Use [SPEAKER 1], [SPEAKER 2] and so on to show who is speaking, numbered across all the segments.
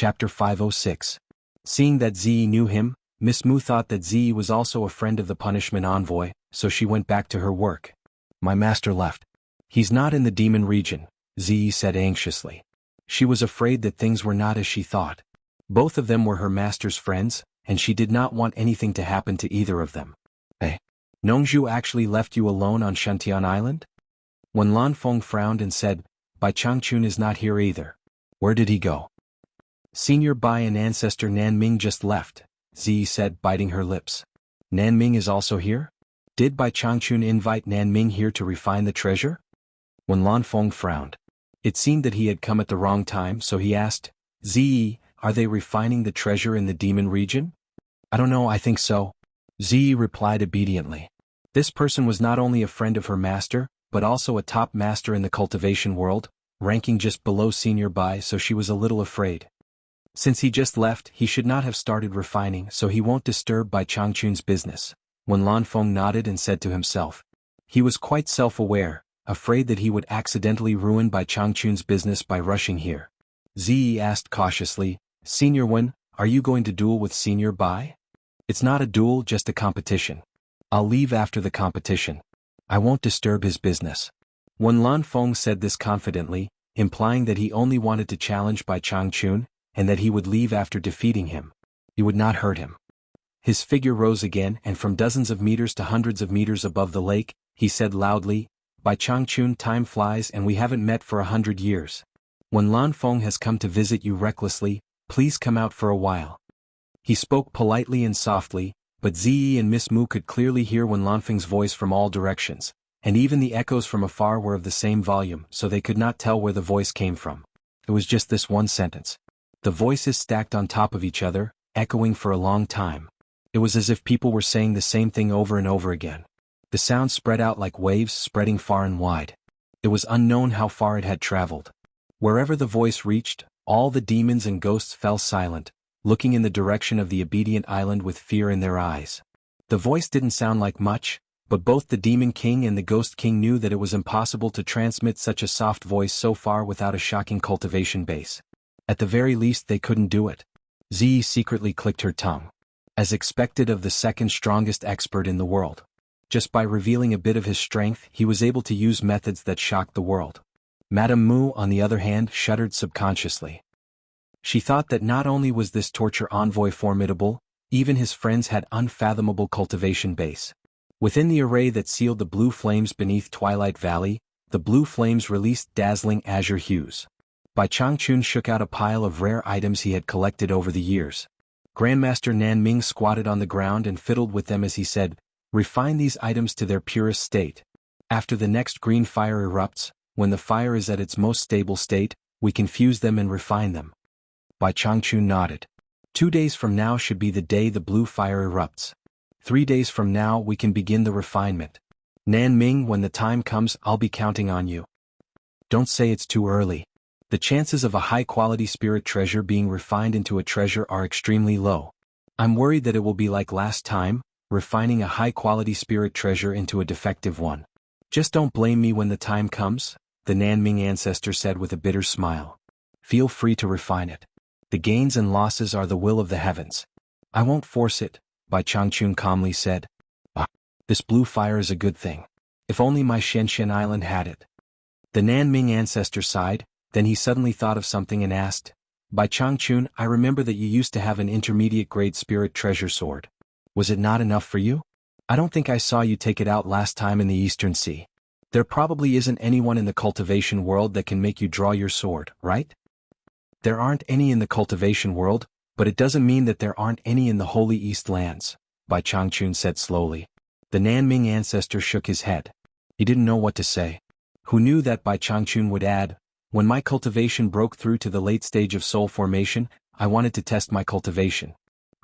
[SPEAKER 1] Chapter 506. Seeing that Zi knew him, Miss Mu thought that Zi was also a friend of the punishment envoy, so she went back to her work. My master left. He's not in the demon region, Zi said anxiously. She was afraid that things were not as she thought. Both of them were her master's friends, and she did not want anything to happen to either of them. Hey, Nongzhu actually left you alone on Shantian Island? When Lan Feng frowned and said, Bai Changchun is not here either. Where did he go? Senior Bai and ancestor Nanming just left, Zi said, biting her lips. Nanming is also here? Did Bai Changchun invite Nanming here to refine the treasure? When Lan Feng frowned. It seemed that he had come at the wrong time, so he asked, Zi, are they refining the treasure in the demon region? I don't know, I think so. Zi replied obediently. This person was not only a friend of her master, but also a top master in the cultivation world, ranking just below Senior Bai, so she was a little afraid. Since he just left, he should not have started refining, so he won't disturb Bai Changchun's business. When Lan Feng nodded and said to himself. He was quite self-aware, afraid that he would accidentally ruin Bai Changchun's business by rushing here. Zi asked cautiously, Senior Wen, are you going to duel with Senior Bai? It's not a duel, just a competition. I'll leave after the competition. I won't disturb his business. When Lan Feng said this confidently, implying that he only wanted to challenge Bai Changchun, and that he would leave after defeating him. He would not hurt him. His figure rose again, and from dozens of meters to hundreds of meters above the lake, he said loudly, Bai Changchun, time flies and we haven't met for 100 years. When Lan Feng has come to visit you recklessly, please come out for a while. He spoke politely and softly, but Zi and Miss Mu could clearly hear Wen Lanfeng's voice from all directions, and even the echoes from afar were of the same volume, so they could not tell where the voice came from. It was just this one sentence. The voices stacked on top of each other, echoing for a long time. It was as if people were saying the same thing over and over again. The sound spread out like waves, spreading far and wide. It was unknown how far it had traveled. Wherever the voice reached, all the demons and ghosts fell silent, looking in the direction of the obedient island with fear in their eyes. The voice didn't sound like much, but both the Demon King and the Ghost King knew that it was impossible to transmit such a soft voice so far without a shocking cultivation base. At the very least they couldn't do it. Zi secretly clicked her tongue. As expected of the second strongest expert in the world. Just by revealing a bit of his strength, he was able to use methods that shocked the world. Madame Mu, on the other hand, shuddered subconsciously. She thought that not only was this torture envoy formidable, even his friends had unfathomable cultivation base. Within the array that sealed the blue flames beneath Twilight Valley, the blue flames released dazzling azure hues. Bai Changchun shook out a pile of rare items he had collected over the years. Grandmaster Nanming squatted on the ground and fiddled with them as he said, refine these items to their purest state. After the next green fire erupts, when the fire is at its most stable state, we can fuse them and refine them. Bai Changchun nodded. 2 days from now should be the day the blue fire erupts. 3 days from now we can begin the refinement. Nanming, when the time comes, I'll be counting on you. Don't say it's too early. The chances of a high-quality spirit treasure being refined into a treasure are extremely low. I'm worried that it will be like last time, refining a high-quality spirit treasure into a defective one. Just don't blame me when the time comes, the Nanming ancestor said with a bitter smile. Feel free to refine it. The gains and losses are the will of the heavens. I won't force it, Bai Changchun calmly said. This blue fire is a good thing. If only my Shenshen Island had it. The Nanming ancestor sighed, then he suddenly thought of something and asked, Bai Changchun, I remember that you used to have an intermediate-grade spirit treasure sword. Was it not enough for you? I don't think I saw you take it out last time in the Eastern Sea. There probably isn't anyone in the cultivation world that can make you draw your sword, right? There aren't any in the cultivation world, but it doesn't mean that there aren't any in the Holy East lands, Bai Changchun said slowly. The Nanming ancestor shook his head. He didn't know what to say. Who knew that Bai Changchun would add, when my cultivation broke through to the late stage of soul formation, I wanted to test my cultivation.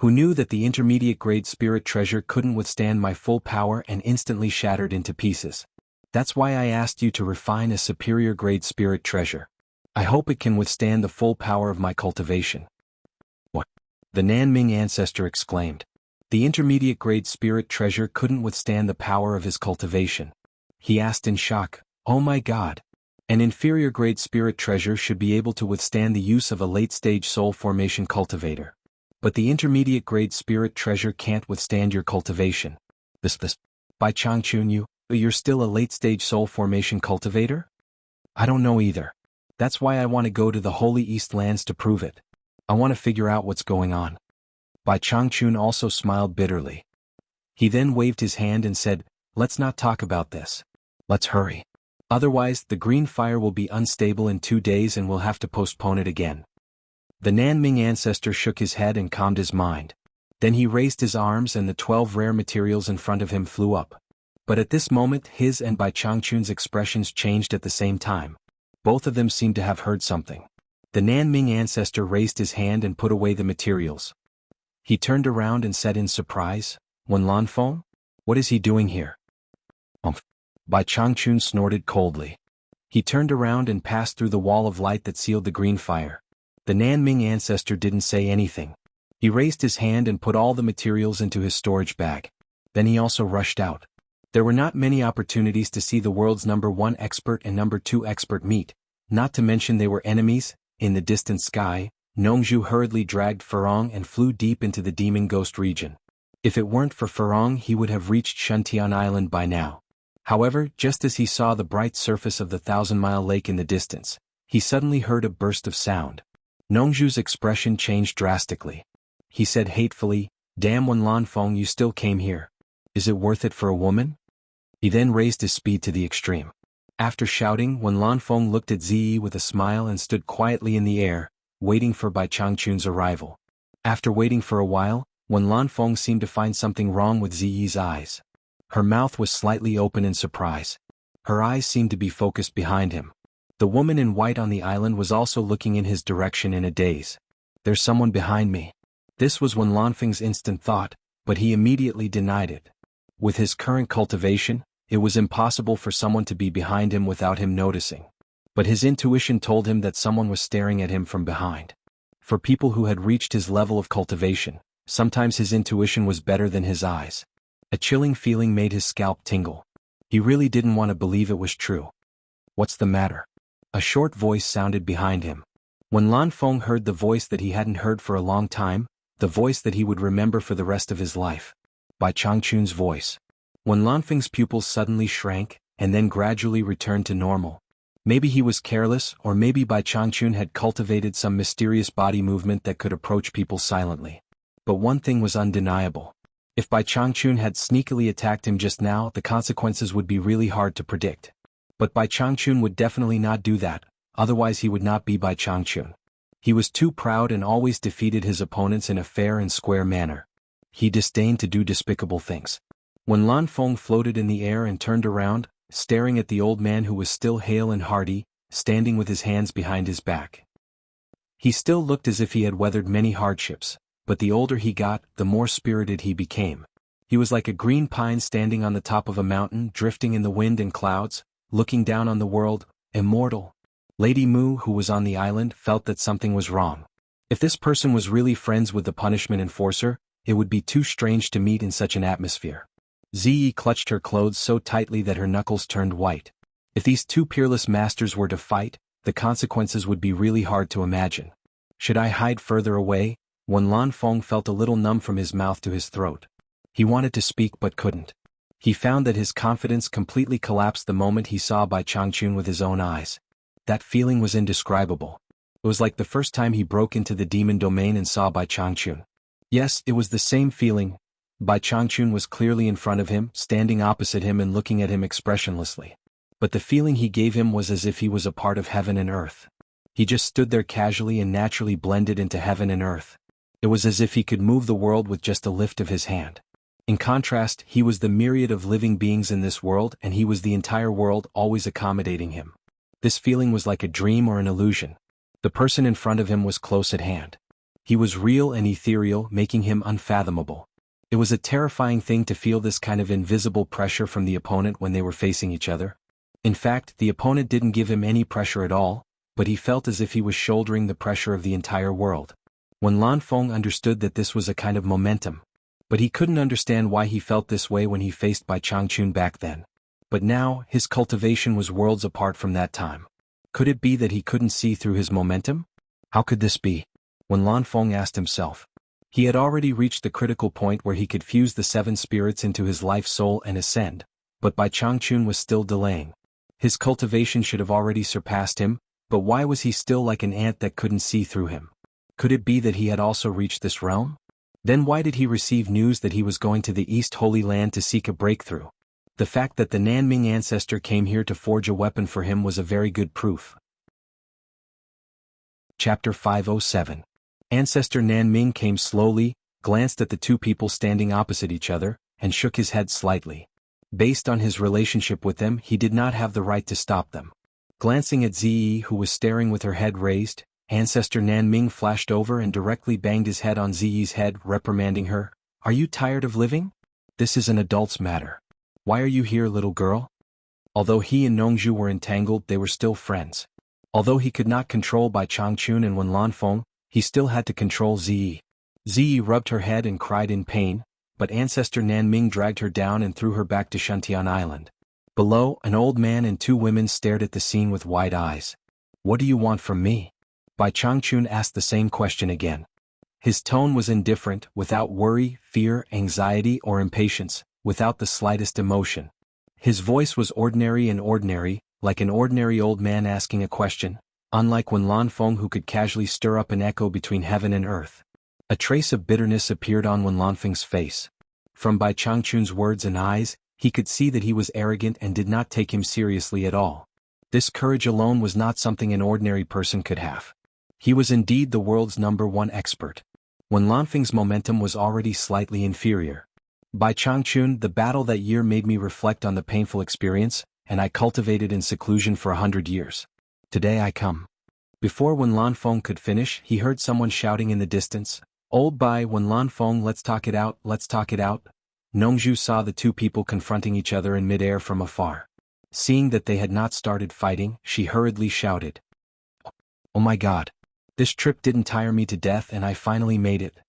[SPEAKER 1] Who knew that the intermediate-grade spirit treasure couldn't withstand my full power and instantly shattered into pieces. That's why I asked you to refine a superior-grade spirit treasure. I hope it can withstand the full power of my cultivation. What? The Nanming ancestor exclaimed. The intermediate-grade spirit treasure couldn't withstand the power of his cultivation. He asked in shock, oh my god. An inferior grade spirit treasure should be able to withstand the use of a late-stage soul formation cultivator. But the intermediate grade spirit treasure can't withstand your cultivation. This. By Changchun, you're still a late-stage soul formation cultivator? I don't know either. That's why I want to go to the Holy East Lands to prove it. I want to figure out what's going on. Bai Changchun also smiled bitterly. He then waved his hand and said, let's not talk about this. Let's hurry. Otherwise, the green fire will be unstable in 2 days and we'll have to postpone it again. The Nanming ancestor shook his head and calmed his mind. Then he raised his arms and the 12 rare materials in front of him flew up. But at this moment his and Bai Changchun's expressions changed at the same time. Both of them seemed to have heard something. The Nanming ancestor raised his hand and put away the materials. He turned around and said in surprise, Wen Lanfeng? What is he doing here? Bai Changchun snorted coldly. He turned around and passed through the wall of light that sealed the green fire. The Nanming ancestor didn't say anything. He raised his hand and put all the materials into his storage bag. Then he also rushed out. There were not many opportunities to see the world's number 1 expert and number 2 expert meet, not to mention they were enemies. In the distant sky, Nongzhu hurriedly dragged Furong and flew deep into the demon ghost region. If it weren't for Furong he would have reached Shuntian Island by now. However, just as he saw the bright surface of the 1,000-mile lake in the distance, he suddenly heard a burst of sound. Nongzhu's expression changed drastically. He said hatefully, Damn Wen Lanfeng, you still came here. Is it worth it for a woman? He then raised his speed to the extreme. After shouting, Wen Lanfeng looked at Ziyi with a smile and stood quietly in the air, waiting for Bai Changchun's arrival. After waiting for a while, Wen Lanfeng seemed to find something wrong with Ziyi's eyes. Her mouth was slightly open in surprise. Her eyes seemed to be focused behind him. The woman in white on the island was also looking in his direction in a daze. There's someone behind me. This was Wen Lanfeng's instant thought, but he immediately denied it. With his current cultivation, it was impossible for someone to be behind him without him noticing. But his intuition told him that someone was staring at him from behind. For people who had reached his level of cultivation, sometimes his intuition was better than his eyes. A chilling feeling made his scalp tingle. He really didn't want to believe it was true. What's the matter? A short voice sounded behind him. When Lanfeng heard the voice that he hadn't heard for a long time, the voice that he would remember for the rest of his life. Bai Changchun's voice. When Lanfeng's pupils suddenly shrank, and then gradually returned to normal. Maybe he was careless, or maybe Bai Changchun had cultivated some mysterious body movement that could approach people silently. But one thing was undeniable. If Bai Changchun had sneakily attacked him just now, the consequences would be really hard to predict. But Bai Changchun would definitely not do that, otherwise he would not be Bai Changchun. He was too proud and always defeated his opponents in a fair and square manner. He disdained to do despicable things. When Lanfeng floated in the air and turned around, staring at the old man who was still hale and hearty, standing with his hands behind his back. He still looked as if he had weathered many hardships, but the older he got, the more spirited he became. He was like a green pine standing on the top of a mountain, drifting in the wind and clouds, looking down on the world, immortal. Lady Mu, who was on the island, felt that something was wrong. If this person was really friends with the punishment enforcer, it would be too strange to meet in such an atmosphere. Ziyi clutched her clothes so tightly that her knuckles turned white. If these two peerless masters were to fight, the consequences would be really hard to imagine. Should I hide further away? When Lanfeng felt a little numb from his mouth to his throat. He wanted to speak but couldn't. He found that his confidence completely collapsed the moment he saw Bai Changchun with his own eyes. That feeling was indescribable. It was like the first time he broke into the demon domain and saw Bai Changchun. Yes, it was the same feeling. Bai Changchun was clearly in front of him, standing opposite him and looking at him expressionlessly. But the feeling he gave him was as if he was a part of heaven and earth. He just stood there casually and naturally blended into heaven and earth. It was as if he could move the world with just a lift of his hand. In contrast, he was the myriad of living beings in this world and he was the entire world always accommodating him. This feeling was like a dream or an illusion. The person in front of him was close at hand. He was real and ethereal, making him unfathomable. It was a terrifying thing to feel this kind of invisible pressure from the opponent when they were facing each other. In fact, the opponent didn't give him any pressure at all, but he felt as if he was shouldering the pressure of the entire world. When Lanfeng understood that this was a kind of momentum. But he couldn't understand why he felt this way when he faced Bai Changchun back then. But now, his cultivation was worlds apart from that time. Could it be that he couldn't see through his momentum? How could this be? When Lanfeng asked himself. He had already reached the critical point where he could fuse the seven spirits into his life soul and ascend, but Bai Changchun was still delaying. His cultivation should have already surpassed him, but why was he still like an ant that couldn't see through him? Could it be that he had also reached this realm? Then why did he receive news that he was going to the East Holy Land to seek a breakthrough? The fact that the Nanming ancestor came here to forge a weapon for him was a very good proof. Chapter 507. Ancestor Nanming came slowly, glanced at the two people standing opposite each other, and shook his head slightly. Based on his relationship with them, he did not have the right to stop them. Glancing at Ziyi, who was staring with her head raised, Ancestor Nanming flashed over and directly banged his head on Ziyi's head, reprimanding her. "Are you tired of living? This is an adult's matter. Why are you here, little girl?" Although he and Nongzhu were entangled, they were still friends. Although he could not control Bai Changchun and Wen Lanfeng, he still had to control Ziyi. Ziyi rubbed her head and cried in pain, but Ancestor Nanming dragged her down and threw her back to Shantian Island. Below, an old man and two women stared at the scene with wide eyes. "What do you want from me?" Bai Changchun asked the same question again. His tone was indifferent, without worry, fear, anxiety, or impatience, without the slightest emotion. His voice was ordinary and ordinary, like an ordinary old man asking a question, unlike Wen Lanfeng, who could casually stir up an echo between heaven and earth. A trace of bitterness appeared on Wen Lanfeng's face. From Bai Changchun's words and eyes, he could see that he was arrogant and did not take him seriously at all. This courage alone was not something an ordinary person could have. He was indeed the world's #1 expert. Wen Lanfeng's momentum was already slightly inferior. Bai Changchun, the battle that year made me reflect on the painful experience, and I cultivated in seclusion for 100 years. Today I come. Before Wen Lanfeng could finish, he heard someone shouting in the distance, "Old Bai, Wen Lanfeng, let's talk it out, let's talk it out." Nongzhu saw the two people confronting each other in midair from afar. Seeing that they had not started fighting, she hurriedly shouted, "Oh my God! This trip didn't tire me to death and I finally made it."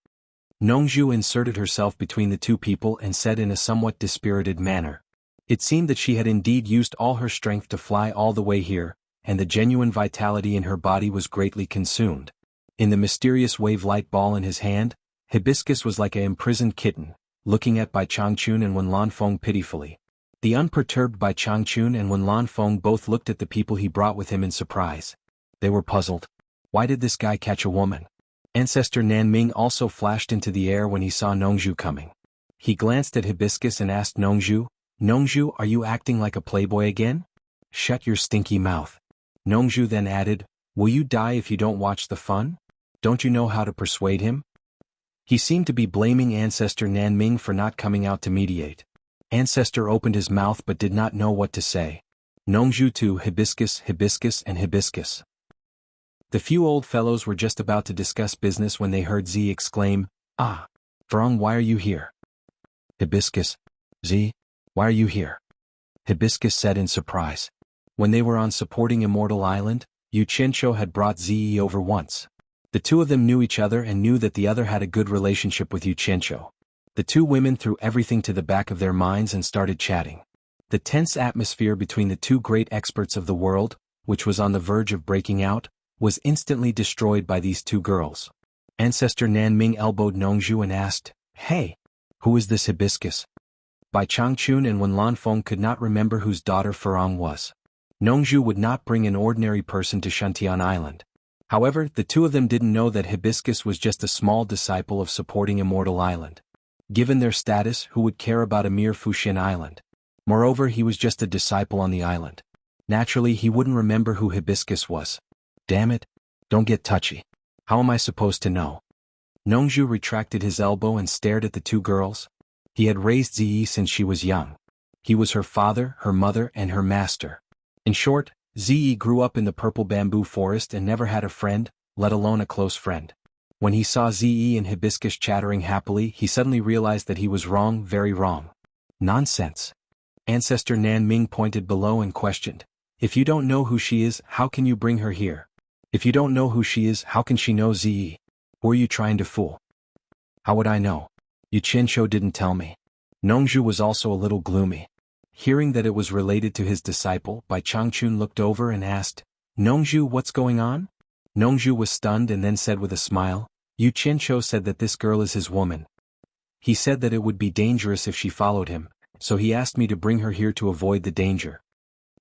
[SPEAKER 1] Nongzhu inserted herself between the two people and said in a somewhat dispirited manner. It seemed that she had indeed used all her strength to fly all the way here, and the genuine vitality in her body was greatly consumed. In the mysterious wave-light ball in his hand, Hibiscus was like an imprisoned kitten, looking at Bai Changchun and Wen Lanfeng pitifully. The unperturbed Bai Changchun and Wen Lanfeng both looked at the people he brought with him in surprise. They were puzzled. Why did this guy catch a woman? Ancestor Nanming also flashed into the air when he saw Nongzhu coming. He glanced at Hibiscus and asked Nongzhu, "Nongzhu, are you acting like a playboy again? Shut your stinky mouth." Nongzhu then added, "Will you die if you don't watch the fun? Don't you know how to persuade him?" He seemed to be blaming Ancestor Nanming for not coming out to mediate. Ancestor opened his mouth but did not know what to say. Nongzhu to Hibiscus, Hibiscus and Hibiscus. The few old fellows were just about to discuss business when they heard Z exclaim, "Ah! Farong, why are you here?" "Hibiscus. Z, why are you here?" Hibiscus said in surprise. When they were on supporting Immortal Island, Yu Qianqiu had brought Ziyi over once. The two of them knew each other and knew that the other had a good relationship with Yu Qianqiu. The two women threw everything to the back of their minds and started chatting. The tense atmosphere between the two great experts of the world, which was on the verge of breaking out, was instantly destroyed by these two girls. Ancestor Nanming elbowed Nongzhu and asked, "Hey, who is this Hibiscus?" Bai Changchun and Wen Lanfeng could not remember whose daughter Farong was. Nongzhu would not bring an ordinary person to Shantian Island. However, the two of them didn't know that Hibiscus was just a small disciple of supporting Immortal Island. Given their status, who would care about a mere Fuxian Island? Moreover, he was just a disciple on the island. Naturally, he wouldn't remember who Hibiscus was. Damn it! Don't get touchy. How am I supposed to know? Nongzhu retracted his elbow and stared at the two girls. He had raised Ziyi since she was young. He was her father, her mother, and her master. In short, Ziyi grew up in the purple bamboo forest and never had a friend, let alone a close friend. When he saw Ziyi and Hibiscus chattering happily, he suddenly realized that he was wrong, very wrong. Nonsense. Ancestor Nanming pointed below and questioned, "If you don't know who she is, how can you bring her here? If you don't know who she is, how can she know Ziyi? Who are you trying to fool?" "How would I know? Yu Qianqiu didn't tell me." Nongzhu was also a little gloomy. Hearing that it was related to his disciple, Bai Changchun looked over and asked, Nongju, what's going on? Nongju was stunned and then said with a smile, Yu Qianqiu said that this girl is his woman. He said that it would be dangerous if she followed him, so he asked me to bring her here to avoid the danger.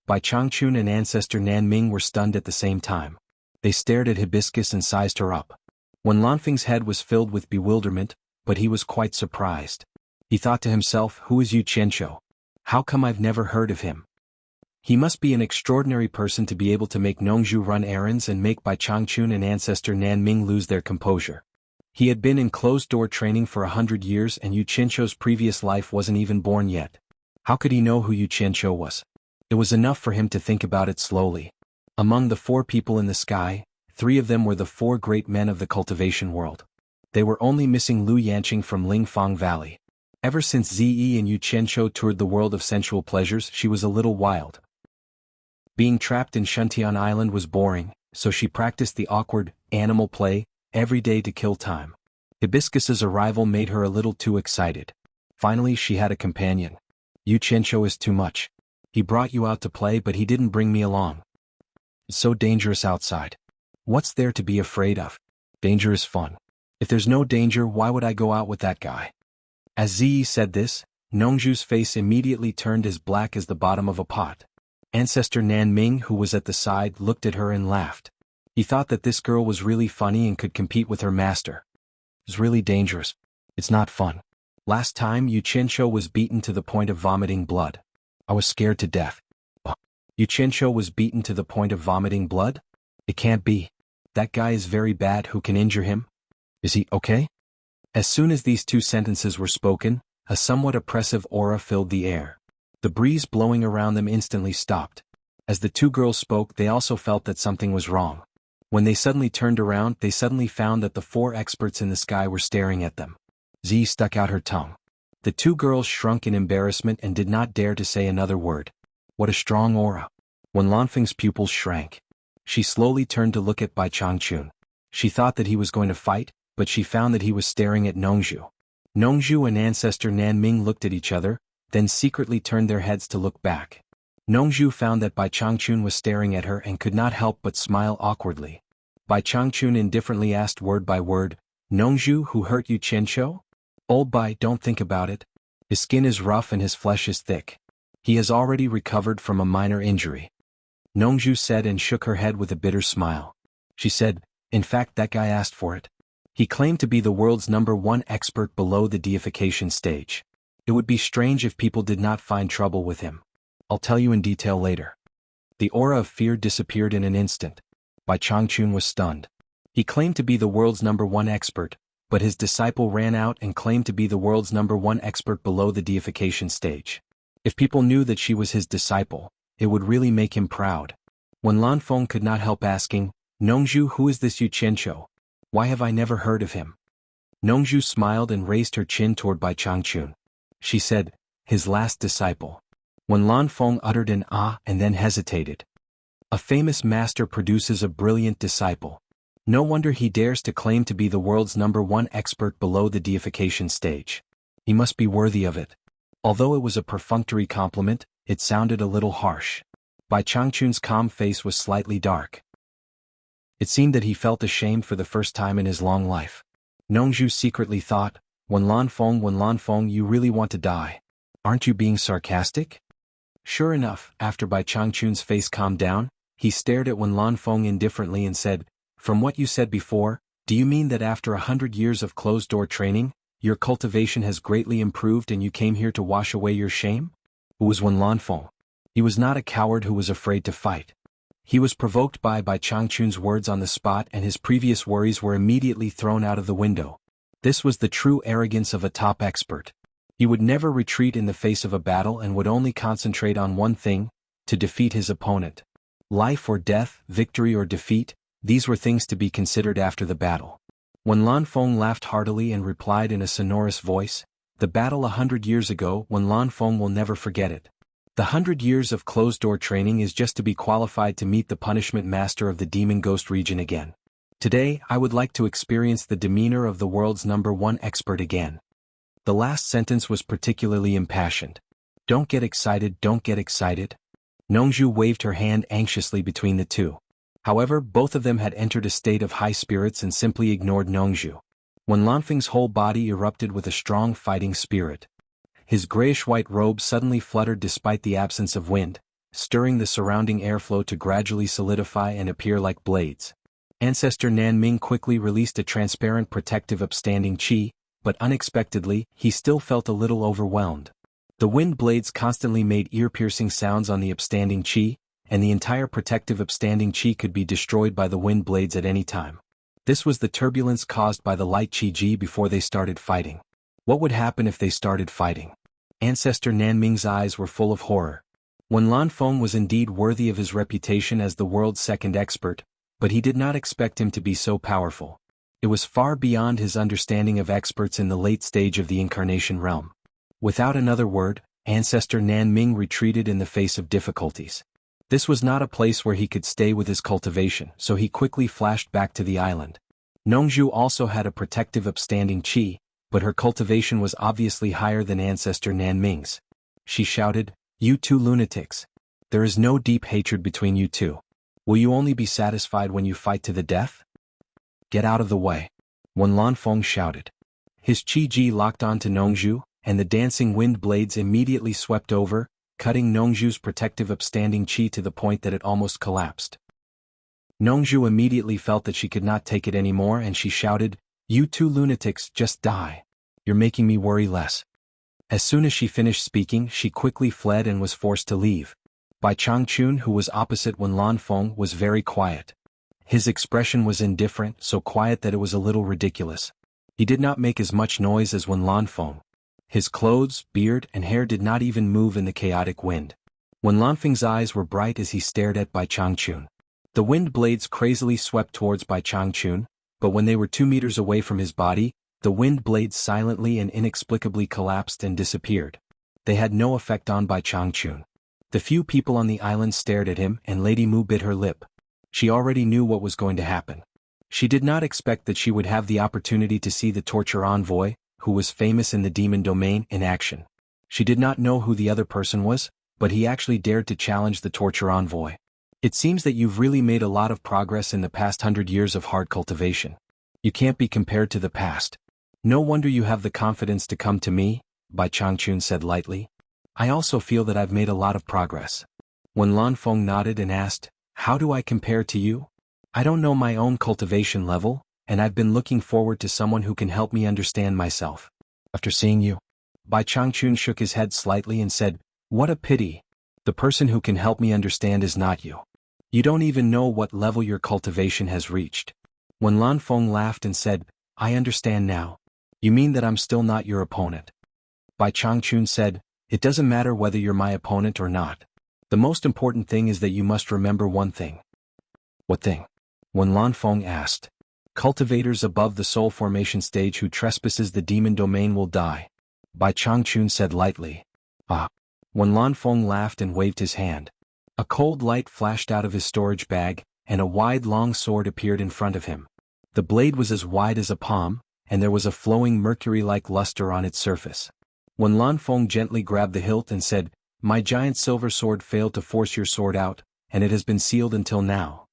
[SPEAKER 1] Bai Changchun and ancestor Nan Ming were stunned at the same time. They stared at Hibiscus and sized her up. Wen Lanfeng's head was filled with bewilderment, but he was quite surprised. He thought to himself, who is Yu Qianqiu? How come I've never heard of him? He must be an extraordinary person to be able to make Nongju run errands and make Bai Changchun and ancestor Nan Ming lose their composure. He had been in closed-door training for 100 years and Yu Qianqiu's previous life wasn't even born yet. How could he know who Yu Qianqiu was? It was enough for him to think about it slowly. Among the 4 people in the sky, 3 of them were the 4 great men of the cultivation world. They were only missing Lu Yanqing from Lingfang Valley. Ever since Ziyi and Yu Qianqiu toured the world of sensual pleasures, she was a little wild. Being trapped in Shuntian Island was boring, so she practiced the awkward, animal play, every day to kill time. Hibiscus's arrival made her a little too excited. Finally she had a companion. Yu Qianqiu is too much. He brought you out to play but he didn't bring me along. It's so dangerous outside. What's there to be afraid of? Danger is fun. If there's no danger, why would I go out with that guy? As Ziyi said this, Nongju's face immediately turned as black as the bottom of a pot. Ancestor Nan Ming, who was at the side, looked at her and laughed. He thought that this girl was really funny and could compete with her master. It's really dangerous. It's not fun. Last time Yu Qianqiu was beaten to the point of vomiting blood. I was scared to death. Yu Qianqiu was beaten to the point of vomiting blood? It can't be. That guy is very bad. Who can injure him? Is he okay? As soon as these 2 sentences were spoken, a somewhat oppressive aura filled the air. The breeze blowing around them instantly stopped. As the 2 girls spoke, they also felt that something was wrong. When they suddenly turned around, they suddenly found that the 4 experts in the sky were staring at them. Zi stuck out her tongue. The 2 girls shrunk in embarrassment and did not dare to say another word. What a strong aura. Wen Lanfeng's pupils shrank. She slowly turned to look at Bai Changchun. She thought that he was going to fight, but she found that he was staring at Nongju. Nongju and ancestor Nan Ming looked at each other, then secretly turned their heads to look back. Nongju found that Bai Changchun was staring at her and could not help but smile awkwardly. Bai Changchun indifferently asked word by word, Nongju, who hurt Yu Qianqiu? Old Bai, don't think about it. His skin is rough and his flesh is thick. He has already recovered from a minor injury. Nongju said and shook her head with a bitter smile. She said, in fact that guy asked for it. He claimed to be the world's #1 expert below the deification stage. It would be strange if people did not find trouble with him. I'll tell you in detail later. The aura of fear disappeared in an instant. Bai Changchun was stunned. He claimed to be the world's #1 expert, but his disciple ran out and claimed to be the world's #1 expert below the deification stage. If people knew that she was his disciple, it would really make him proud. When Lanfeng could not help asking, Nongju, who is this Yu Qianqiu? Why have I never heard of him? Nongju smiled and raised her chin toward Bai Changchun. She said, his last disciple. When Lanfeng uttered an ah and then hesitated. A famous master produces a brilliant disciple. No wonder he dares to claim to be the world's #1 expert below the deification stage. He must be worthy of it. Although it was a perfunctory compliment, it sounded a little harsh. Bai Changchun's calm face was slightly dark. It seemed that he felt ashamed for the first time in his long life. Nongju secretly thought, Wen Lanfeng, you really want to die. Aren't you being sarcastic? Sure enough, after Bai Changchun's face calmed down, he stared at Wen Lanfeng indifferently and said, from what you said before, do you mean that after 100 years of closed-door training, your cultivation has greatly improved and you came here to wash away your shame? Who was Wen Lanfeng? He was not a coward who was afraid to fight. He was provoked by Changchun's words on the spot and his previous worries were immediately thrown out of the window. This was the true arrogance of a top expert. He would never retreat in the face of a battle and would only concentrate on one thing, to defeat his opponent. Life or death, victory or defeat, these were things to be considered after the battle. When Lanfeng laughed heartily and replied in a sonorous voice, the battle 100 years ago, Wen Lanfeng will never forget it. The 100 years of closed-door training is just to be qualified to meet the punishment master of the demon ghost region again. Today, I would like to experience the demeanor of the world's #1 expert again. The last sentence was particularly impassioned. Don't get excited, don't get excited. Nongju waved her hand anxiously between the 2. However, both of them had entered a state of high spirits and simply ignored Nongzhu. When Lanfeng's whole body erupted with a strong fighting spirit. His grayish-white robe suddenly fluttered despite the absence of wind, stirring the surrounding airflow to gradually solidify and appear like blades. Ancestor Nanming quickly released a transparent protective upstanding chi, but unexpectedly, he still felt a little overwhelmed. The wind blades constantly made ear-piercing sounds on the upstanding chi, and the entire protective upstanding chi could be destroyed by the wind blades at any time. This was the turbulence caused by the light chi-ji before they started fighting. What would happen if they started fighting? Ancestor Nanming's eyes were full of horror. Wen Lanfeng was indeed worthy of his reputation as the world's second expert, but he did not expect him to be so powerful. It was far beyond his understanding of experts in the late stage of the incarnation realm. Without another word, Ancestor Nanming retreated in the face of difficulties. This was not a place where he could stay with his cultivation, so he quickly flashed back to the island. Nongzhu also had a protective upstanding chi, but her cultivation was obviously higher than Ancestor Nanming's. She shouted, "You two lunatics! There is no deep hatred between you two. Will you only be satisfied when you fight to the death? Get out of the way!" Wen Lanfeng shouted. His chi-ji locked onto Nongzhu, and the dancing wind blades immediately swept over, cutting Nongzhu's protective upstanding chi to the point that it almost collapsed. Nongzhu immediately felt that she could not take it anymore and she shouted, "You two lunatics, just die. You're making me worry less." As soon as she finished speaking, she quickly fled and was forced to leave. Bai Changchun, who was opposite Wen Lanfeng, was very quiet. His expression was indifferent, so quiet that it was a little ridiculous. He did not make as much noise as Wen Lanfeng. His clothes, beard, and hair did not even move in the chaotic wind. Wen Lanfeng's eyes were bright as he stared at Bai Changchun. The wind blades crazily swept towards Bai Changchun, but when they were 2 meters away from his body, the wind blades silently and inexplicably collapsed and disappeared. They had no effect on Bai Changchun. The few people on the island stared at him and Lady Mu bit her lip. She already knew what was going to happen. She did not expect that she would have the opportunity to see the torture envoy, who was famous in the demon domain, in action. She did not know who the other person was, but he actually dared to challenge the torture envoy. "It seems that you've really made a lot of progress in the past 100 years of hard cultivation. You can't be compared to the past. No wonder you have the confidence to come to me," Bai Changchun said lightly. "I also feel that I've made a lot of progress." Wen Lanfeng nodded and asked, "How do I compare to you? I don't know my own cultivation level, and I've been looking forward to someone who can help me understand myself. After seeing you." Bai Changchun shook his head slightly and said, "What a pity. The person who can help me understand is not you. You don't even know what level your cultivation has reached." Wen Lanfeng laughed and said, "I understand now. You mean that I'm still not your opponent?" Bai Changchun said, "It doesn't matter whether you're my opponent or not. The most important thing is that you must remember one thing." "What thing?" Wen Lanfeng asked. "Cultivators above the soul formation stage who trespasses the demon domain will die," Bai Changchun said lightly. "Ah." Wen Lanfeng laughed and waved his hand. A cold light flashed out of his storage bag, and a wide long sword appeared in front of him. The blade was as wide as a palm, and there was a flowing mercury-like luster on its surface. Wen Lanfeng gently grabbed the hilt and said, "My giant silver sword failed to force your sword out, and it has been sealed until now.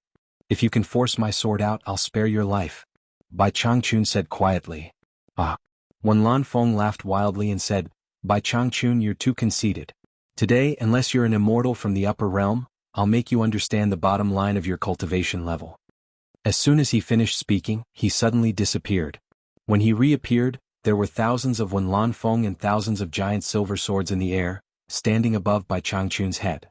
[SPEAKER 1] If you can force my sword out, I'll spare your life," Bai Changchun said quietly. "Ah." Wen Lanfeng laughed wildly and said, "Bai Changchun, you're too conceited. Today, unless you're an immortal from the upper realm, I'll make you understand the bottom line of your cultivation level." As soon as he finished speaking, he suddenly disappeared. When he reappeared, there were thousands of Wen Lanfeng and thousands of giant silver swords in the air, standing above Bai Changchun's head.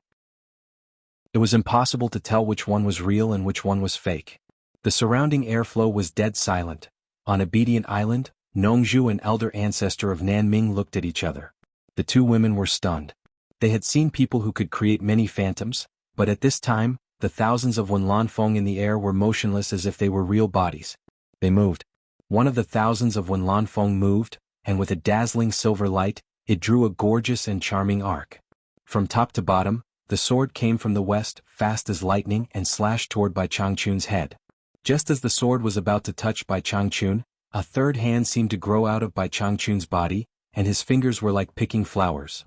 [SPEAKER 1] It was impossible to tell which one was real and which one was fake. The surrounding airflow was dead silent. On Obedient Island, Nongzhu and elder ancestor of Nanming looked at each other. The two women were stunned. They had seen people who could create many phantoms, but at this time, the thousands of Wen Lanfeng in the air were motionless as if they were real bodies. They moved. One of the thousands of Wen Lanfeng moved, and with a dazzling silver light, it drew a gorgeous and charming arc. From top to bottom, the sword came from the west, fast as lightning, and slashed toward Bai Changchun's head. Just as the sword was about to touch Bai Changchun, a third hand seemed to grow out of Bai Changchun's body, and his fingers were like picking flowers.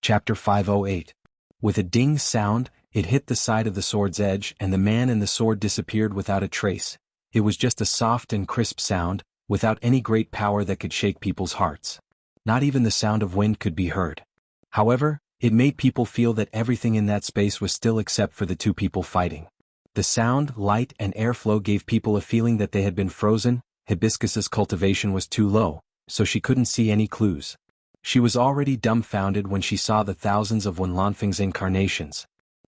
[SPEAKER 1] Chapter 508. With a ding sound, It hit the side of the sword's edge and the man and the sword disappeared without a trace. It was just a soft and crisp sound, without any great power that could shake people's hearts. Not even the sound of wind could be heard. However, it made people feel that everything in that space was still except for the two people fighting. The sound, light, and airflow gave people a feeling that they had been frozen. Hibiscus's cultivation was too low, so she couldn't see any clues. She was already dumbfounded when she saw the thousands of Wenlanfeng's incarnations.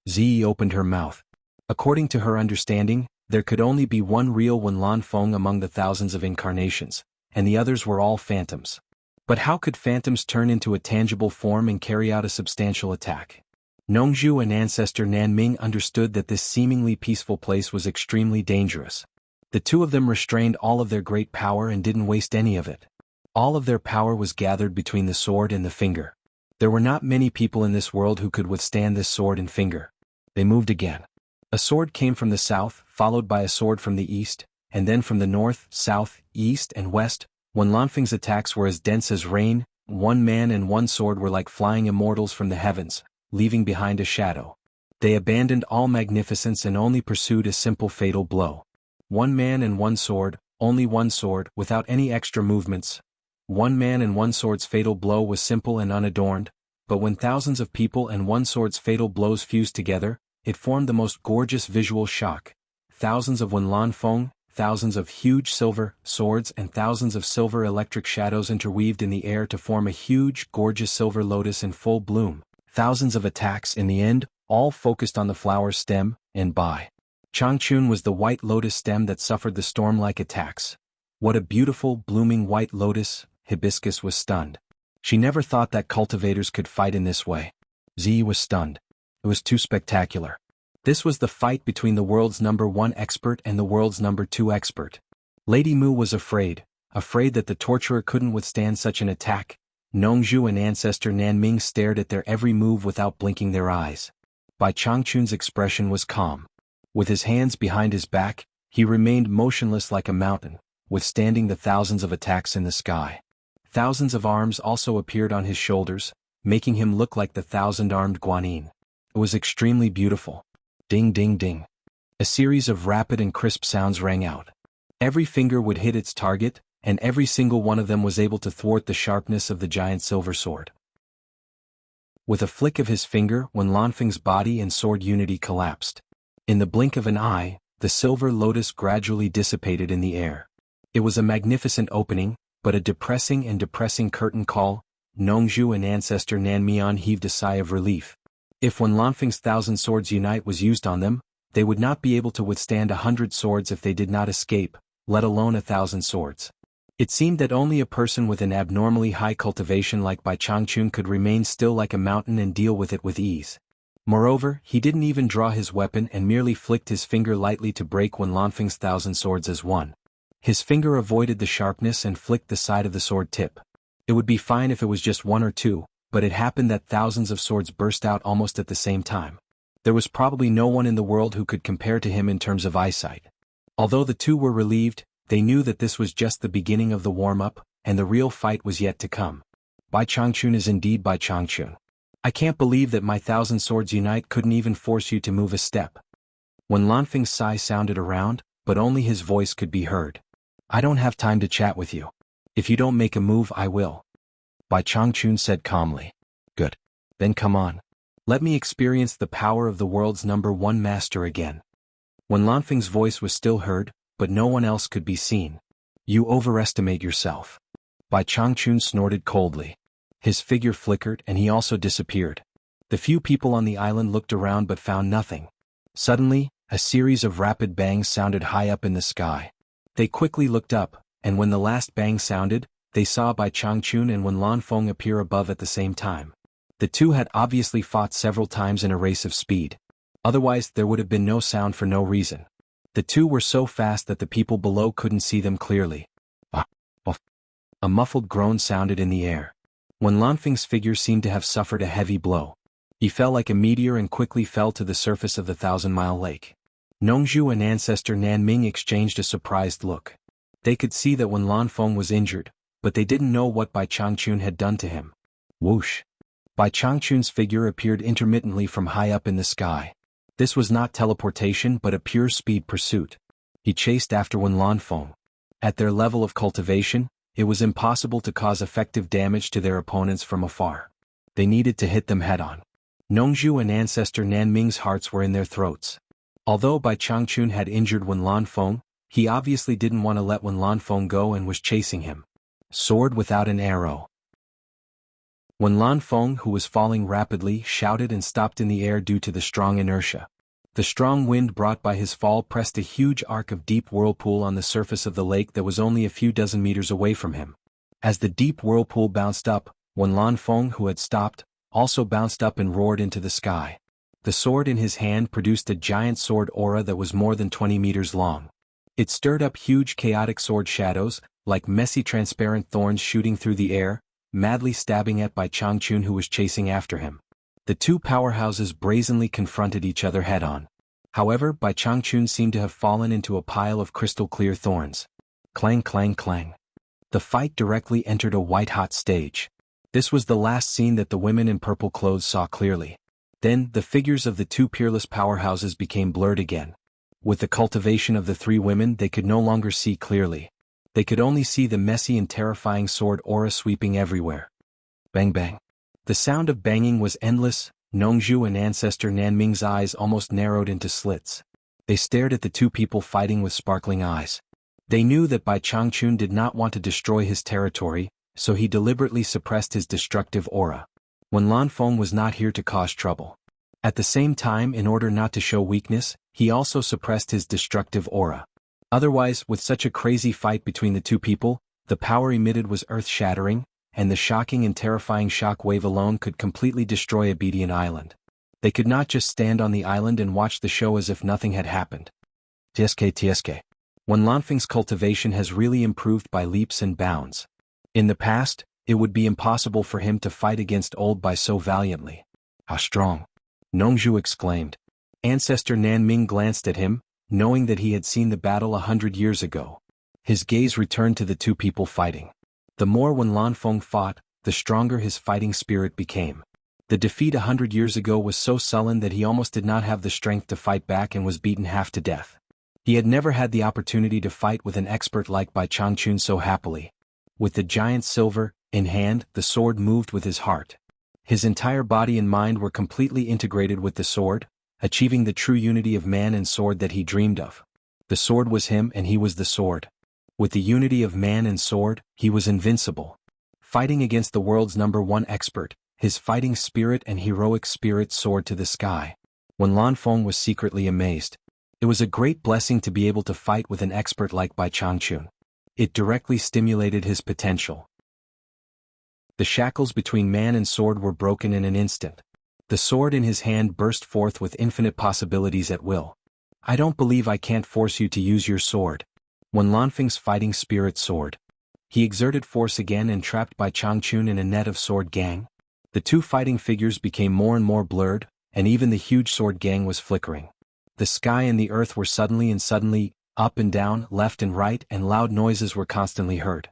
[SPEAKER 1] Zi opened her mouth. According to her understanding, there could only be one real Wenlanfeng among the thousands of incarnations, and the others were all phantoms. But how could phantoms turn into a tangible form and carry out a substantial attack? Nongzhu and ancestor Nanming understood that this seemingly peaceful place was extremely dangerous. The two of them restrained all of their great power and didn't waste any of it. All of their power was gathered between the sword and the finger. There were not many people in this world who could withstand this sword and finger. They moved again. A sword came from the south, followed by a sword from the east, and then from the north, south, east, and west. Wenlanfeng's attacks were as dense as rain. One man and one sword were like flying immortals from the heavens, leaving behind a shadow. They abandoned all magnificence and only pursued a simple fatal blow. One man and one sword, only one sword, without any extra movements. One man and one sword's fatal blow was simple and unadorned, but when thousands of people and one sword's fatal blows fused together, it formed the most gorgeous visual shock. Thousands of Wenlanfeng, thousands of huge silver swords and thousands of silver electric shadows interweaved in the air to form a huge, gorgeous silver lotus in full bloom. Thousands of attacks in the end, all focused on the flower's stem, and Bai Changchun was the white lotus stem that suffered the storm-like attacks. What a beautiful, blooming white lotus! Hibiscus was stunned. She never thought that cultivators could fight in this way. Zi was stunned. It was too spectacular. This was the fight between the world's #1 expert and the world's #2 expert. Lady Mu was afraid that the torturer couldn't withstand such an attack. Nongzhu and ancestor Nanming stared at their every move without blinking their eyes. Bai Changchun's expression was calm. With his hands behind his back, he remained motionless like a mountain, withstanding the thousands of attacks in the sky. Thousands of arms also appeared on his shoulders, making him look like the thousand-armed Guanyin. It was extremely beautiful. Ding ding ding. A series of rapid and crisp sounds rang out. Every finger would hit its target, and every single one of them was able to thwart the sharpness of the giant silver sword. With a flick of his finger, Wenlanfeng's body and sword unity collapsed. In the blink of an eye, the silver lotus gradually dissipated in the air. It was a magnificent opening, but a depressing curtain call. Nongzhu and ancestor Nanmian heaved a sigh of relief. If Wenlanfeng's 1,000 swords unite was used on them, they would not be able to withstand 100 swords if they did not escape, let alone 1,000 swords. It seemed that only a person with an abnormally high cultivation like Bai Changchun could remain still like a mountain and deal with it with ease. Moreover, he didn't even draw his weapon and merely flicked his finger lightly to break Wenlanfeng's 1,000 swords as one. His finger avoided the sharpness and flicked the side of the sword tip. It would be fine if it was just one or two, but it happened that thousands of swords burst out almost at the same time. There was probably no one in the world who could compare to him in terms of eyesight. Although the two were relieved, they knew that this was just the beginning of the warm-up, and the real fight was yet to come. Bai Changchun is indeed Bai Changchun. I can't believe that my 1,000 swords unite couldn't even force you to move a step. Wenlanfeng's sigh sounded around, but only his voice could be heard. I don't have time to chat with you. If you don't make a move, I will. Bai Changchun said calmly. Good. Then come on. Let me experience the power of the world's #1 master again. Wenlanfeng's voice was still heard, but no one else could be seen. You overestimate yourself. Bai Changchun snorted coldly. His figure flickered and he also disappeared. The few people on the island looked around but found nothing. Suddenly, a series of rapid bangs sounded high up in the sky. They quickly looked up, and when the last bang sounded, they saw Bai Changchun and Wenlanfeng appear above at the same time. The two had obviously fought several times in a race of speed. Otherwise, there would have been no sound for no reason. The two were so fast that the people below couldn't see them clearly. A muffled groan sounded in the air. Wenlanfeng's figure seemed to have suffered a heavy blow. He fell like a meteor and quickly fell to the surface of the 1,000-mile lake. Nongzhu and ancestor Nanming exchanged a surprised look. They could see that Wenlanfeng was injured, but they didn't know what Bai Changchun had done to him. Whoosh! Bai Changchun's figure appeared intermittently from high up in the sky. This was not teleportation but a pure speed pursuit. He chased after Wen Lanfeng. At their level of cultivation, it was impossible to cause effective damage to their opponents from afar. They needed to hit them head-on. Nongzhu and ancestor Nanming's hearts were in their throats. Although Bai Changchun had injured Wen Lanfeng, he obviously didn't want to let Wen Lanfeng go and was chasing him. Sword without an arrow. Wen Lanfeng, who was falling rapidly, shouted and stopped in the air due to the strong inertia. The strong wind brought by his fall pressed a huge arc of deep whirlpool on the surface of the lake that was only a few dozen meters away from him. As the deep whirlpool bounced up, Wen Lanfeng, who had stopped, also bounced up and roared into the sky. The sword in his hand produced a giant sword aura that was more than 20 meters long. It stirred up huge chaotic sword shadows, like messy transparent thorns shooting through the air, madly stabbing at Bai Changchun who was chasing after him. The two powerhouses brazenly confronted each other head-on. However, Bai Changchun seemed to have fallen into a pile of crystal-clear thorns. Clang clang clang. The fight directly entered a white-hot stage. This was the last scene that the women in purple clothes saw clearly. Then, the figures of the two peerless powerhouses became blurred again. With the cultivation of the three women, they could no longer see clearly. They could only see the messy and terrifying sword aura sweeping everywhere. Bang bang. The sound of banging was endless. Nongzhu and ancestor Nanming's eyes almost narrowed into slits. They stared at the two people fighting with sparkling eyes. They knew that Bai Changchun did not want to destroy his territory, so he deliberately suppressed his destructive aura. Wen Lanfeng was not here to cause trouble. At the same time, in order not to show weakness, he also suppressed his destructive aura. Otherwise, with such a crazy fight between the two people, the power emitted was earth-shattering, and the shocking and terrifying shock wave alone could completely destroy Obedient Island. They could not just stand on the island and watch the show as if nothing had happened. TSK. Wen Lanfeng's cultivation has really improved by leaps and bounds. In the past, it would be impossible for him to fight against old Bai so valiantly. How strong! Nongzhu exclaimed. Ancestor Nanming glanced at him, knowing that he had seen the battle 100 years ago. His gaze returned to the two people fighting. The more Wen Lanfeng fought, the stronger his fighting spirit became. The defeat 100 years ago was so sullen that he almost did not have the strength to fight back and was beaten half to death. He had never had the opportunity to fight with an expert like Bai Changchun so happily. With the giant silver in hand, the sword moved with his heart. His entire body and mind were completely integrated with the sword, achieving the true unity of man and sword that he dreamed of. The sword was him and he was the sword. With the unity of man and sword, he was invincible. Fighting against the world's #1 expert, his fighting spirit and heroic spirit soared to the sky. Wen Lanfeng was secretly amazed. It was a great blessing to be able to fight with an expert like Bai Changchun. It directly stimulated his potential. The shackles between man and sword were broken in an instant. The sword in his hand burst forth with infinite possibilities at will. I don't believe I can't force you to use your sword. Wen Lanfeng's fighting spirit soared. He exerted force again and trapped Bai Changchun in a net of sword gang. The two fighting figures became more and more blurred, and even the huge sword gang was flickering. The sky and the earth were suddenly, up and down, left and right, and loud noises were constantly heard.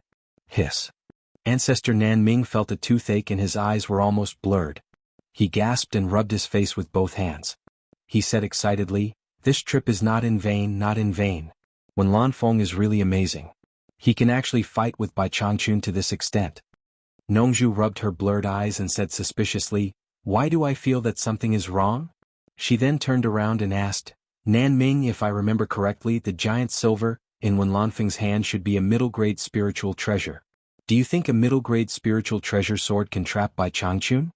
[SPEAKER 1] Hiss. Ancestor Nanming felt a toothache and his eyes were almost blurred. He gasped and rubbed his face with both hands. He said excitedly, "This trip is not in vain, not in vain. Wen Lanfeng is really amazing. He can actually fight with Bai Changchun to this extent." Nongzhu rubbed her blurred eyes and said suspiciously, "Why do I feel that something is wrong?" She then turned around and asked, "Nanming, if I remember correctly, the giant silver in Wen Lanfeng's hand should be a middle-grade spiritual treasure. Do you think a middle-grade spiritual treasure sword can trap Bai Changchun?"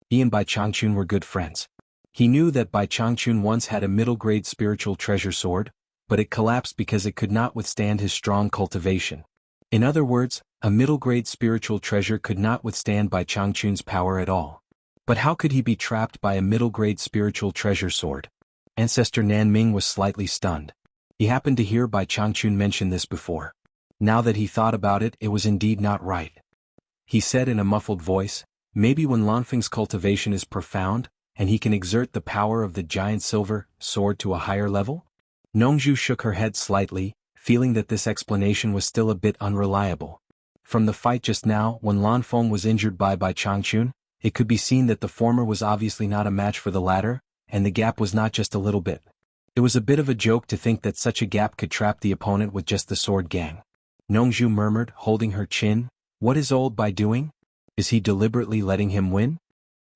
[SPEAKER 1] He and Bai Changchun were good friends. He knew that Bai Changchun once had a middle-grade spiritual treasure sword, but it collapsed because it could not withstand his strong cultivation. In other words, a middle-grade spiritual treasure could not withstand Bai Changchun's power at all. But how could he be trapped by a middle-grade spiritual treasure sword? Ancestor Nanming was slightly stunned. He happened to hear Bai Changchun mention this before. Now that he thought about it, it was indeed not right. He said in a muffled voice, "Maybe Wen Lanfeng's cultivation is profound, and he can exert the power of the giant silver sword to a higher level?" Nongzhu shook her head slightly, feeling that this explanation was still a bit unreliable. From the fight just now, when Lanfeng was injured by Bai Changchun, it could be seen that the former was obviously not a match for the latter, and the gap was not just a little bit. It was a bit of a joke to think that such a gap could trap the opponent with just the sword gang. Nongju murmured, holding her chin. What is old Bai doing? Is he deliberately letting him win?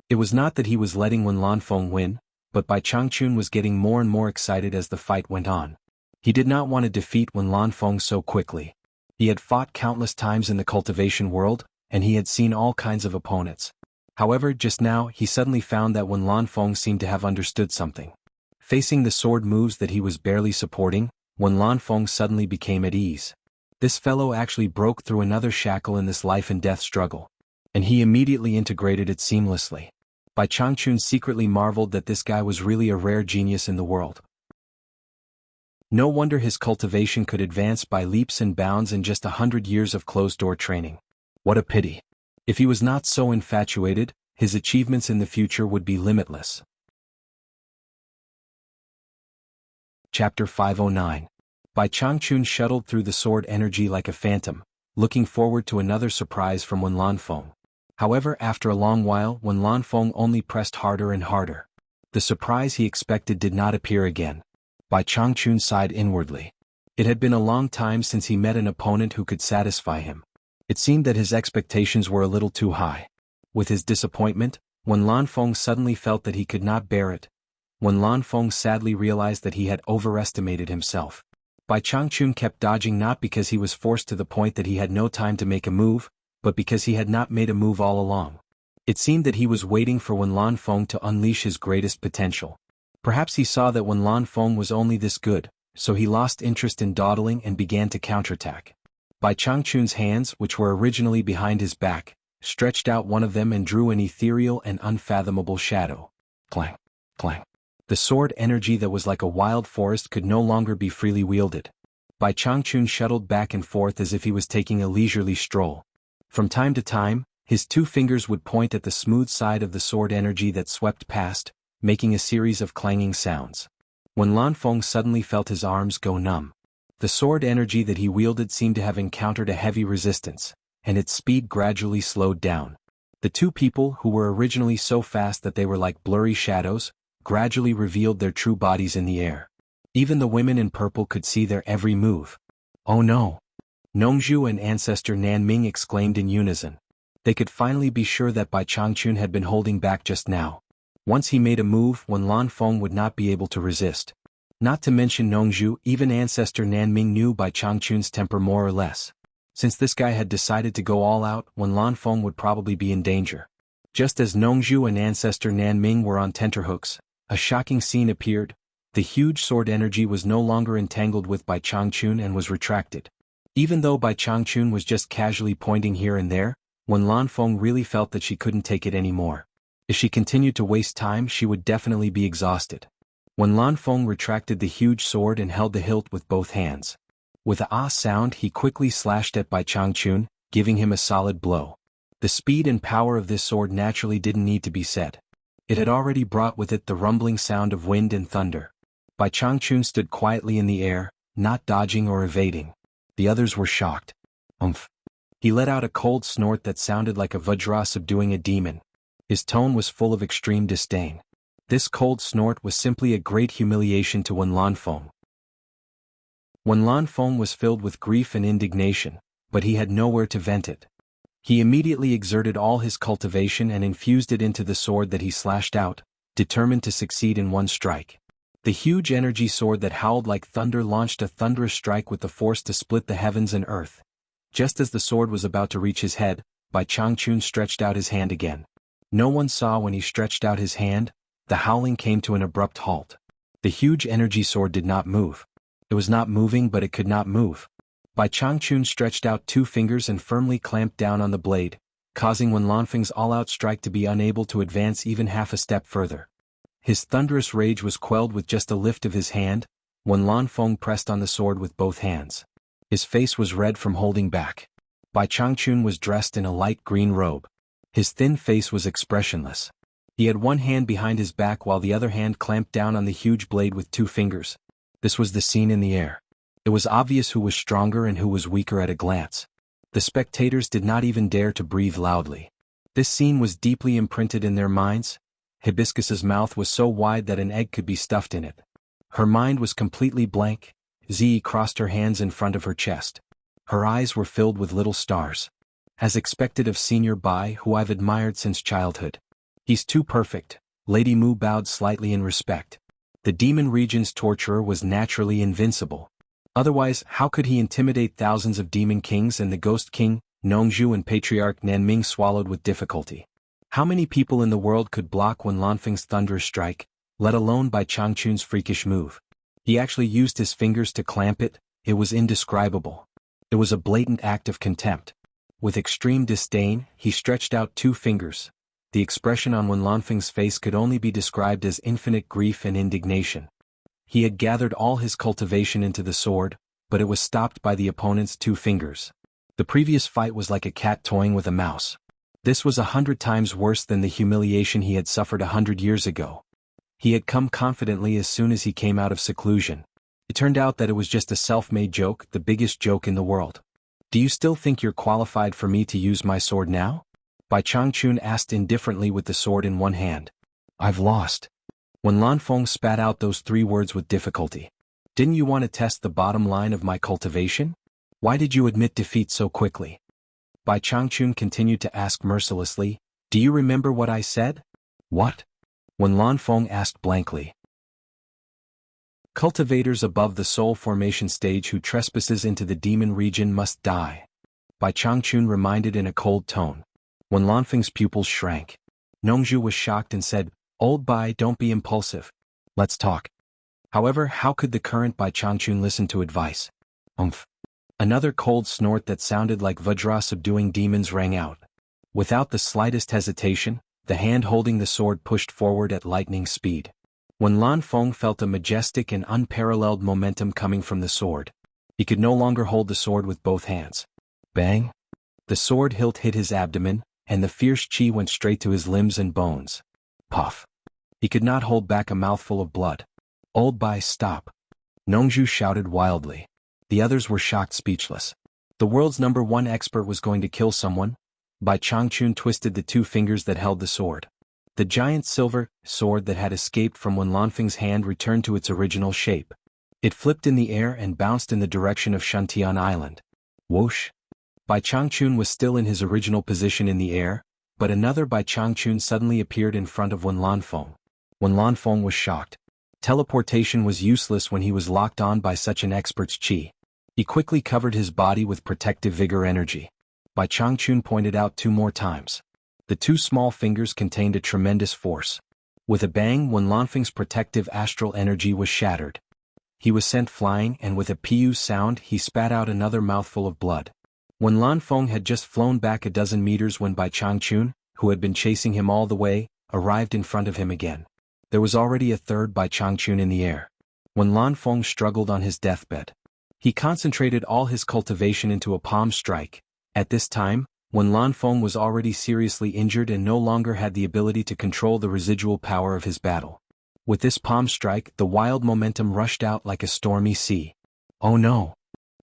[SPEAKER 1] It was not that he was letting Wen Lanfeng win, but Bai Changchun was getting more and more excited as the fight went on. He did not want to defeat Wen Lanfeng so quickly. He had fought countless times in the cultivation world, and he had seen all kinds of opponents. However, just now he suddenly found that Wen Lanfeng seemed to have understood something. Facing the sword moves that he was barely supporting, Wen Lanfeng suddenly became at ease. This fellow actually broke through another shackle in this life and death struggle. And he immediately integrated it seamlessly. Bai Changchun secretly marveled that this guy was really a rare genius in the world. No wonder his cultivation could advance by leaps and bounds in just 100 years of closed-door training. What a pity. If he was not so infatuated, his achievements in the future would be limitless. Chapter 509. Bai Changchun shuttled through the sword energy like a phantom, looking forward to another surprise from Wen Lanfeng. However, after a long while, Wen Lanfeng only pressed harder and harder. The surprise he expected did not appear again. Bai Changchun sighed inwardly. It had been a long time since he met an opponent who could satisfy him. It seemed that his expectations were a little too high. With his disappointment, Wen Lanfeng suddenly felt that he could not bear it. Wen Lanfeng sadly realized that he had overestimated himself. Bai Changchun kept dodging not because he was forced to the point that he had no time to make a move, but because he had not made a move all along. It seemed that he was waiting for Wen Lanfeng to unleash his greatest potential. Perhaps he saw that Wen Lanfeng was only this good, so he lost interest in dawdling and began to counterattack. Bai Changchun's hands, which were originally behind his back, stretched out one of them and drew an ethereal and unfathomable shadow. Clang, clang. The sword energy that was like a wild forest could no longer be freely wielded. Bai Changchun shuttled back and forth as if he was taking a leisurely stroll. From time to time, his two fingers would point at the smooth side of the sword energy that swept past, making a series of clanging sounds. Wen Lanfeng suddenly felt his arms go numb. The sword energy that he wielded seemed to have encountered a heavy resistance, and its speed gradually slowed down. The two people, who were originally so fast that they were like blurry shadows, gradually revealed their true bodies in the air. Even the women in purple could see their every move. Oh no! Nongju and Ancestor Nanming exclaimed in unison. They could finally be sure that Bai Changchun had been holding back just now. Once he made a move, Wen Lanfeng would not be able to resist. Not to mention Nongju, even Ancestor Nanming knew Bai Changchun's temper more or less. Since this guy had decided to go all out, Wen Lanfeng would probably be in danger. Just as Nongju and Ancestor Nanming were on tenterhooks, a shocking scene appeared. The huge sword energy was no longer entangled with Bai Changchun and was retracted. Even though Bai Changchun was just casually pointing here and there, Wen Lanfeng really felt that she couldn't take it anymore. If she continued to waste time, she would definitely be exhausted. Wen Lanfeng retracted the huge sword and held the hilt with both hands. With a ah sound, he quickly slashed at Bai Changchun, giving him a solid blow. The speed and power of this sword naturally didn't need to be said. It had already brought with it the rumbling sound of wind and thunder. Bai Changchun stood quietly in the air, not dodging or evading. The others were shocked. Umph. He let out a cold snort that sounded like a vajra subduing a demon. His tone was full of extreme disdain. This cold snort was simply a great humiliation to Wen Lanfeng. Wen Lanfeng was filled with grief and indignation, but he had nowhere to vent it. He immediately exerted all his cultivation and infused it into the sword that he slashed out, determined to succeed in one strike. The huge energy sword that howled like thunder launched a thunderous strike with the force to split the heavens and earth. Just as the sword was about to reach his head, Bai Changchun stretched out his hand again. No one saw when he stretched out his hand. The howling came to an abrupt halt. The huge energy sword did not move. It was not moving, but it could not move. Bai Changchun stretched out two fingers and firmly clamped down on the blade, causing Wen Lanfeng's all-out strike to be unable to advance even half a step further. His thunderous rage was quelled with just a lift of his hand. Wen Lanfeng pressed on the sword with both hands. His face was red from holding back. Bai Changchun was dressed in a light green robe. His thin face was expressionless. He had one hand behind his back while the other hand clamped down on the huge blade with two fingers. This was the scene in the air. It was obvious who was stronger and who was weaker at a glance. The spectators did not even dare to breathe loudly. This scene was deeply imprinted in their minds. Hibiscus's mouth was so wide that an egg could be stuffed in it. Her mind was completely blank. Zee crossed her hands in front of her chest. Her eyes were filled with little stars. As expected of Senior Bai, who I've admired since childhood. He's too perfect. Lady Mu bowed slightly in respect. The demon region's torturer was naturally invincible. Otherwise, how could he intimidate thousands of demon kings and the ghost king, Nongzhu and Patriarch Nanming swallowed with difficulty? How many people in the world could block Wen Lanfeng's thunderous strike, let alone by Changchun's freakish move? He actually used his fingers to clamp it. It was indescribable. It was a blatant act of contempt. With extreme disdain, he stretched out 2 fingers. The expression on Wen Lanfeng's face could only be described as infinite grief and indignation. He had gathered all his cultivation into the sword, but it was stopped by the opponent's 2 fingers. The previous fight was like a cat toying with a mouse. This was 100 times worse than the humiliation he had suffered 100 years ago. He had come confidently as soon as he came out of seclusion. It turned out that it was just a self-made joke, the biggest joke in the world. Do you still think you're qualified for me to use my sword now? Bai Changchun asked indifferently with the sword in one hand. I've lost. Wen Lanfeng spat out those 3 words with difficulty. Didn't you want to test the bottom line of my cultivation? Why did you admit defeat so quickly? Bai Changchun continued to ask mercilessly, do you remember what I said? What? Wen Lanfeng asked blankly. Cultivators above the soul formation stage who trespasses into the demon region must die. Bai Changchun reminded in a cold tone. Wen Lanfeng's pupils shrank. Nongzhu was shocked and said, Old Bai, don't be impulsive. Let's talk. However, how could the current Bai Changchun listen to advice? Umph. Another cold snort that sounded like Vajra subduing demons rang out. Without the slightest hesitation, the hand holding the sword pushed forward at lightning speed. Wen Lanfeng felt a majestic and unparalleled momentum coming from the sword. He could no longer hold the sword with both hands. Bang! The sword hilt hit his abdomen, and the fierce chi went straight to his limbs and bones. Puff! He could not hold back a mouthful of blood. Old Bai, stop! Nongzhu shouted wildly. The others were shocked speechless. The world's #1 expert was going to kill someone? Bai Changchun twisted the 2 fingers that held the sword. The giant silver sword that had escaped from Wen Lanfeng's hand returned to its original shape. It flipped in the air and bounced in the direction of Shantian Island. Whoosh! Bai Changchun was still in his original position in the air, but another Bai Changchun suddenly appeared in front of Wen Lanfeng. Wen Lanfeng was shocked. Teleportation was useless when he was locked on by such an expert's chi. He quickly covered his body with protective vigor energy. Bai Changchun pointed out 2 more times. The 2 small fingers contained a tremendous force. With a bang, Wen Lanfeng's protective astral energy was shattered. He was sent flying, and with a piu sound he spat out another mouthful of blood. Wen Lanfeng had just flown back a dozen meters when Bai Changchun, who had been chasing him all the way, arrived in front of him again. There was already a third Bai Changchun in the air. Wen Lanfeng struggled on his deathbed. He concentrated all his cultivation into a palm strike. At this time, Wen Lanfeng was already seriously injured and no longer had the ability to control the residual power of his battle. With this palm strike, the wild momentum rushed out like a stormy sea. Oh no!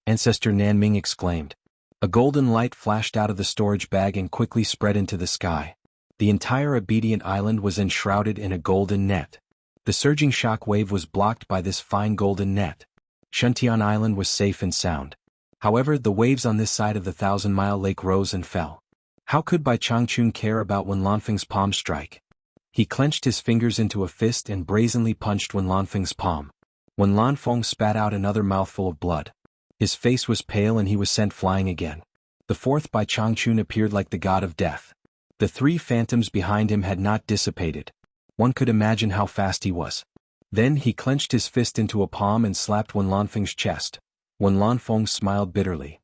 [SPEAKER 1] Ancestor Nanming exclaimed. A golden light flashed out of the storage bag and quickly spread into the sky. The entire obedient island was enshrouded in a golden net. The surging shock wave was blocked by this fine golden net. Shantian Island was safe and sound. However, the waves on this side of the 1,000-mile lake rose and fell. How could Bai Changchun care about Wen Lanfeng's palm strike? He clenched his fingers into a fist and brazenly punched Wen Lanfeng's palm. Wen Lanfeng spat out another mouthful of blood. His face was pale and he was sent flying again. The 4th Bai Changchun appeared like the god of death. The 3 phantoms behind him had not dissipated. One could imagine how fast he was. Then he clenched his fist into a palm and slapped Wen Lanfeng's chest. Wen Lanfeng smiled bitterly.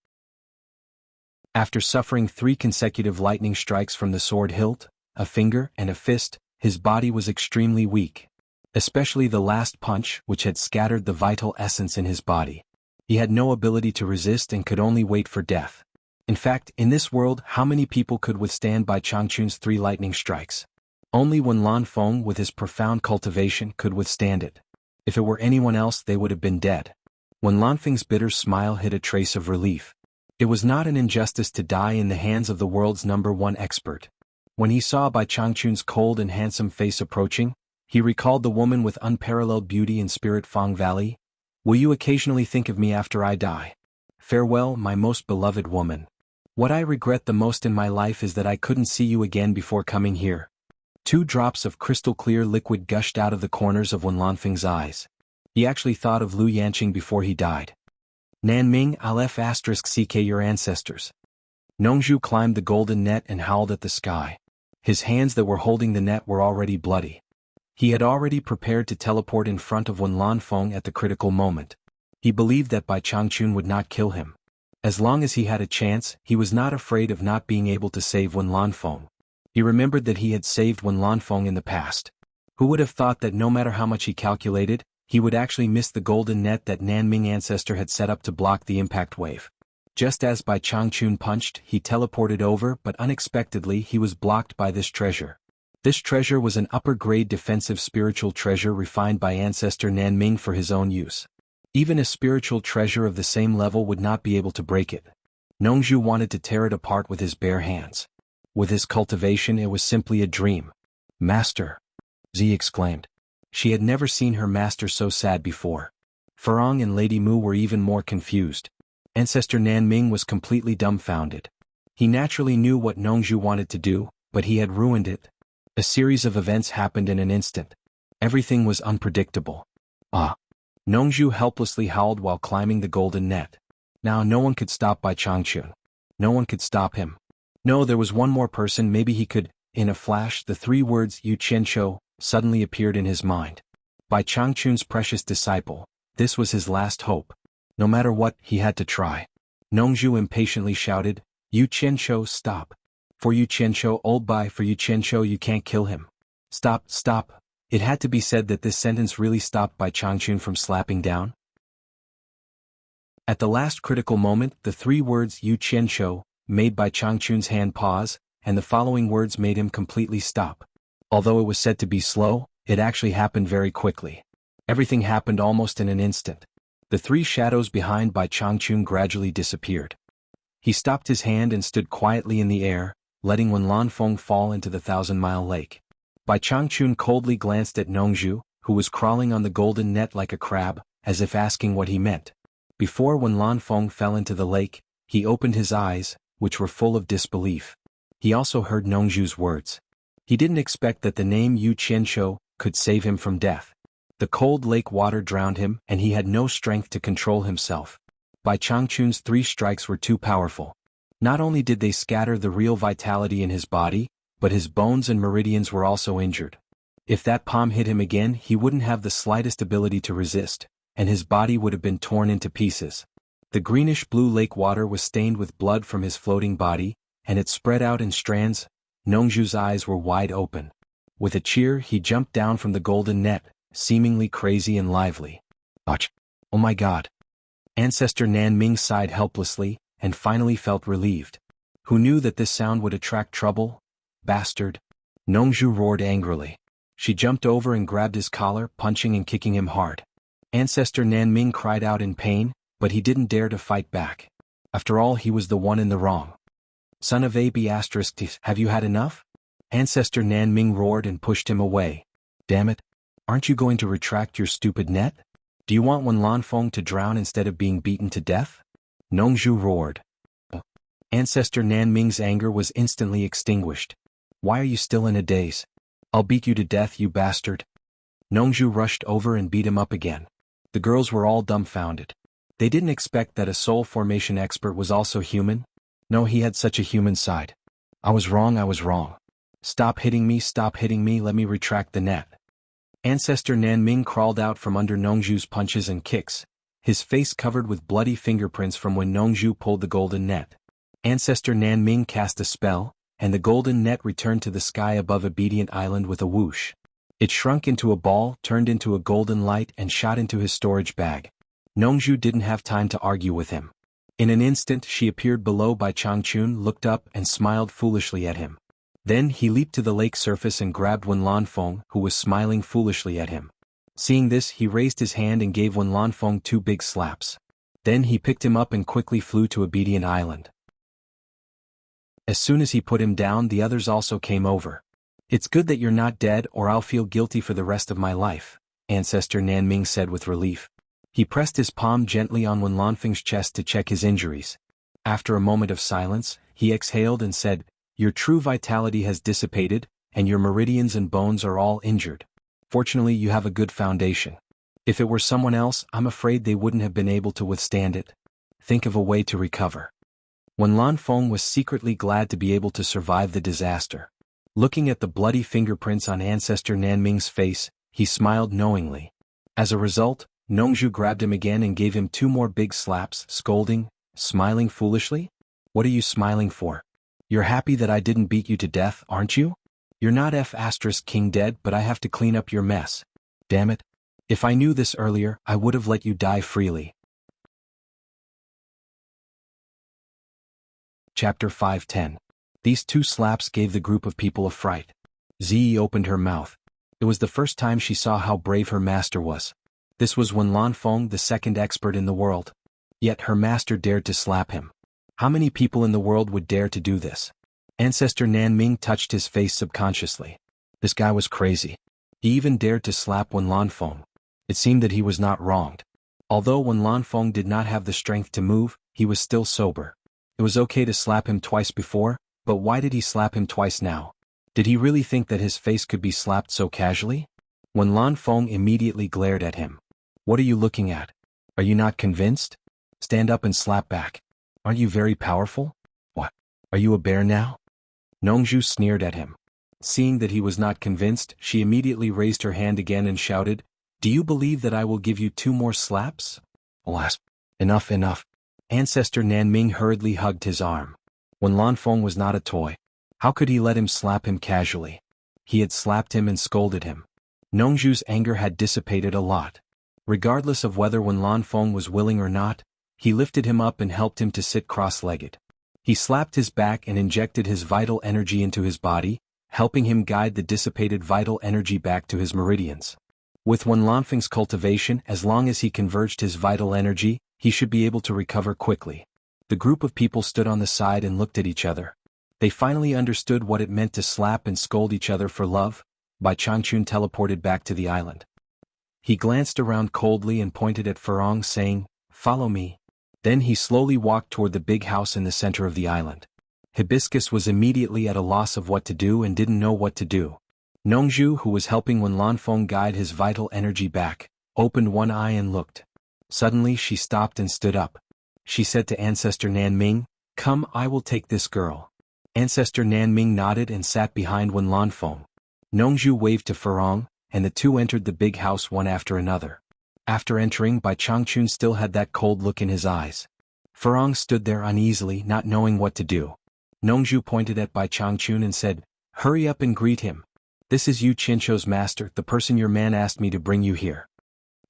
[SPEAKER 1] After suffering 3 consecutive lightning strikes from the sword hilt, a finger, and a fist, his body was extremely weak. Especially the last punch, which had scattered the vital essence in his body. He had no ability to resist and could only wait for death. In fact, in this world, how many people could withstand Bai Changchun's 3 lightning strikes? Only Wen Lanfeng, with his profound cultivation, could withstand it. If it were anyone else, they would have been dead. Wen Lanfeng's bitter smile hid a trace of relief. It was not an injustice to die in the hands of the world's #1 expert. When he saw Bai Changchun's cold and handsome face approaching, he recalled the woman with unparalleled beauty in Spirit Fang Valley. Will you occasionally think of me after I die? Farewell, my most beloved woman. What I regret the most in my life is that I couldn't see you again before coming here. 2 drops of crystal-clear liquid gushed out of the corners of Wen Lanfeng's eyes. He actually thought of Lu Yanqing before he died. Nanming Aleph *CK your ancestors. Nongzhu climbed the golden net and howled at the sky. His hands that were holding the net were already bloody. He had already prepared to teleport in front of Wen Lanfeng at the critical moment. He believed that Bai Changchun would not kill him. As long as he had a chance, he was not afraid of not being able to save Wen Lanfeng. He remembered that he had saved Wen Lanfeng in the past. Who would have thought that no matter how much he calculated, he would actually miss the golden net that Nanming ancestor had set up to block the impact wave. Just as Bai Changchun punched, he teleported over, but unexpectedly he was blocked by this treasure. This treasure was an upper-grade defensive spiritual treasure refined by ancestor Nanming for his own use. Even a spiritual treasure of the same level would not be able to break it. Nongzhu wanted to tear it apart with his bare hands. With his cultivation it was simply a dream. Master! Z exclaimed. She had never seen her master so sad before. Farong and Lady Mu were even more confused. Ancestor Nanming was completely dumbfounded. He naturally knew what Nongzhu wanted to do, but he had ruined it. A series of events happened in an instant. Everything was unpredictable. Nongzhu helplessly howled while climbing the golden net. Now no one could stop Bai Changchun. No one could stop him. No, there was one more person, maybe he could. In a flash, the 3 words Yu Qianshou suddenly appeared in his mind. Bai Changchun's precious disciple. This was his last hope. No matter what, he had to try. Nongzhu impatiently shouted, Yu Qianshou, stop. For Yu Qianshou, old Bai, for Yu Qianshou, you can't kill him. Stop, stop. It had to be said that this sentence really stopped Bai Changchun from slapping down. At the last critical moment, the 3 words Yu Qianshou made Bai Changchun's hand pause, and the following words made him completely stop. Although it was said to be slow, it actually happened very quickly. Everything happened almost in an instant. The 3 shadows behind Bai Changchun gradually disappeared. He stopped his hand and stood quietly in the air, letting Wen Lanfeng fall into the 1,000-mile lake. Bai Changchun coldly glanced at Nongzhu, who was crawling on the golden net like a crab, as if asking what he meant. Before Wen Lanfeng fell into the lake, he opened his eyes, which were full of disbelief. He also heard Nongzhu's words. He didn't expect that the name Yu Qianshou could save him from death. The cold lake water drowned him, and he had no strength to control himself. Bai Changchun's 3 strikes were too powerful. Not only did they scatter the real vitality in his body, but his bones and meridians were also injured. If that palm hit him again, he wouldn't have the slightest ability to resist, and his body would have been torn into pieces. The greenish-blue lake water was stained with blood from his floating body, and it spread out in strands. Nongzhu's eyes were wide open. With a cheer, he jumped down from the golden net, seemingly crazy and lively. Ouch! Oh my God! Ancestor Nanming sighed helplessly, and finally felt relieved. Who knew that this sound would attract trouble? Bastard! Nongzhu roared angrily. She jumped over and grabbed his collar, punching and kicking him hard. Ancestor Nanming cried out in pain, but he didn't dare to fight back. After all, he was the one in the wrong. Son of AB*, have you had enough? Ancestor Nanming roared and pushed him away. Damn it! Aren't you going to retract your stupid net? Do you want Wen Lanfeng to drown instead of being beaten to death? Nongzhu roared. Ancestor Nanming's anger was instantly extinguished. Why are you still in a daze? I'll beat you to death, you bastard. Nongzhu rushed over and beat him up again. The girls were all dumbfounded. They didn't expect that a soul formation expert was also human. No, he had such a human side. I was wrong. Stop hitting me, let me retract the net. Ancestor Nanming crawled out from under Nongzhu's punches and kicks, his face covered with bloody fingerprints from when Nongzhu pulled the golden net. Ancestor Nanming cast a spell, and the golden net returned to the sky above Obedient Island with a whoosh. It shrunk into a ball, turned into a golden light, and shot into his storage bag. Nongzhu didn't have time to argue with him. In an instant she appeared below Bai Changchun, looked up and smiled foolishly at him. Then he leaped to the lake surface and grabbed Wen Lanfeng, who was smiling foolishly at him. Seeing this, he raised his hand and gave Wen Lanfeng 2 big slaps. Then he picked him up and quickly flew to Obedient Island. As soon as he put him down, the others also came over. "It's good that you're not dead, or I'll feel guilty for the rest of my life," Ancestor Nanming said with relief. He pressed his palm gently on Wen Lanfeng's chest to check his injuries. After a moment of silence, he exhaled and said, "Your true vitality has dissipated, and your meridians and bones are all injured. Fortunately, you have a good foundation. If it were someone else, I'm afraid they wouldn't have been able to withstand it. Think of a way to recover." Wen Lanfeng was secretly glad to be able to survive the disaster. Looking at the bloody fingerprints on Ancestor Nanming's face, he smiled knowingly. As a result, Nongzhu grabbed him again and gave him 2 more big slaps, scolding, smiling foolishly. "What are you smiling for? You're happy that I didn't beat you to death, aren't you? You're not King dead, but I have to clean up your mess. Damn it. If I knew this earlier, I would have let you die freely." Chapter 5:10. These 2 slaps gave the group of people a fright. Ziyi opened her mouth. It was the first time she saw how brave her master was. This was Wen Lanfeng, the second expert in the world. Yet her master dared to slap him. How many people in the world would dare to do this? Ancestor Nanming touched his face subconsciously. This guy was crazy. He even dared to slap Wen Lanfeng. It seemed that he was not wronged. Although Wen Lanfeng did not have the strength to move, he was still sober. It was okay to slap him twice before, but why did he slap him twice now? Did he really think that his face could be slapped so casually? Wen Lanfeng immediately glared at him. "What are you looking at? Are you not convinced? Stand up and slap back. Aren't you very powerful? What? Are you a bear now?" Nongzhu sneered at him. Seeing that he was not convinced, she immediately raised her hand again and shouted, "Do you believe that I will give you 2 more slaps?" Alas, enough. Ancestor Nanming hurriedly hugged his arm. Wen Lanfeng was not a toy. How could he let him slap him casually? He had slapped him and scolded him. Nongzhu's anger had dissipated a lot. Regardless of whether Wen Lanfeng was willing or not, he lifted him up and helped him to sit cross-legged. He slapped his back and injected his vital energy into his body, helping him guide the dissipated vital energy back to his meridians. With Wen Lanfeng's cultivation, as long as he converged his vital energy, he should be able to recover quickly. The group of people stood on the side and looked at each other. They finally understood what it meant to slap and scold each other for love. Bai Changchun teleported back to the island. He glanced around coldly and pointed at Furong, saying, "Follow me." Then he slowly walked toward the big house in the center of the island. Hibiscus was immediately at a loss of what to do and didn't know what to do. Nongzhu, who was helping Wen Lanfeng guide his vital energy back, opened one eye and looked. Suddenly she stopped and stood up. She said to Ancestor Nanming, "Come, I will take this girl." Ancestor Nanming nodded and sat behind Wen Lanfeng. Nongzhu waved to Furong, and the 2 entered the big house one after another. After entering, Bai Changchun still had that cold look in his eyes. Furong stood there uneasily, not knowing what to do. Nongzhu pointed at Bai Changchun and said, "Hurry up and greet him. This is Yu Qinsho's master, the person your man asked me to bring you here."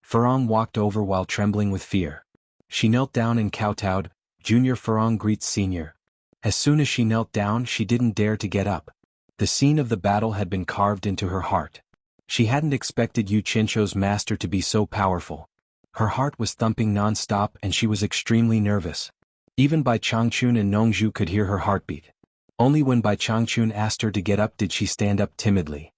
[SPEAKER 1] Furong walked over while trembling with fear. She knelt down and kowtowed, "Junior Furong greets Senior." As soon as she knelt down, she didn't dare to get up. The scene of the battle had been carved into her heart. She hadn't expected Yu Qinsho's master to be so powerful. Her heart was thumping non-stop and she was extremely nervous. Even Bai Changchun and Nongzhu could hear her heartbeat. Only when Bai Changchun asked her to get up did she stand up timidly.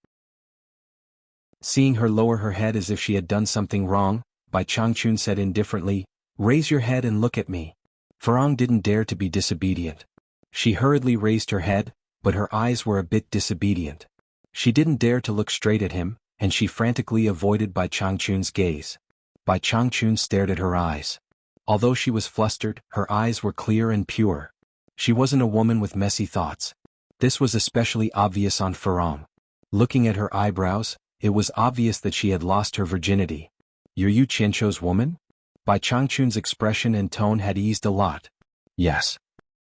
[SPEAKER 1] Seeing her lower her head as if she had done something wrong, Bai Changchun said indifferently, "Raise your head and look at me." Furong didn't dare to be disobedient. She hurriedly raised her head, but her eyes were a bit disobedient. She didn't dare to look straight at him, and she frantically avoided Bai Changchun's gaze. Bai Changchun stared at her eyes. Although she was flustered, her eyes were clear and pure. She wasn't a woman with messy thoughts. This was especially obvious on Furong. Looking at her eyebrows, it was obvious that she had lost her virginity. "You're Yu Qinsho's woman?" Bai Changchun's expression and tone had eased a lot. "Yes."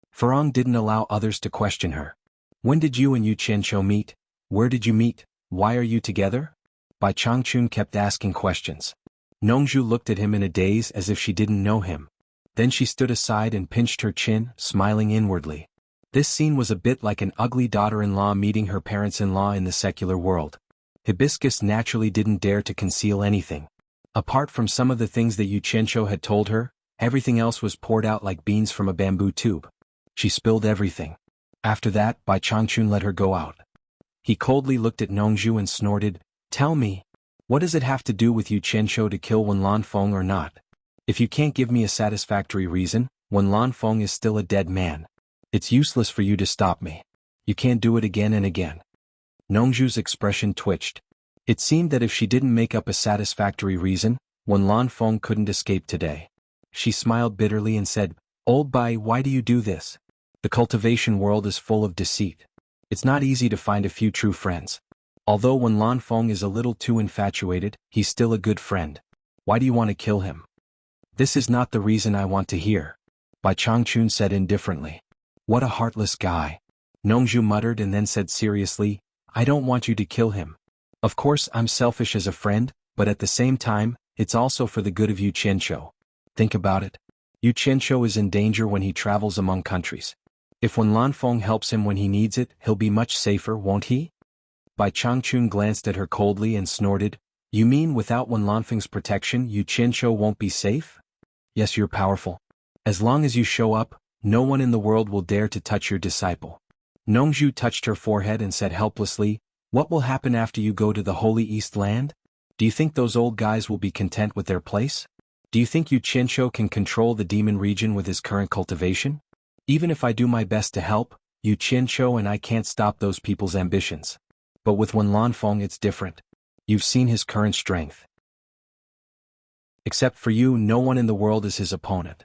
[SPEAKER 1] Furong didn't allow others to question her. "When did you and Yu Qinsho meet? Where did you meet? Why are you together?" Bai Changchun kept asking questions. Nongzhu looked at him in a daze as if she didn't know him. Then she stood aside and pinched her chin, smiling inwardly. This scene was a bit like an ugly daughter-in-law meeting her parents-in-law in the secular world. Hibiscus naturally didn't dare to conceal anything. Apart from some of the things that Yu Qinsho had told her, everything else was poured out like beans from a bamboo tube. She spilled everything. After that, Bai Changchun let her go out. He coldly looked at Nongzhu and snorted, "Tell me, what does it have to do with you Qianshou to kill Wen Lanfeng or not? If you can't give me a satisfactory reason, Wen Lanfeng is still a dead man. It's useless for you to stop me. You can't do it again and again." Nongzhu's expression twitched. It seemed that if she didn't make up a satisfactory reason, Wen Lanfeng couldn't escape today. She smiled bitterly and said, "Old Bai, why do you do this? The cultivation world is full of deceit. It's not easy to find a few true friends. Although Wen Lanfeng is a little too infatuated, he's still a good friend. Why do you want to kill him?" "This is not the reason I want to hear," Bai Changchun said indifferently. "What a heartless guy." Nongzhu muttered and then said seriously, "I don't want you to kill him. Of course I'm selfish as a friend, but at the same time, it's also for the good of Yu Qianshou. Think about it. Yu Qianshou is in danger when he travels among countries. If Wen Lanfeng helps him when he needs it, he'll be much safer, won't he?" Bai Changchun glanced at her coldly and snorted, "You mean without Wen Lanfeng's protection Yu Qianshou won't be safe? Yes, you're powerful. As long as you show up, no one in the world will dare to touch your disciple." Nongzhu touched her forehead and said helplessly, "What will happen after you go to the Holy East Land? Do you think those old guys will be content with their place? Do you think Yu Qianshou can control the demon region with his current cultivation? Even if I do my best to help, Yu Qianshou and I can't stop those people's ambitions. But with Wen Lanfeng it's different. You've seen his current strength. Except for you, no one in the world is his opponent.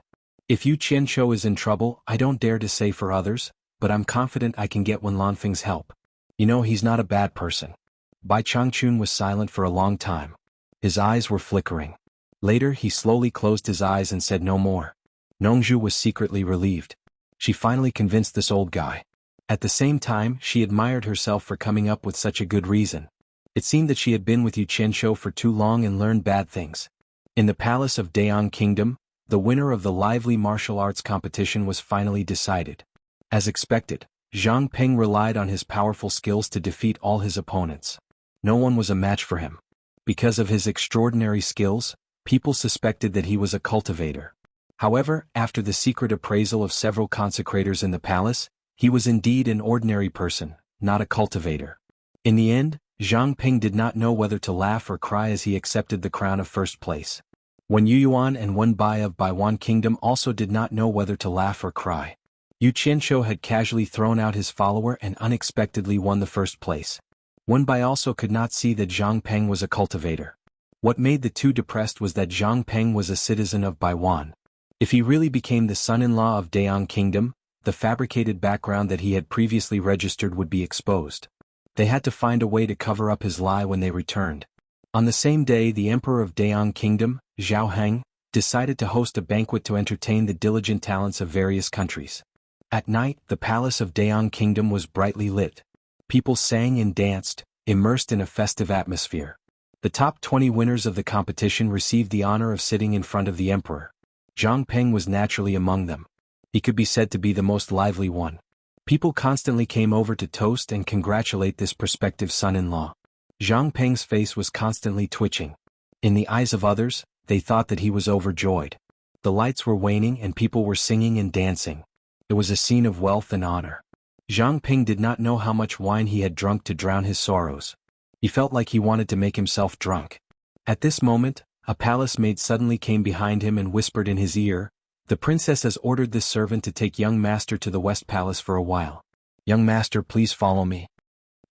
[SPEAKER 1] If Yu Qianshou is in trouble, I don't dare to say for others, but I'm confident I can get Wen Lanfeng's help. You know, he's not a bad person." Bai Changchun was silent for a long time. His eyes were flickering. Later he slowly closed his eyes and said no more. Nongzhu was secretly relieved. She finally convinced this old guy. At the same time, she admired herself for coming up with such a good reason. It seemed that she had been with Yu Qianshou for too long and learned bad things. In the palace of Dayang Kingdom, the winner of the lively martial arts competition was finally decided. As expected, Zhang Ping relied on his powerful skills to defeat all his opponents. No one was a match for him. Because of his extraordinary skills, people suspected that he was a cultivator. However, after the secret appraisal of several consecrators in the palace, he was indeed an ordinary person, not a cultivator. In the end, Zhang Ping did not know whether to laugh or cry as he accepted the crown of first place. Wen Yuyuan and Wen Bai of Baiwan Kingdom also did not know whether to laugh or cry. Yu Qianshou had casually thrown out his follower and unexpectedly won the first place. Wen Bai also could not see that Zhang Peng was a cultivator. What made the two depressed was that Zhang Peng was a citizen of Baiwan. If he really became the son-in-law of Dayang Kingdom, the fabricated background that he had previously registered would be exposed. They had to find a way to cover up his lie when they returned. On the same day, the emperor of Dayang Kingdom, Zhao Heng, decided to host a banquet to entertain the diligent talents of various countries. At night, the palace of Dayang Kingdom was brightly lit. People sang and danced, immersed in a festive atmosphere. The top 20 winners of the competition received the honor of sitting in front of the emperor. Zhang Peng was naturally among them. He could be said to be the most lively one. People constantly came over to toast and congratulate this prospective son-in-law. Zhang Peng's face was constantly twitching. In the eyes of others, they thought that he was overjoyed. The lights were waning and people were singing and dancing. It was a scene of wealth and honor. Zhang Ping did not know how much wine he had drunk to drown his sorrows. He felt like he wanted to make himself drunk. At this moment, a palace maid suddenly came behind him and whispered in his ear, "The princess has ordered this servant to take young master to the West Palace for a while. Young master, please follow me."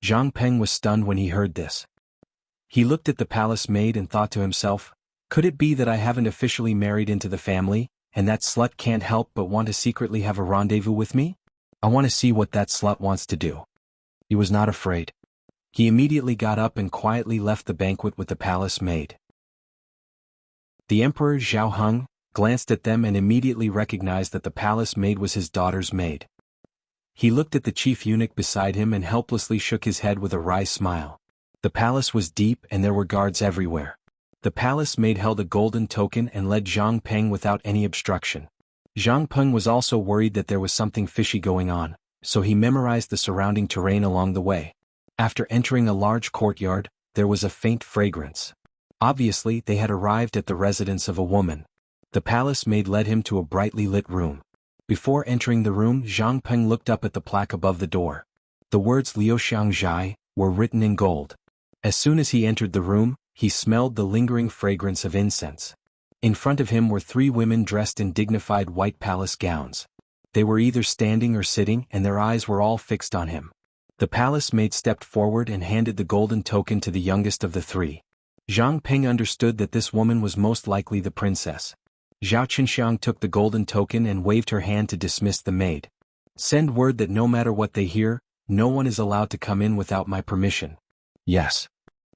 [SPEAKER 1] Zhang Peng was stunned when he heard this. He looked at the palace maid and thought to himself, "Could it be that I haven't officially married into the family, and that slut can't help but want to secretly have a rendezvous with me? I want to see what that slut wants to do." He was not afraid. He immediately got up and quietly left the banquet with the palace maid. The emperor Zhao Heng glanced at them and immediately recognized that the palace maid was his daughter's maid. He looked at the chief eunuch beside him and helplessly shook his head with a wry smile. The palace was deep and there were guards everywhere. The palace maid held a golden token and led Zhang Peng without any obstruction. Zhang Peng was also worried that there was something fishy going on, so he memorized the surrounding terrain along the way. After entering a large courtyard, there was a faint fragrance. Obviously, they had arrived at the residence of a woman. The palace maid led him to a brightly lit room. Before entering the room, Zhang Peng looked up at the plaque above the door. The words Liu Xiang Zhai were written in gold. As soon as he entered the room, he smelled the lingering fragrance of incense. In front of him were 3 women dressed in dignified white palace gowns. They were either standing or sitting, and their eyes were all fixed on him. The palace maid stepped forward and handed the golden token to the youngest of the 3. Zhang Peng understood that this woman was most likely the princess. Zhao Qinxiang took the golden token and waved her hand to dismiss the maid. Send word that no matter what they hear, no one is allowed to come in without my permission. Yes.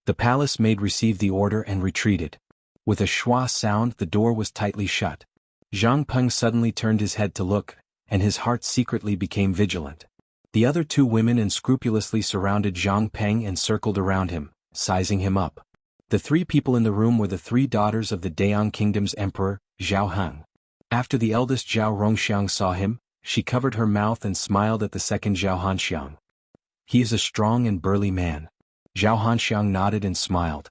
[SPEAKER 1] The palace maid received the order and retreated. With a schwa sound, the door was tightly shut. Zhang Peng suddenly turned his head to look, and his heart secretly became vigilant. The other 2 women unscrupulously surrounded Zhang Peng and circled around him, sizing him up. The 3 people in the room were the 3 daughters of the Dayang Kingdom's emperor, Zhao Heng. After the eldest Zhao Rongxiang saw him, she covered her mouth and smiled at the second Zhao Hanxiang. He is a strong and burly man. Zhao Hanxiang nodded and smiled.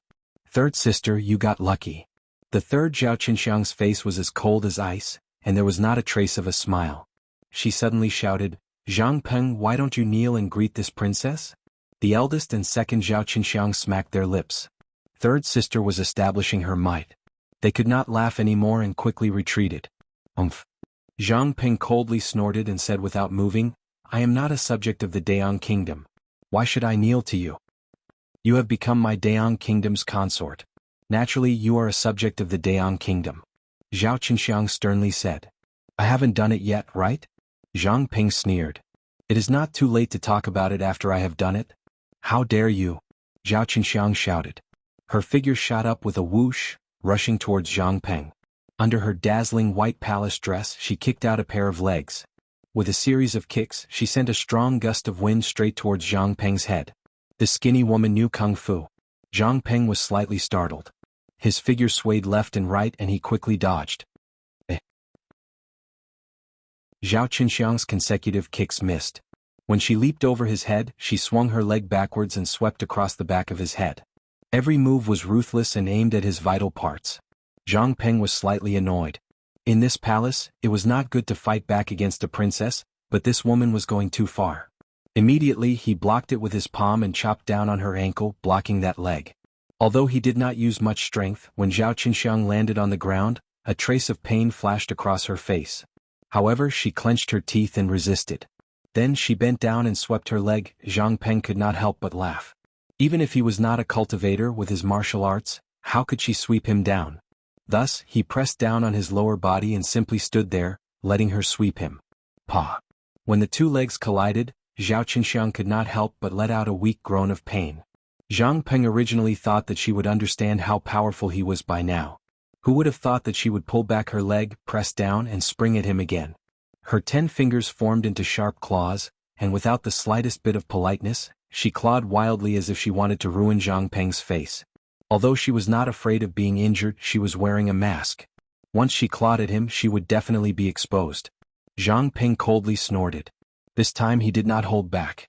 [SPEAKER 1] Third sister, you got lucky. The third Zhao Qinxiang's face was as cold as ice, and there was not a trace of a smile. She suddenly shouted, Zhang Peng, why don't you kneel and greet this princess? The eldest and second Zhao Qinxiang smacked their lips. Third sister was establishing her might. They could not laugh anymore and quickly retreated. Zhang Peng coldly snorted and said without moving, I am not a subject of the Dayang Kingdom. Why should I kneel to you? You have become my Dayang Kingdom's consort. Naturally you are a subject of the Dayang Kingdom. Zhao Qinxiang sternly said. I haven't done it yet, right? Zhang Peng sneered. It is not too late to talk about it after I have done it. How dare you? Zhao Qinxiang shouted. Her figure shot up with a whoosh, rushing towards Zhang Peng. Under her dazzling white palace dress, she kicked out a pair of legs. With a series of kicks, she sent a strong gust of wind straight towards Zhang Peng's head. The skinny woman knew kung fu. Zhang Peng was slightly startled. His figure swayed left and right and he quickly dodged. Zhao Qinxiang's consecutive kicks missed. When she leaped over his head, she swung her leg backwards and swept across the back of his head. Every move was ruthless and aimed at his vital parts. Zhang Peng was slightly annoyed. In this palace, it was not good to fight back against a princess, but this woman was going too far. Immediately he blocked it with his palm and chopped down on her ankle, blocking that leg. Although he did not use much strength, when Zhao Qinxiang landed on the ground, a trace of pain flashed across her face. However, she clenched her teeth and resisted. Then she bent down and swept her leg. Zhang Peng could not help but laugh. Even if he was not a cultivator with his martial arts, how could she sweep him down? Thus, he pressed down on his lower body and simply stood there, letting her sweep him. Pa! When the 2 legs collided, Zhao Qinxiang could not help but let out a weak groan of pain. Zhang Peng originally thought that she would understand how powerful he was by now. Who would have thought that she would pull back her leg, press down and spring at him again? Her 10 fingers formed into sharp claws, and without the slightest bit of politeness, she clawed wildly as if she wanted to ruin Zhang Peng's face. Although she was not afraid of being injured, she was wearing a mask. Once she clawed at him, she would definitely be exposed. Zhang Peng coldly snorted. This time he did not hold back.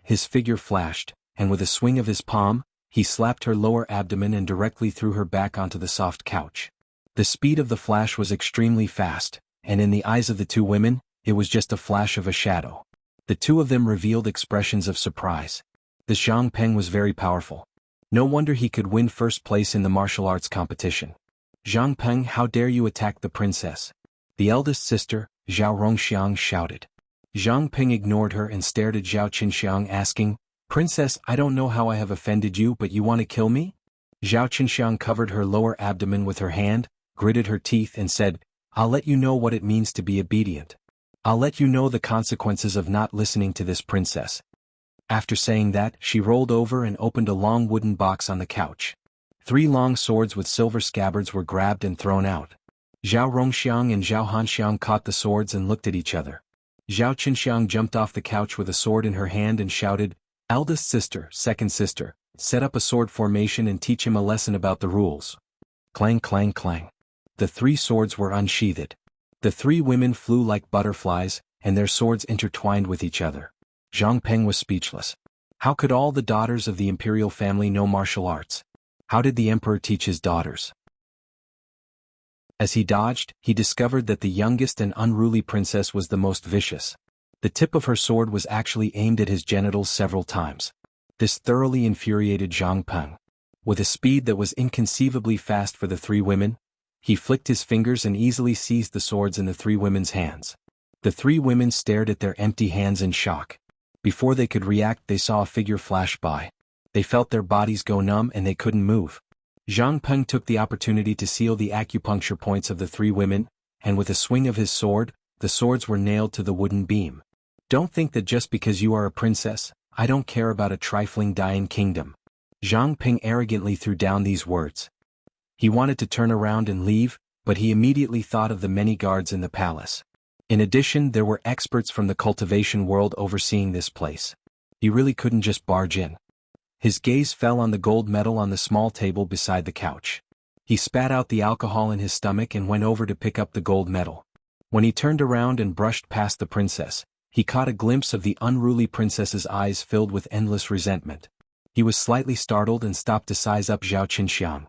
[SPEAKER 1] His figure flashed, and with a swing of his palm, he slapped her lower abdomen and directly threw her back onto the soft couch. The speed of the flash was extremely fast, and in the eyes of the 2 women, it was just a flash of a shadow. The 2 of them revealed expressions of surprise. This Zhang Peng was very powerful. No wonder he could win first place in the martial arts competition. Zhang Peng, how dare you attack the princess? The eldest sister, Zhao Rongxiang, shouted. Zhang Peng ignored her and stared at Zhao Qinxiang asking, Princess, I don't know how I have offended you, but you want to kill me? Zhao Qinxiang covered her lower abdomen with her hand, gritted her teeth and said, I'll let you know what it means to be obedient. I'll let you know the consequences of not listening to this princess. After saying that, she rolled over and opened a long wooden box on the couch. 3 long swords with silver scabbards were grabbed and thrown out. Zhao Rongxiang and Zhao Hanxiang caught the swords and looked at each other. Zhao Qinxiang jumped off the couch with a sword in her hand and shouted, Eldest sister, second sister, set up a sword formation and teach him a lesson about the rules. Clang clang clang. The 3 swords were unsheathed. The 3 women flew like butterflies, and their swords intertwined with each other. Zhang Peng was speechless. How could all the daughters of the imperial family know martial arts? How did the emperor teach his daughters? As he dodged, he discovered that the youngest and unruly princess was the most vicious. The tip of her sword was actually aimed at his genitals several times. This thoroughly infuriated Zhang Peng. With a speed that was inconceivably fast for the three women, he flicked his fingers and easily seized the swords in the three women's hands. The three women stared at their empty hands in shock. Before they could react, they saw a figure flash by. They felt their bodies go numb and they couldn't move. Zhang Peng took the opportunity to seal the acupuncture points of the three women, and with a swing of his sword, the swords were nailed to the wooden beam. Don't think that just because you are a princess, I don't care about a trifling Dian kingdom. Zhang Peng arrogantly threw down these words. He wanted to turn around and leave, but he immediately thought of the many guards in the palace. In addition, there were experts from the cultivation world overseeing this place. He really couldn't just barge in. His gaze fell on the gold medal on the small table beside the couch. He spat out the alcohol in his stomach and went over to pick up the gold medal. When he turned around and brushed past the princess, he caught a glimpse of the unruly princess's eyes filled with endless resentment. He was slightly startled and stopped to size up Zhao Qinxiang.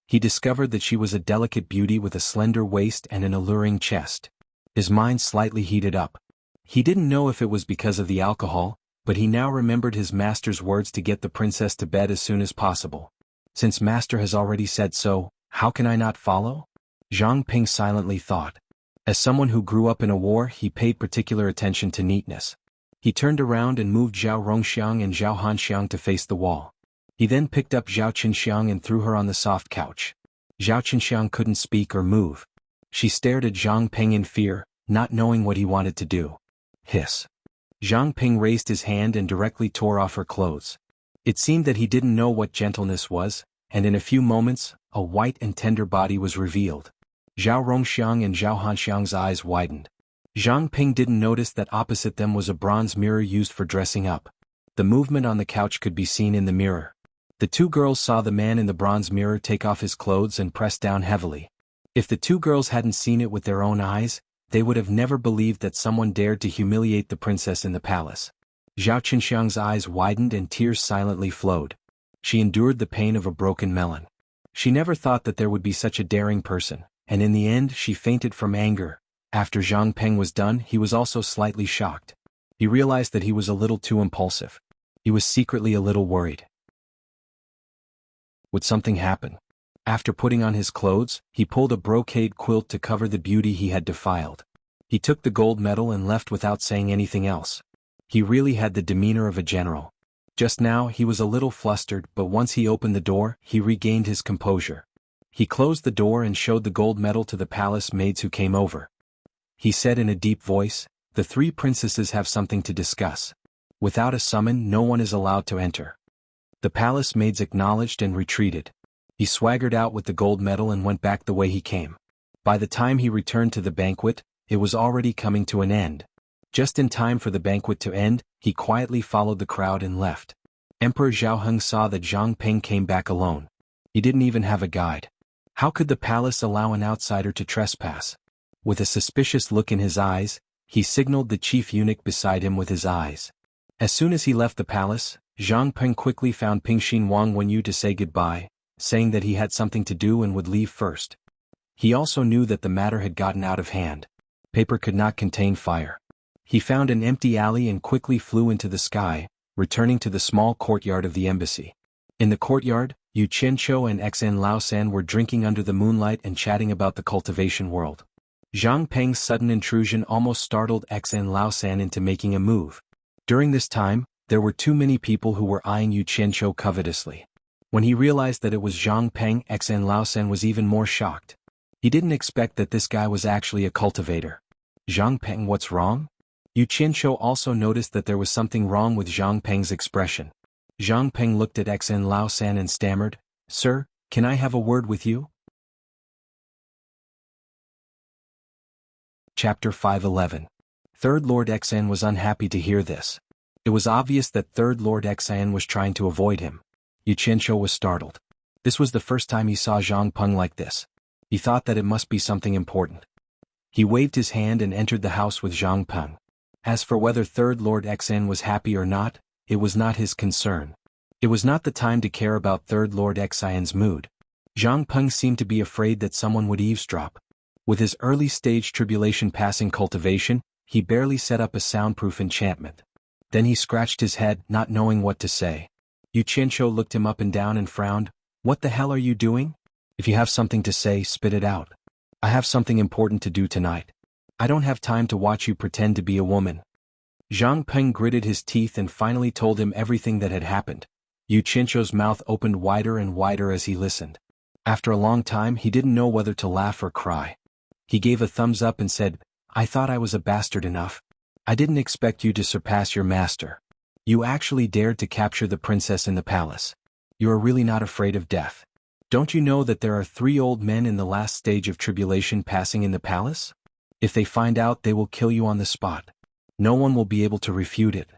[SPEAKER 1] He discovered that she was a delicate beauty with a slender waist and an alluring chest. His mind slightly heated up. He didn't know if it was because of the alcohol, but he now remembered his master's words to get the princess to bed as soon as possible. Since master has already said so, how can I not follow? Zhang Ping silently thought. As someone who grew up in a war, he paid particular attention to neatness. He turned around and moved Zhao Rongxiang and Zhao Hanxiang to face the wall. He then picked up Zhao Qinxiang and threw her on the soft couch. Zhao Qinxiang couldn't speak or move. She stared at Zhang Ping in fear, not knowing what he wanted to do. Hiss. Zhang Ping raised his hand and directly tore off her clothes. It seemed that he didn't know what gentleness was, and in a few moments, a white and tender body was revealed. Zhao Rongxiang and Zhao Hanxiang's eyes widened. Zhang Ping didn't notice that opposite them was a bronze mirror used for dressing up. The movement on the couch could be seen in the mirror. The two girls saw the man in the bronze mirror take off his clothes and press down heavily. If the two girls hadn't seen it with their own eyes, they would have never believed that someone dared to humiliate the princess in the palace. Zhao Qinxiang's eyes widened and tears silently flowed. She endured the pain of a broken melon. She never thought that there would be such a daring person, and in the end she fainted from anger. After Zhang Peng was done, he was also slightly shocked. He realized that he was a little too impulsive. He was secretly a little worried. Would something happen? After putting on his clothes, he pulled a brocade quilt to cover the beauty he had defiled. He took the gold medal and left without saying anything else. He really had the demeanor of a general. Just now he was a little flustered, but once he opened the door, he regained his composure. He closed the door and showed the gold medal to the palace maids who came over. He said in a deep voice, "The three princesses have something to discuss. Without a summon, no one is allowed to enter." The palace maids acknowledged and retreated. He swaggered out with the gold medal and went back the way he came. By the time he returned to the banquet, it was already coming to an end. Just in time for the banquet to end, he quietly followed the crowd and left. Emperor Zhaoheng saw that Zhang Ping came back alone. He didn't even have a guide. How could the palace allow an outsider to trespass? With a suspicious look in his eyes, he signaled the chief eunuch beside him with his eyes. As soon as he left the palace, Zhang Ping quickly found Pingxin Wang Wenyu to say goodbye, saying that he had something to do and would leave first. He also knew that the matter had gotten out of hand. Paper could not contain fire. He found an empty alley and quickly flew into the sky, returning to the small courtyard of the embassy. In the courtyard, Yu Qianqiu and Xn Laosan were drinking under the moonlight and chatting about the cultivation world. Zhang Peng's sudden intrusion almost startled Xn Laosan into making a move. During this time, there were too many people who were eyeing Yu Qianqiu covetously. When he realized that it was Zhang Peng, Xn Laosan was even more shocked. He didn't expect that this guy was actually a cultivator. Zhang Peng, what's wrong? Yu Qianqiu also noticed that there was something wrong with Zhang Peng's expression. Zhang Peng looked at Xn Laosan and stammered, "Sir, can I have a word with you?" Chapter 511. Third Lord Xn was unhappy to hear this. It was obvious that Third Lord Xn was trying to avoid him. Yu Qianqiu was startled. This was the first time he saw Zhang Peng like this. He thought that it must be something important. He waved his hand and entered the house with Zhang Peng. As for whether Third Lord Xn was happy or not, it was not his concern. It was not the time to care about Third Lord Xn's mood. Zhang Peng seemed to be afraid that someone would eavesdrop. With his early-stage tribulation passing cultivation, he barely set up a soundproof enchantment. Then he scratched his head, not knowing what to say. Yu Qianqiu looked him up and down and frowned. "What the hell are you doing? If you have something to say, spit it out. I have something important to do tonight. I don't have time to watch you pretend to be a woman." Zhang Peng gritted his teeth and finally told him everything that had happened. Yu Qianqiu's mouth opened wider and wider as he listened. After a long time he didn't know whether to laugh or cry. He gave a thumbs up and said, "I thought I was a bastard enough. I didn't expect you to surpass your master. You actually dared to capture the princess in the palace. You are really not afraid of death. Don't you know that there are 3 old men in the last stage of tribulation passing in the palace? If they find out, they will kill you on the spot. No one will be able to refute it."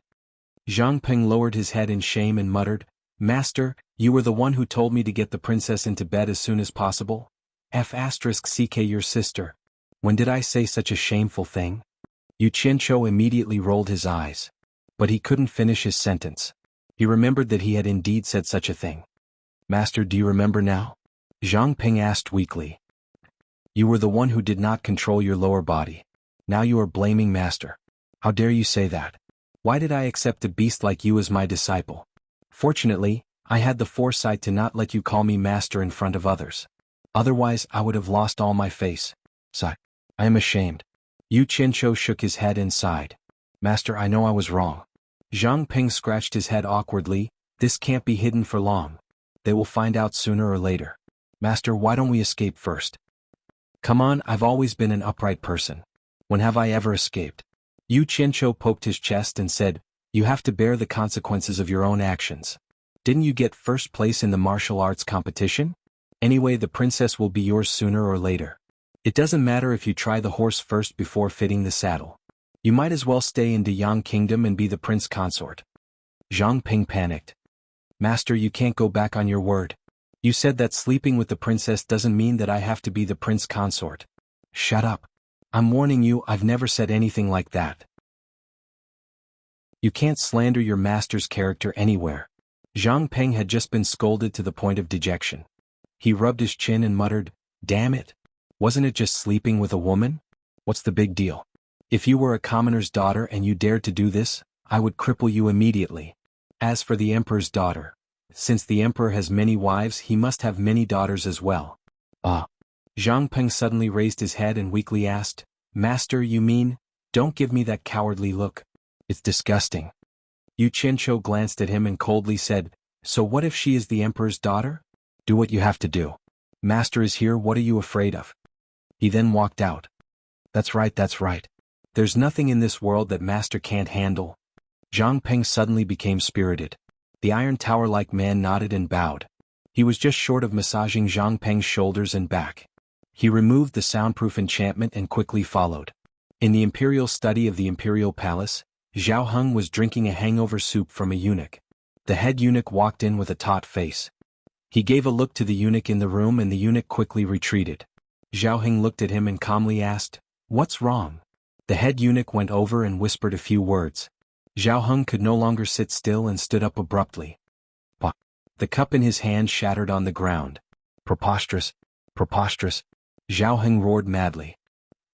[SPEAKER 1] Zhang Peng lowered his head in shame and muttered, "Master, you were the one who told me to get the princess into bed as soon as possible? Ck your sister. When did I say such a shameful thing?" Yu Qianqiu immediately rolled his eyes. But he couldn't finish his sentence. He remembered that he had indeed said such a thing. "Master, do you remember now?" Zhang Peng asked weakly. "You were the one who did not control your lower body. Now you are blaming Master. How dare you say that? Why did I accept a beast like you as my disciple? Fortunately, I had the foresight to not let you call me Master in front of others. Otherwise I would have lost all my face. Sigh. I am ashamed." Yu Qianqiu shook his head and sighed. "Master, I know I was wrong." Zhang Peng scratched his head awkwardly. "This can't be hidden for long. They will find out sooner or later. Master, why don't we escape first?" "Come on, I've always been an upright person. When have I ever escaped?" Yu Qianqiu poked his chest and said, "You have to bear the consequences of your own actions. Didn't you get first place in the martial arts competition? Anyway, the princess will be yours sooner or later. It doesn't matter if you try the horse first before fitting the saddle. You might as well stay in Deyang Kingdom and be the prince consort." Zhang Peng panicked. "Master, you can't go back on your word. You said that sleeping with the princess doesn't mean that I have to be the prince consort." "Shut up. I'm warning you, I've never said anything like that. You can't slander your master's character anywhere." Zhang Peng had just been scolded to the point of dejection. He rubbed his chin and muttered, "Damn it. Wasn't it just sleeping with a woman? What's the big deal? If you were a commoner's daughter and you dared to do this, I would cripple you immediately. As for the emperor's daughter, since the emperor has many wives, he must have many daughters as well." Zhang Peng suddenly raised his head and weakly asked, "Master, you mean, don't give me that cowardly look. It's disgusting." Yu Qianqiu glanced at him and coldly said, "So what if she is the emperor's daughter? Do what you have to do. Master is here, what are you afraid of?" He then walked out. That's right. There's nothing in this world that Master can't handle." Zhang Peng suddenly became spirited. The iron tower-like man nodded and bowed. He was just short of massaging Zhang Peng's shoulders and back. He removed the soundproof enchantment and quickly followed. In the imperial study of the imperial palace, Zhao Heng was drinking a hangover soup from a eunuch. The head eunuch walked in with a taut face. He gave a look to the eunuch in the room and the eunuch quickly retreated. Zhao Heng looked at him and calmly asked, "What's wrong?" The head eunuch went over and whispered a few words. Zhao Heng could no longer sit still and stood up abruptly. Pah! The cup in his hand shattered on the ground. Preposterous! Zhao Heng roared madly.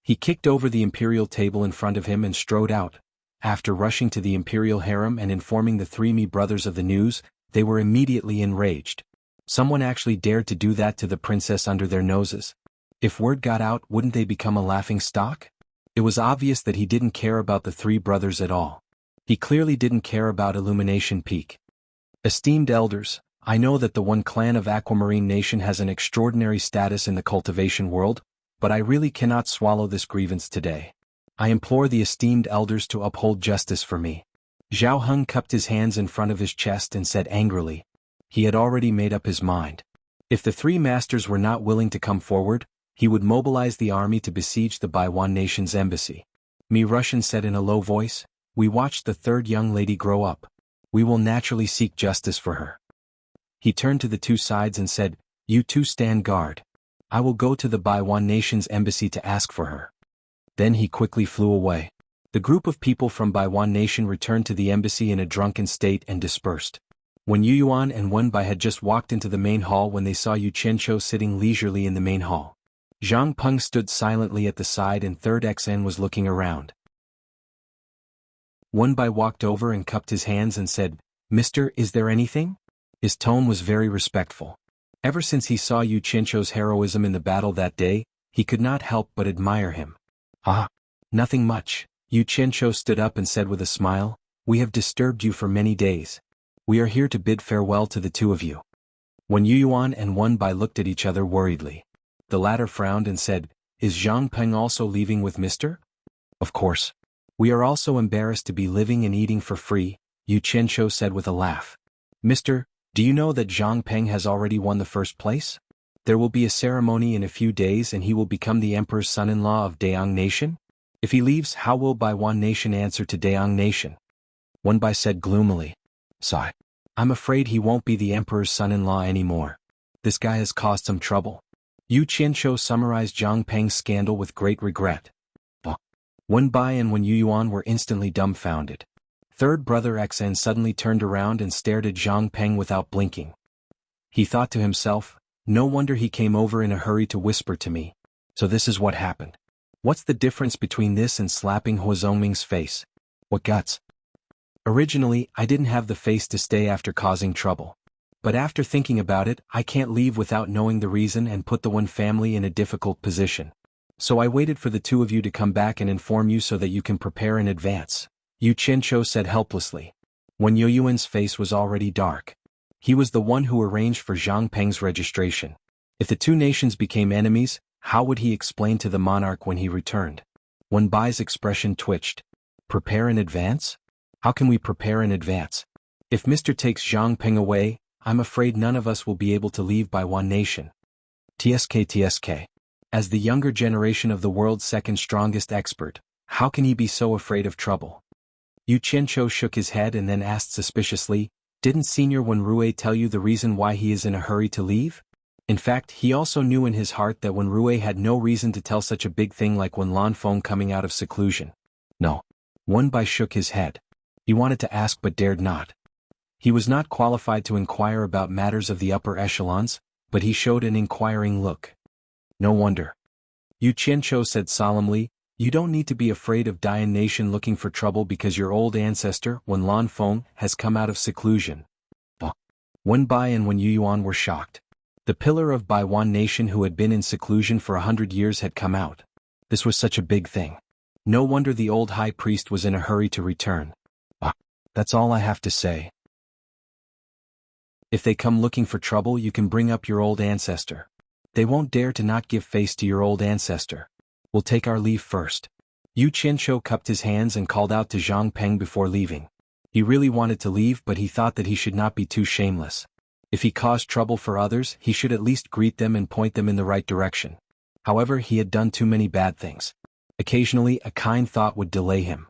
[SPEAKER 1] He kicked over the imperial table in front of him and strode out. After rushing to the imperial harem and informing the 3 Mi brothers of the news, they were immediately enraged. Someone actually dared to do that to the princess under their noses. If word got out, wouldn't they become a laughing stock? It was obvious that he didn't care about the 3 brothers at all. He clearly didn't care about Illumination Peak. "Esteemed elders, I know that the one clan of Aquamarine Nation has an extraordinary status in the cultivation world, but I really cannot swallow this grievance today. I implore the esteemed elders to uphold justice for me." Zhao Heng cupped his hands in front of his chest and said angrily. He had already made up his mind. If the 3 masters were not willing to come forward, he would mobilize the army to besiege the Baiwan nation's embassy. Mi Russian said in a low voice, "We watched the 3rd young lady grow up. We will naturally seek justice for her." He turned to the 2 sides and said, "You 2 stand guard. I will go to the Baiwan nation's embassy to ask for her." Then he quickly flew away. The group of people from Baiwan nation returned to the embassy in a drunken state and dispersed. When Yu Yuan and Wenbai had just walked into the main hall when they saw Yu Qianqiu sitting leisurely in the main hall. Zhang Peng stood silently at the side and Third XN was looking around. Wenbai walked over and cupped his hands and said, "Mister, is there anything?" His tone was very respectful. Ever since he saw Yu Qianqiu's heroism in the battle that day, he could not help but admire him. "Ah, nothing much." Yu Qianqiu stood up and said with a smile, "We have disturbed you for many days. We are here to bid farewell to the two of you." When Yu Yuan and Wenbai looked at each other worriedly, the latter frowned and said, "Is Zhang Peng also leaving with Mr.?" "Of course. We are also embarrassed to be living and eating for free," Yu Qianqiu said with a laugh. "Mister, do you know that Zhang Peng has already won the first place? There will be a ceremony in a few days and he will become the emperor's son-in-law of Dayang Nation? If he leaves, how will Baiwan Nation answer to Dayang Nation?" Wenbai said gloomily. "Sigh. I'm afraid he won't be the emperor's son-in-law anymore. This guy has caused some trouble." Yu Qianqiu summarized Zhang Peng's scandal with great regret. Wenbai and Wen Yuan were instantly dumbfounded. Third brother XN suddenly turned around and stared at Zhang Peng without blinking. He thought to himself, "No wonder he came over in a hurry to whisper to me. So this is what happened. What's the difference between this and slapping Huo Zhongming's face? What guts? Originally, I didn't have the face to stay after causing trouble. But after thinking about it, I can't leave without knowing the reason and put the Wen family in a difficult position. So I waited for the two of you to come back and inform you so that you can prepare in advance," Yu Qianqiu said helplessly. When Yu Yuan's face was already dark. He was the one who arranged for Zhang Peng's registration. If the two nations became enemies, how would he explain to the monarch when he returned? Wenbai's expression twitched. "Prepare in advance? How can we prepare in advance? If Mr. takes Zhang Peng away, I'm afraid none of us will be able to leave Baiwan Nation. TSK. As the younger generation of the world's second strongest expert, how can he be so afraid of trouble?" Yu Qianqiu shook his head and then asked suspiciously, "Didn't Senior Wen Rui tell you the reason why he is in a hurry to leave?" In fact, he also knew in his heart that Wen Rui had no reason to tell such a big thing like Wen Lanfeng coming out of seclusion. No. Wenbai shook his head. He wanted to ask but dared not. He was not qualified to inquire about matters of the upper echelons, but he showed an inquiring look. "No wonder." Yu Qianqiu said solemnly, "You don't need to be afraid of Dayan Nation looking for trouble because your old ancestor, Wen Lanfeng, has come out of seclusion." Wenbai and Wen Yuan were shocked. The pillar of Baiwan Nation who had been in seclusion for 100 years had come out. This was such a big thing. No wonder the old high priest was in a hurry to return. That's all I have to say. If they come looking for trouble, you can bring up your old ancestor. They won't dare to not give face to your old ancestor. We'll take our leave first." Yu Qianqiu cupped his hands and called out to Zhang Peng before leaving. He really wanted to leave but he thought that he should not be too shameless. If he caused trouble for others, he should at least greet them and point them in the right direction. However, he had done too many bad things. Occasionally, a kind thought would delay him.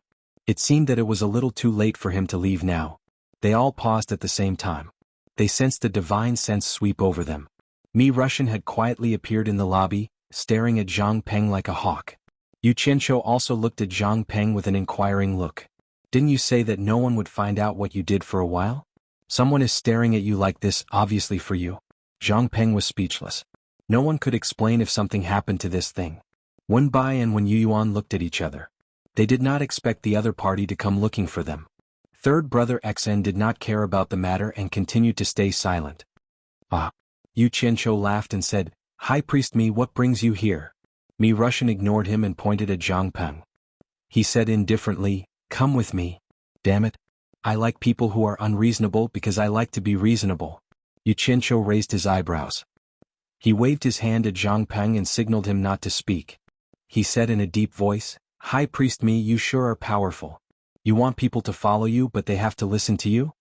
[SPEAKER 1] It seemed that it was a little too late for him to leave now. They all paused at the same time. They sensed a divine sense sweep over them. Mi Russian had quietly appeared in the lobby, staring at Zhang Peng like a hawk. Yu Qianqiu also looked at Zhang Peng with an inquiring look. "Didn't you say that no one would find out what you did for a while? Someone is staring at you like this, obviously for you." Zhang Peng was speechless. No one could explain if something happened to this thing. Wenbai and Wen Yuan looked at each other. They did not expect the other party to come looking for them. Third brother XN did not care about the matter and continued to stay silent. Yu Qianqiu laughed and said, "High Priest Mi, what brings you here?" Mi Russian ignored him and pointed at Zhang Peng. He said indifferently, "Come with me. Damn it. I like people who are unreasonable because I like to be reasonable." Yu Qianqiu raised his eyebrows. He waved his hand at Zhang Peng and signaled him not to speak. He said in a deep voice, "High Priest Mi, you sure are powerful. You want people to follow you but they have to listen to you?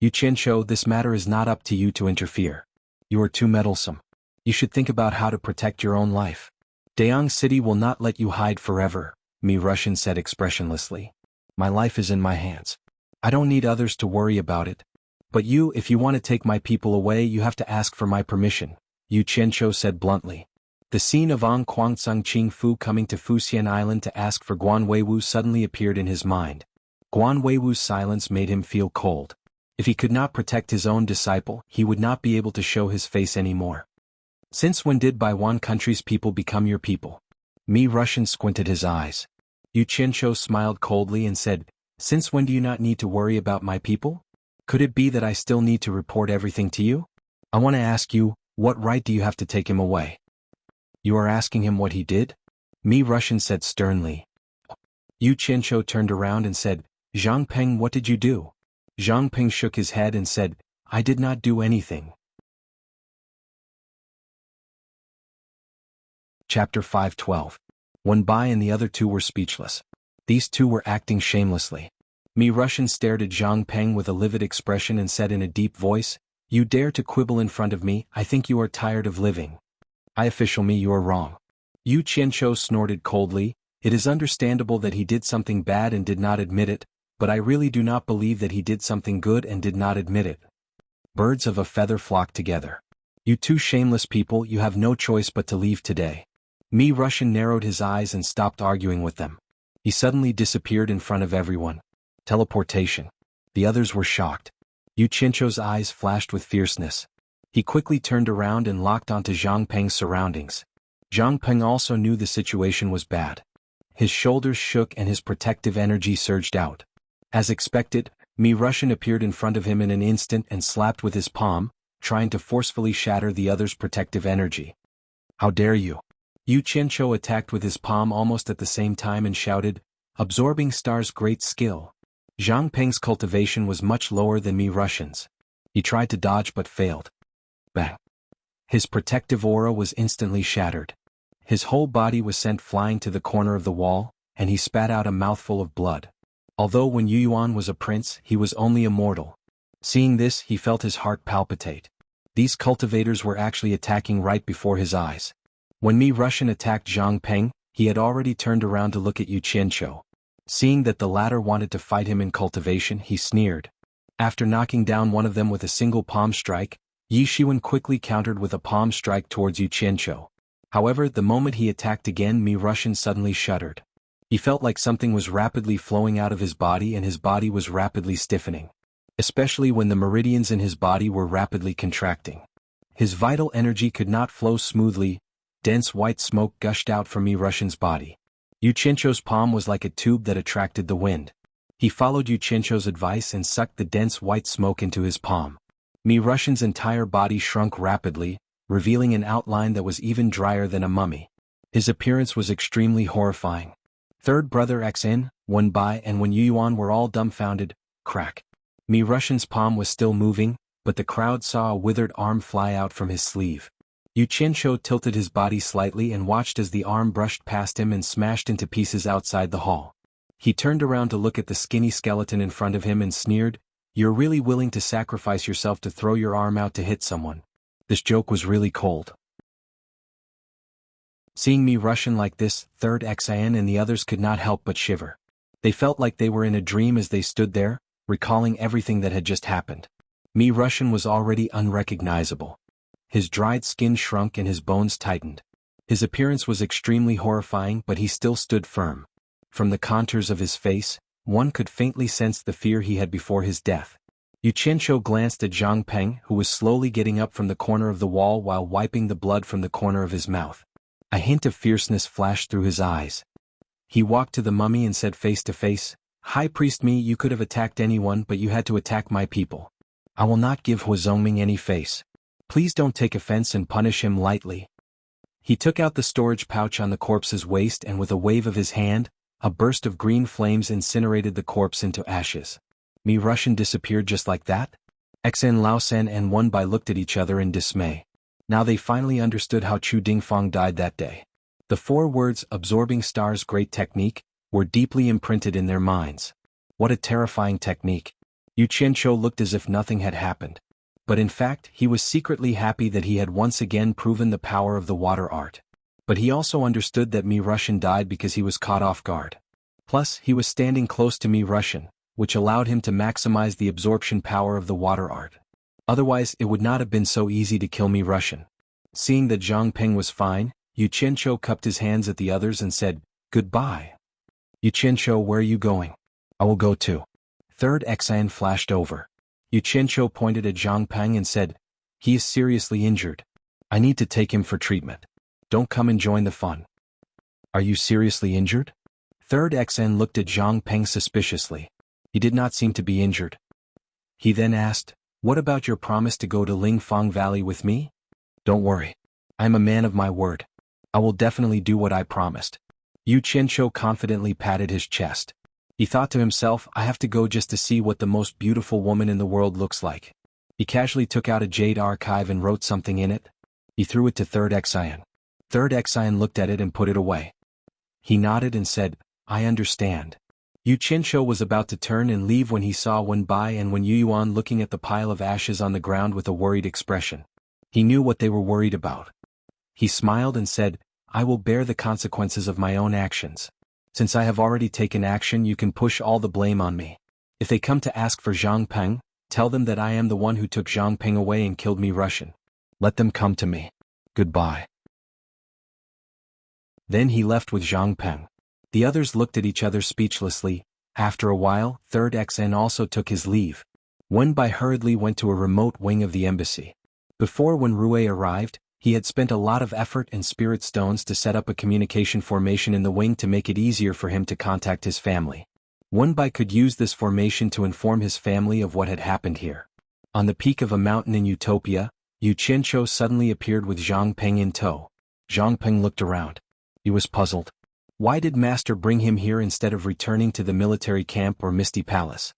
[SPEAKER 1] Yu Qianqiu, this matter is not up to you to interfere. You are too meddlesome. You should think about how to protect your own life. Dayang City will not let you hide forever," Mi Russian said expressionlessly. "My life is in my hands. I don't need others to worry about it. But you, if you want to take my people away, you have to ask for my permission," Yu Qianqiu said bluntly. The scene of Ang Kuangtsung Qing Fu coming to Fuxian Island to ask for Guan Weiwu suddenly appeared in his mind. Guan Weiwu's silence made him feel cold. If he could not protect his own disciple, he would not be able to show his face anymore. Since when did Baiwan country's people become your people? Mi Russian squinted his eyes. Yu Qianzhou smiled coldly and said, since when do you not need to worry about my people? Could it be that I still need to report everything to you? I want to ask you, what right do you have to take him away? You are asking him what he did? Mi Russian said sternly. Yu Qianzhou turned around and said, Zhang Peng, what did you do? Zhang Peng shook his head and said, I did not do anything. Chapter 5:12. Wen Bai and the other two were speechless. These two were acting shamelessly. Mi Russian stared at Zhang Peng with a livid expression and said in a deep voice, you dare to quibble in front of me, I think you are tired of living. I official me, you are wrong. Yu Qianzhou snorted coldly, it is understandable that he did something bad and did not admit it, but I really do not believe that he did something good and did not admit it. Birds of a feather flock together. You two shameless people, you have no choice but to leave today. Mi Russian narrowed his eyes and stopped arguing with them. He suddenly disappeared in front of everyone. Teleportation. The others were shocked. Yu Qianzhou's eyes flashed with fierceness. He quickly turned around and locked onto Zhang Peng's surroundings. Zhang Peng also knew the situation was bad. His shoulders shook and his protective energy surged out. As expected, Mi Russian appeared in front of him in an instant and slapped with his palm, trying to forcefully shatter the other's protective energy. How dare you? Yu Qianzhou attacked with his palm almost at the same time and shouted, absorbing Star's great skill. Zhang Peng's cultivation was much lower than Mi Russian's. He tried to dodge but failed. Bang! His protective aura was instantly shattered. His whole body was sent flying to the corner of the wall, and he spat out a mouthful of blood. Although when Yu Yuan was a prince, he was only a mortal. Seeing this, he felt his heart palpitate. These cultivators were actually attacking right before his eyes. When Mi Russian attacked Zhang Peng, he had already turned around to look at Yu Qianzhou. Seeing that the latter wanted to fight him in cultivation, he sneered. After knocking down one of them with a single palm strike, Yi Shiwen quickly countered with a palm strike towards Yu Qianzhou. However, the moment he attacked again, Mi Russian suddenly shuddered. He felt like something was rapidly flowing out of his body and his body was rapidly stiffening. Especially when the meridians in his body were rapidly contracting. His vital energy could not flow smoothly. Dense white smoke gushed out from Mi Russian's body. Yu Qianzhou's palm was like a tube that attracted the wind. He followed Yu Qianzhou's advice and sucked the dense white smoke into his palm. Mi Russian's entire body shrunk rapidly, revealing an outline that was even drier than a mummy. His appearance was extremely horrifying. Third brother Xin, Wen Bai and Wen Yuan were all dumbfounded. Crack. Mi Russian's palm was still moving, but the crowd saw a withered arm fly out from his sleeve. Yu Qianzhou tilted his body slightly and watched as the arm brushed past him and smashed into pieces outside the hall. He turned around to look at the skinny skeleton in front of him and sneered, "You're really willing to sacrifice yourself to throw your arm out to hit someone." This joke was really cold. Seeing Mi Russian like this, Third Xin and the others could not help but shiver. They felt like they were in a dream as they stood there, recalling everything that had just happened. Mi Russian was already unrecognizable. His dried skin shrunk and his bones tightened. His appearance was extremely horrifying, but he still stood firm. From the contours of his face, one could faintly sense the fear he had before his death. Yu Qianzhou glanced at Zhang Peng, who was slowly getting up from the corner of the wall while wiping the blood from the corner of his mouth. A hint of fierceness flashed through his eyes. He walked to the mummy and said face to face, "High Priest Mi, you could have attacked anyone, but you had to attack my people. I will not give Hu Zongming any face. Please don't take offense and punish him lightly." He took out the storage pouch on the corpse's waist and with a wave of his hand, a burst of green flames incinerated the corpse into ashes. Mi Russian disappeared just like that? Xin Laosen and Wen Bai looked at each other in dismay. Now they finally understood how Chu Dingfang died that day. The 4 words, absorbing Star's great technique, were deeply imprinted in their minds. What a terrifying technique. Yu Qianzhou looked as if nothing had happened. But in fact, he was secretly happy that he had once again proven the power of the water art. But he also understood that Mi Russian died because he was caught off guard. Plus, he was standing close to Mi Russian, which allowed him to maximize the absorption power of the water art. Otherwise, it would not have been so easy to kill Mi Russian. Seeing that Zhang Peng was fine, Yu Qianzhou cupped his hands at the others and said, "Goodbye." "Yu Qianzhou, where are you going?" "I will go too." Third Xin flashed over. Yu Qianqiu pointed at Zhang Peng and said, "He is seriously injured. I need to take him for treatment. Don't come and join the fun." "Are you seriously injured?" Third XN looked at Zhang Peng suspiciously. He did not seem to be injured. He then asked, "What about your promise to go to Lingfang Valley with me?" "Don't worry. I am a man of my word. I will definitely do what I promised." Yu Qianqiu confidently patted his chest. He thought to himself, "I have to go just to see what the most beautiful woman in the world looks like." He casually took out a jade archive and wrote something in it. He threw it to Third Xian. Third Xian looked at it and put it away. He nodded and said, "I understand." Yu Qianqiu was about to turn and leave when he saw Wen Bai and Wen Yuan looking at the pile of ashes on the ground with a worried expression. He knew what they were worried about. He smiled and said, "I will bear the consequences of my own actions. Since I have already taken action, you can push all the blame on me. If they come to ask for Zhang Peng, tell them that I am the one who took Zhang Peng away and killed me Russian. Let them come to me. Goodbye." Then he left with Zhang Peng. The others looked at each other speechlessly. After a while, Third XN also took his leave. Wen Bai hurriedly went to a remote wing of the embassy. Before when Rui arrived, he had spent a lot of effort and spirit stones to set up a communication formation in the wing to make it easier for him to contact his family. Wen Bai could use this formation to inform his family of what had happened here. On the peak of a mountain in Utopia, Yu Qianqiu suddenly appeared with Zhang Peng in tow. Zhang Peng looked around. He was puzzled. Why did Master bring him here instead of returning to the military camp or Misty Palace?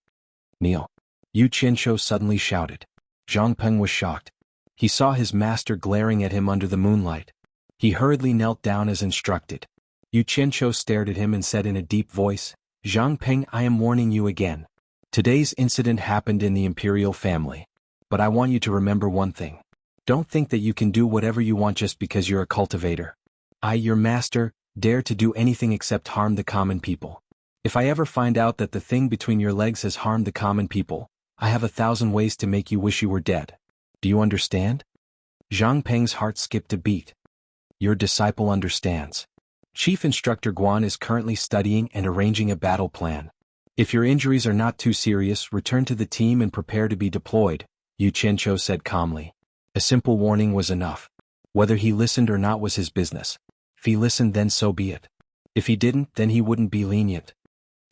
[SPEAKER 1] "Kneel!" Yu Qianqiu suddenly shouted. Zhang Peng was shocked. He saw his master glaring at him under the moonlight. He hurriedly knelt down as instructed. Yu Qianqiu stared at him and said in a deep voice, "Zhang Peng, I am warning you again. Today's incident happened in the imperial family. But I want you to remember one thing. Don't think that you can do whatever you want just because you're a cultivator. I, your master, dare to do anything except harm the common people. If I ever find out that the thing between your legs has harmed the common people, I have 1,000 ways to make you wish you were dead. Do you understand?" Zhang Peng's heart skipped a beat. Your disciple understands. Chief Instructor Guan is currently studying and arranging a battle plan. If your injuries are not too serious, return to the team and prepare to be deployed, Yu Qianqiu said calmly. A simple warning was enough. Whether he listened or not was his business. If he listened, then so be it. If he didn't, then he wouldn't be lenient.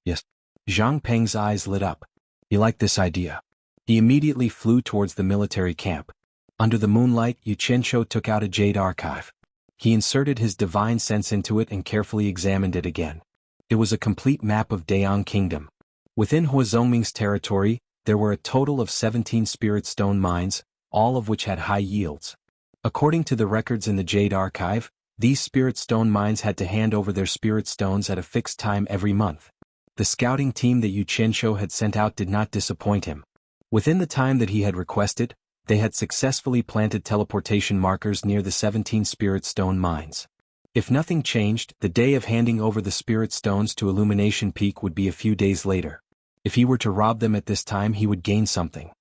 [SPEAKER 1] Yes. Zhang Peng's eyes lit up. He liked this idea. He immediately flew towards the military camp. Under the moonlight, Yu Qianqiu took out a jade archive. He inserted his divine sense into it and carefully examined it again. It was a complete map of Dayang Kingdom. Within Huazongming's territory, there were a total of 17 spirit stone mines, all of which had high yields. According to the records in the jade archive, these spirit stone mines had to hand over their spirit stones at a fixed time every month. The scouting team that Yu Qianqiu had sent out did not disappoint him. Within the time that he had requested, they had successfully planted teleportation markers near the 17 spirit stone mines. If nothing changed, the day of handing over the spirit stones to Illumination Peak would be a few days later. If he were to rob them at this time, he would gain something.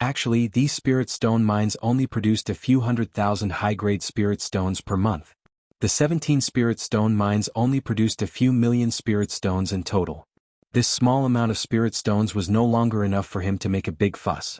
[SPEAKER 1] Actually, these spirit stone mines only produced a few 100,000 high-grade spirit stones per month. The 17 spirit stone mines only produced a few million spirit stones in total. This small amount of spirit stones was no longer enough for him to make a big fuss.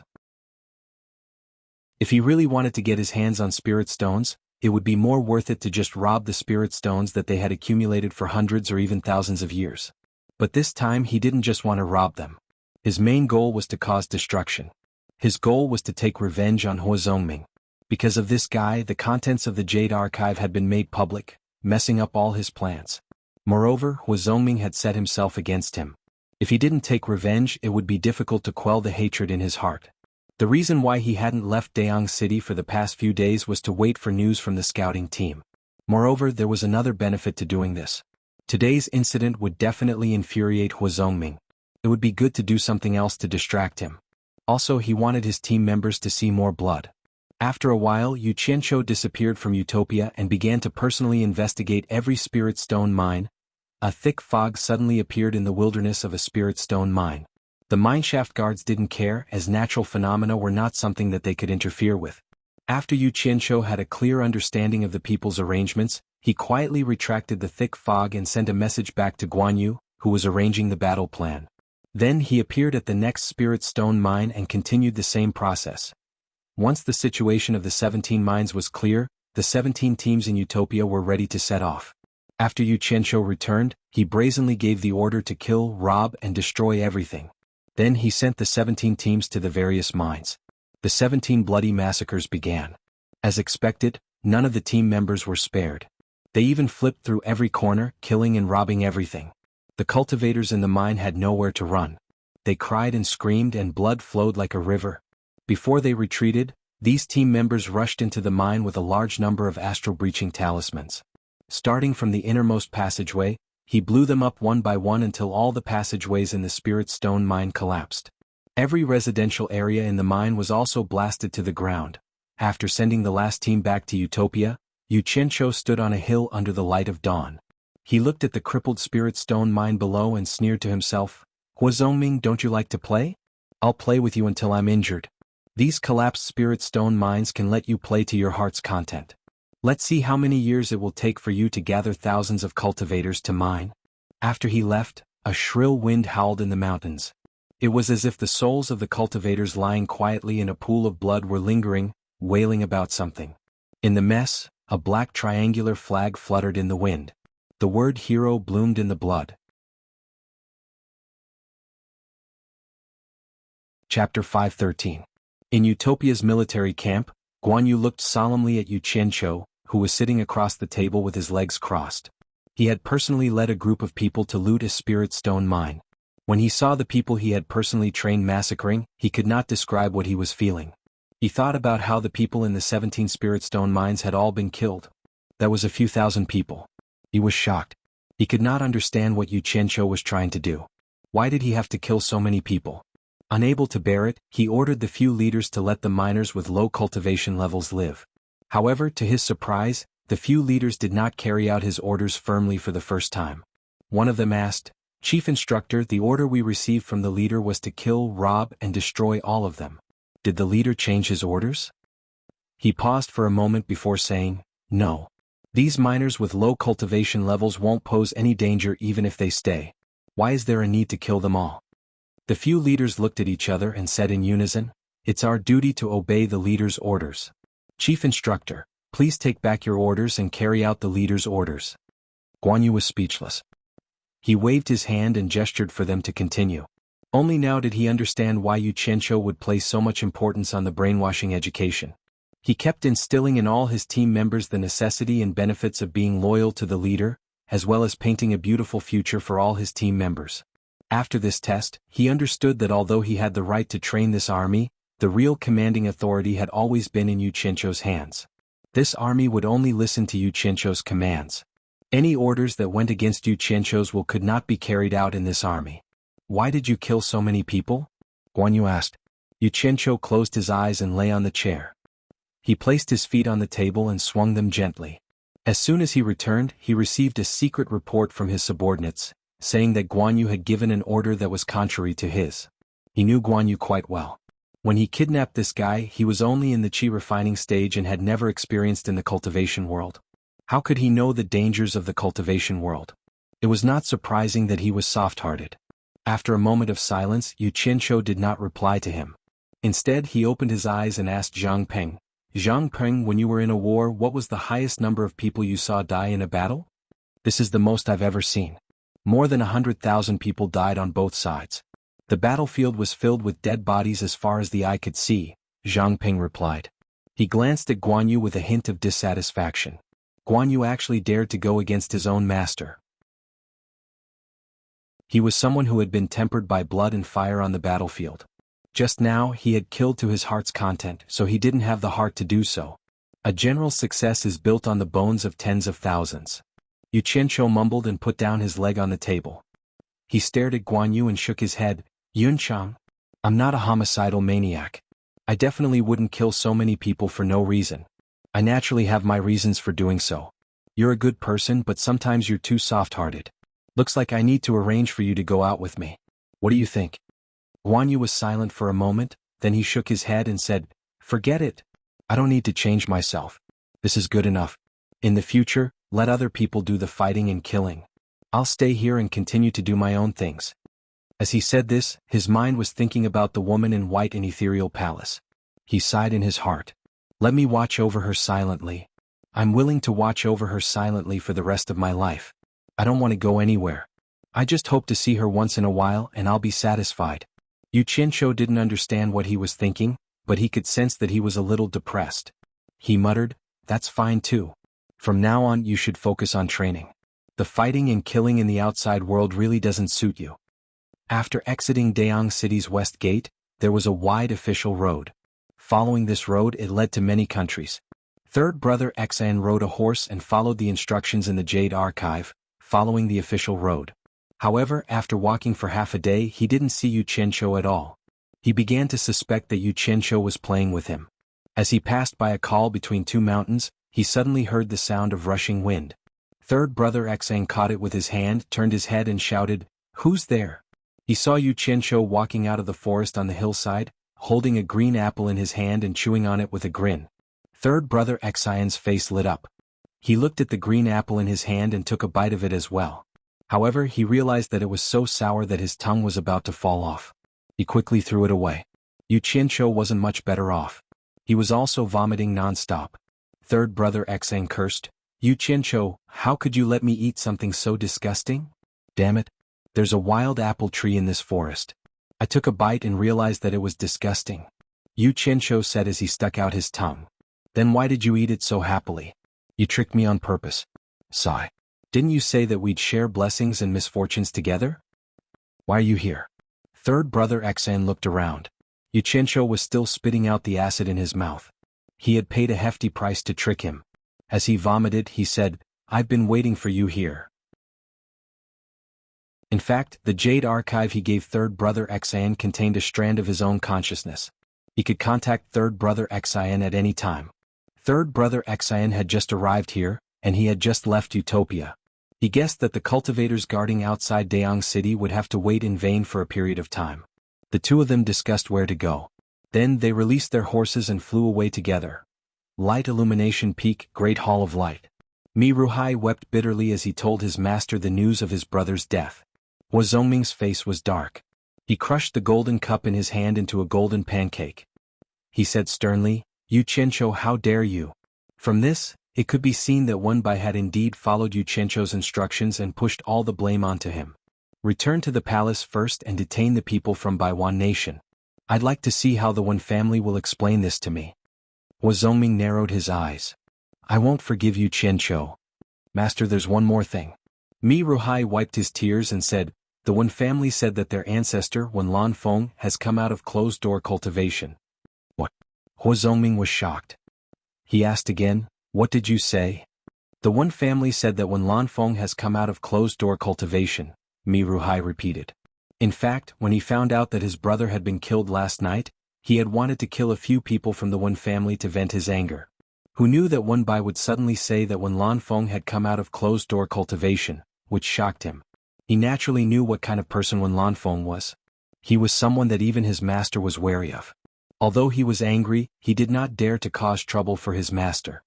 [SPEAKER 1] If he really wanted to get his hands on spirit stones, it would be more worth it to just rob the spirit stones that they had accumulated for hundreds or even thousands of years. But this time he didn't just want to rob them. His main goal was to cause destruction. His goal was to take revenge on Huazongming. Because of this guy, the contents of the Jade Archive had been made public, messing up all his plans. Moreover, Huazongming had set himself against him. If he didn't take revenge, it would be difficult to quell the hatred in his heart. The reason why he hadn't left Dayang City for the past few days was to wait for news from the scouting team. Moreover, there was another benefit to doing this. Today's incident would definitely infuriate Huazongming. It would be good to do something else to distract him. Also, he wanted his team members to see more blood. After a while, Yu Qianqiu disappeared from Utopia and began to personally investigate every spirit stone mine. A thick fog suddenly appeared in the wilderness of a spirit stone mine. The mineshaft guards didn't care, as natural phenomena were not something that they could interfere with. After Yu Qianqiu had a clear understanding of the people's arrangements, he quietly retracted the thick fog and sent a message back to Guan Yu, who was arranging the battle plan. Then he appeared at the next spirit stone mine and continued the same process. Once the situation of the 17 mines was clear, the 17 teams in Utopia were ready to set off. After Yu Qianqiu returned, he brazenly gave the order to kill, rob, and destroy everything. Then he sent the 17 teams to the various mines. The 17 bloody massacres began. As expected, none of the team members were spared. They even flipped through every corner, killing and robbing everything. The cultivators in the mine had nowhere to run. They cried and screamed and blood flowed like a river. Before they retreated, these team members rushed into the mine with a large number of astral-breaching talismans. Starting from the innermost passageway, he blew them up one by one until all the passageways in the Spirit Stone mine collapsed. Every residential area in the mine was also blasted to the ground. After sending the last team back to Utopia, Yu Qianqiu stood on a hill under the light of dawn. He looked at the crippled Spirit Stone mine below and sneered to himself, "Huazongming, don't you like to play? I'll play with you until I'm injured. These collapsed Spirit Stone mines can let you play to your heart's content. Let's see how many years it will take for you to gather thousands of cultivators to mine." After he left, a shrill wind howled in the mountains. It was as if the souls of the cultivators lying quietly in a pool of blood were lingering, wailing about something. In the mess, a black triangular flag fluttered in the wind. The word hero bloomed in the blood. Chapter 513. In Utopia's military camp, Guan Yu looked solemnly at Yu Qianqiu, who was sitting across the table with his legs crossed. He had personally led a group of people to loot a Spirit Stone mine. When he saw the people he had personally trained massacring, he could not describe what he was feeling. He thought about how the people in the 17 Spirit Stone mines had all been killed. That was a few thousand people. He was shocked. He could not understand what Yu Qianqiu was trying to do. Why did he have to kill so many people? Unable to bear it, he ordered the few leaders to let the miners with low cultivation levels live. However, to his surprise, the few leaders did not carry out his orders firmly for the first time. One of them asked, "Chief Instructor, the order we received from the leader was to kill, rob, and destroy all of them. Did the leader change his orders?" He paused for a moment before saying, "No. These miners with low cultivation levels won't pose any danger even if they stay. Why is there a need to kill them all?" The few leaders looked at each other and said in unison, "It's our duty to obey the leader's orders. Chief Instructor, please take back your orders and carry out the leader's orders." Guan Yu was speechless. He waved his hand and gestured for them to continue. Only now did he understand why Yu Qianqiu would place so much importance on the brainwashing education. He kept instilling in all his team members the necessity and benefits of being loyal to the leader, as well as painting a beautiful future for all his team members. After this test, he understood that although he had the right to train this army, the real commanding authority had always been in Yu Qianqiu's hands. This army would only listen to Yu Qianqiu's commands. Any orders that went against Yu Qianqiu's will could not be carried out in this army. "Why did you kill so many people?" Guan Yu asked. Yu Qianqiu closed his eyes and lay on the chair. He placed his feet on the table and swung them gently. As soon as he returned, he received a secret report from his subordinates, saying that Guan Yu had given an order that was contrary to his. He knew Guan Yu quite well. When he kidnapped this guy, he was only in the qi refining stage and had never experienced in the cultivation world. How could he know the dangers of the cultivation world? It was not surprising that he was soft-hearted. After a moment of silence, Yu Qianqiu did not reply to him. Instead, he opened his eyes and asked Zhang Peng, "Zhang Peng, when you were in a war, what was the highest number of people you saw die in a battle?" "This is the most I've ever seen. More than 100,000 people died on both sides. The battlefield was filled with dead bodies as far as the eye could see," Zhang Ping replied. He glanced at Guan Yu with a hint of dissatisfaction. Guan Yu actually dared to go against his own master. He was someone who had been tempered by blood and fire on the battlefield. Just now, he had killed to his heart's content, so he didn't have the heart to do so. A general's success is built on the bones of tens of thousands. Yu Qianqiu mumbled and put down his leg on the table. He stared at Guan Yu and shook his head. "Yunchang, I'm not a homicidal maniac. I definitely wouldn't kill so many people for no reason. I naturally have my reasons for doing so. You're a good person, but sometimes you're too soft-hearted. Looks like I need to arrange for you to go out with me. What do you think?" Guan Yu was silent for a moment, then he shook his head and said, "Forget it. I don't need to change myself. This is good enough. In the future, let other people do the fighting and killing. I'll stay here and continue to do my own things." As he said this, his mind was thinking about the woman in white and ethereal palace. He sighed in his heart. Let me watch over her silently. I'm willing to watch over her silently for the rest of my life. I don't want to go anywhere. I just hope to see her once in a while and I'll be satisfied. Yu Qianqiu didn't understand what he was thinking, but he could sense that he was a little depressed. He muttered, "That's fine too. From now on you should focus on training. The fighting and killing in the outside world really doesn't suit you." After exiting Dayang City's west gate, there was a wide official road. Following this road it led to many countries. Third brother Xan rode a horse and followed the instructions in the Jade Archive, following the official road. However, after walking for half a day he didn't see Yu Qianqiu at all. He began to suspect that Yu Qianqiu was playing with him. As he passed by a col between two mountains, he suddenly heard the sound of rushing wind. Third brother Xan caught it with his hand, turned his head and shouted, "Who's there?" He saw Yu Qianqiu walking out of the forest on the hillside, holding a green apple in his hand and chewing on it with a grin. Third brother Xian's face lit up. He looked at the green apple in his hand and took a bite of it as well. However, he realized that it was so sour that his tongue was about to fall off. He quickly threw it away. Yu Qianqiu wasn't much better off. He was also vomiting non-stop. Third brother Xian cursed, "Yu Qianqiu, how could you let me eat something so disgusting? Damn it. There's a wild apple tree in this forest. I took a bite and realized that it was disgusting," Yu Qianqiu said as he stuck out his tongue. "Then why did you eat it so happily? You tricked me on purpose." Sigh. "Didn't you say that we'd share blessings and misfortunes together? Why are you here?" Third brother Xan looked around. Yu Qianqiu was still spitting out the acid in his mouth. He had paid a hefty price to trick him. As he vomited, he said, "I've been waiting for you here." In fact, the Jade Archive he gave third brother Xian contained a strand of his own consciousness. He could contact third brother Xian at any time. Third brother Xian had just arrived here, and he had just left Utopia. He guessed that the cultivators guarding outside Dayang City would have to wait in vain for a period of time. The two of them discussed where to go. Then they released their horses and flew away together. Light Illumination Peak, Great Hall of Light. Mi Ruhai wept bitterly as he told his master the news of his brother's death. Hua Zongming's face was dark. He crushed the golden cup in his hand into a golden pancake. He said sternly, "Yu Qianqiu, how dare you?" From this, it could be seen that Wenbai had indeed followed Yu Qianqiu's instructions and pushed all the blame onto him. "Return to the palace first and detain the people from Baiwan Nation. I'd like to see how the Wen family will explain this to me." Hua Zongming narrowed his eyes. "I won't forgive Yu Qianqiu. Master, there's one more thing." Mi Ruhai wiped his tears and said, "The Wen family said that their ancestor Wen Lanfeng has come out of closed-door cultivation." What? Hua Zongming was shocked. He asked again, "What did you say?" "The Wen family said that Wen Lanfeng has come out of closed-door cultivation," Mi Ruhai repeated. In fact, when he found out that his brother had been killed last night, he had wanted to kill a few people from the Wen family to vent his anger. Who knew that Wenbai would suddenly say that Wen Lanfeng had come out of closed-door cultivation, which shocked him. He naturally knew what kind of person Wen Lanfeng was. He was someone that even his master was wary of. Although he was angry, he did not dare to cause trouble for his master.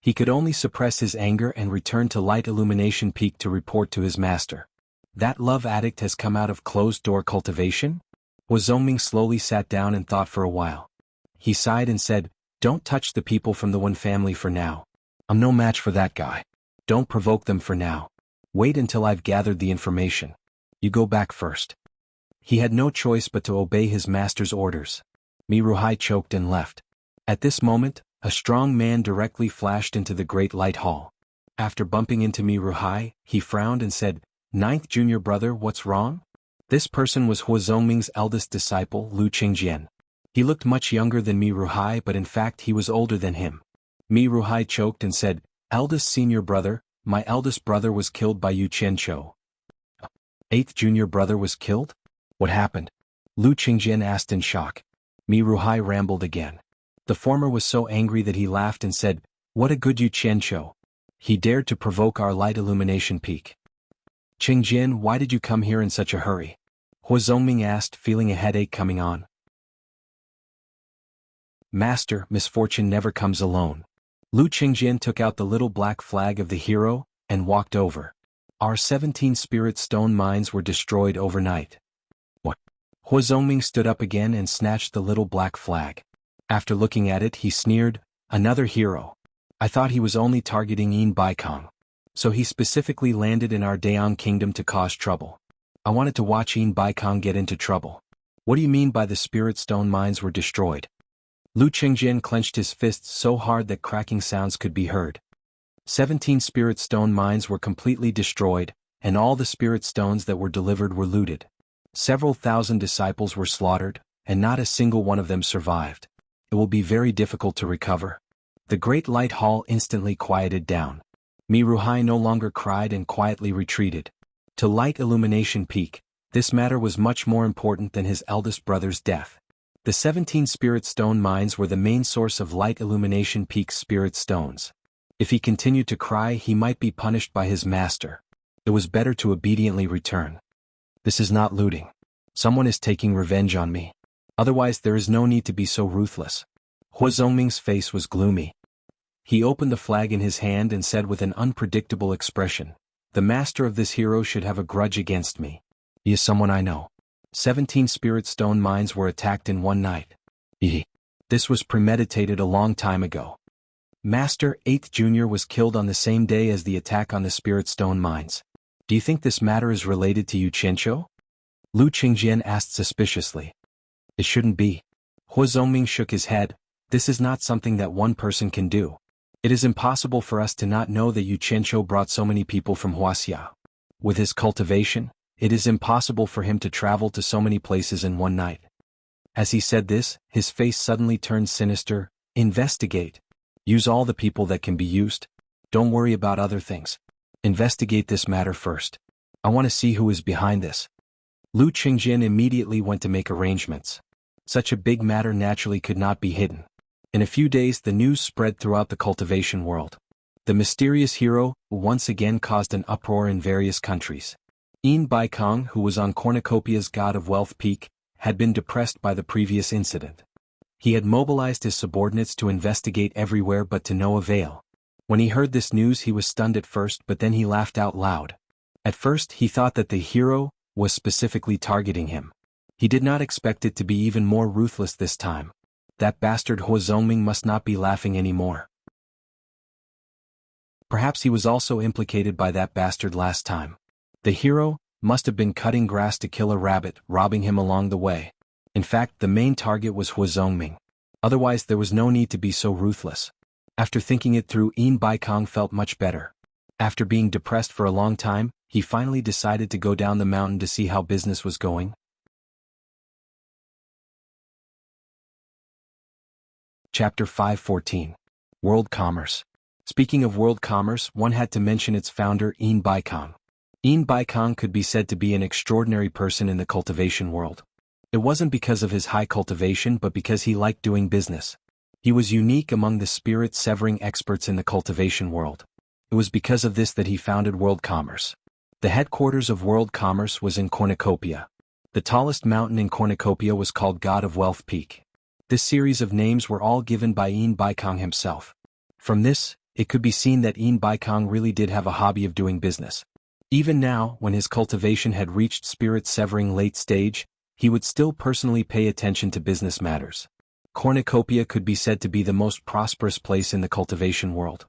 [SPEAKER 1] He could only suppress his anger and return to Light Illumination Peak to report to his master. That love addict has come out of closed-door cultivation? Hua Zongming slowly sat down and thought for a while. He sighed and said, "Don't touch the people from the Wen family for now. I'm no match for that guy. Don't provoke them for now. Wait until I've gathered the information. You go back first." He had no choice but to obey his master's orders. Mi Ruhai choked and left. At this moment, a strong man directly flashed into the Great Light Hall. After bumping into Mi Ruhai, he frowned and said, "Ninth junior brother, what's wrong?" This person was Hua Zongming's eldest disciple, Lu Qingjian. He looked much younger than Mi Ruhai, but in fact he was older than him. Mi Ruhai choked and said, "Eldest senior brother, my eldest brother was killed by Yu Qianqiu." Eighth junior brother was killed? What happened? Lu Qingjian asked in shock. Mi Ruhai rambled again. The former was so angry that he laughed and said, "What a good Yu Qianqiu. He dared to provoke our Light Illumination Peak." "Qingjian, why did you come here in such a hurry?" Hua Zongming asked, feeling a headache coming on. "Master, misfortune never comes alone." Lu Qingjian took out the little black flag of the hero, and walked over. "Our 17 spirit stone mines were destroyed overnight. Hua Zongming stood up again and snatched the little black flag. After looking at it, he sneered, "Another hero. I thought he was only targeting Yin Baikong. So he specifically landed in our Daong kingdom to cause trouble. I wanted to watch Yin Baikong get into trouble. What do you mean by the spirit stone mines were destroyed?" Lu Qingjian clenched his fists so hard that cracking sounds could be heard. 17 spirit stone mines were completely destroyed, and all the spirit stones that were delivered were looted. Several thousand disciples were slaughtered, and not a single one of them survived. It will be very difficult to recover. The great light hall instantly quieted down. Mi Ruhai no longer cried and quietly retreated. To Light Illumination Peak, this matter was much more important than his eldest brother's death. The 17 spirit stone mines were the main source of Light Illumination Peak's spirit stones. If he continued to cry, he might be punished by his master. It was better to obediently return. This is not looting. Someone is taking revenge on me. Otherwise there is no need to be so ruthless. Hua Zongming's face was gloomy. He opened the flag in his hand and said with an unpredictable expression, "The master of this hero should have a grudge against me. He is someone I know." 17 spirit stone mines were attacked in one night. This was premeditated a long time ago. Master 8th Junior was killed on the same day as the attack on the spirit stone mines. Do you think this matter is related to Yu Qianqiu? Lu Qingjian asked suspiciously. It shouldn't be. Hua Zongming shook his head. This is not something that one person can do. It is impossible for us to not know that Yu Qianqiu brought so many people from Huaxia. With his cultivation, it is impossible for him to travel to so many places in one night. As he said this, his face suddenly turned sinister. Investigate. Use all the people that can be used. Don't worry about other things. Investigate this matter first. I want to see who is behind this. Lu Qingjian immediately went to make arrangements. Such a big matter naturally could not be hidden. In a few days the news spread throughout the cultivation world. The mysterious hero once again caused an uproar in various countries. Yin Baikong, who was on Cornucopia's God of Wealth peak, had been depressed by the previous incident. He had mobilized his subordinates to investigate everywhere but to no avail. When he heard this news he was stunned at first, but then he laughed out loud. At first he thought that the hero was specifically targeting him. He did not expect it to be even more ruthless this time. That bastard Hua Zongming must not be laughing anymore. Perhaps he was also implicated by that bastard last time. The hero must have been cutting grass to kill a rabbit, robbing him along the way. In fact, the main target was Hua Zongming. Otherwise there was no need to be so ruthless. After thinking it through, Yin Baikong felt much better. After being depressed for a long time, he finally decided to go down the mountain to see how business was going. Chapter 514. World Commerce. Speaking of world commerce, one had to mention its founder, Yin Baikong. Yin Baikong could be said to be an extraordinary person in the cultivation world. It wasn't because of his high cultivation but because he liked doing business. He was unique among the spirit-severing experts in the cultivation world. It was because of this that he founded World Commerce. The headquarters of World Commerce was in Cornucopia. The tallest mountain in Cornucopia was called God of Wealth Peak. This series of names were all given by Yin Baikong himself. From this, it could be seen that Yin Baikong really did have a hobby of doing business. Even now, when his cultivation had reached spirit-severing late stage, he would still personally pay attention to business matters. Cornucopia could be said to be the most prosperous place in the cultivation world.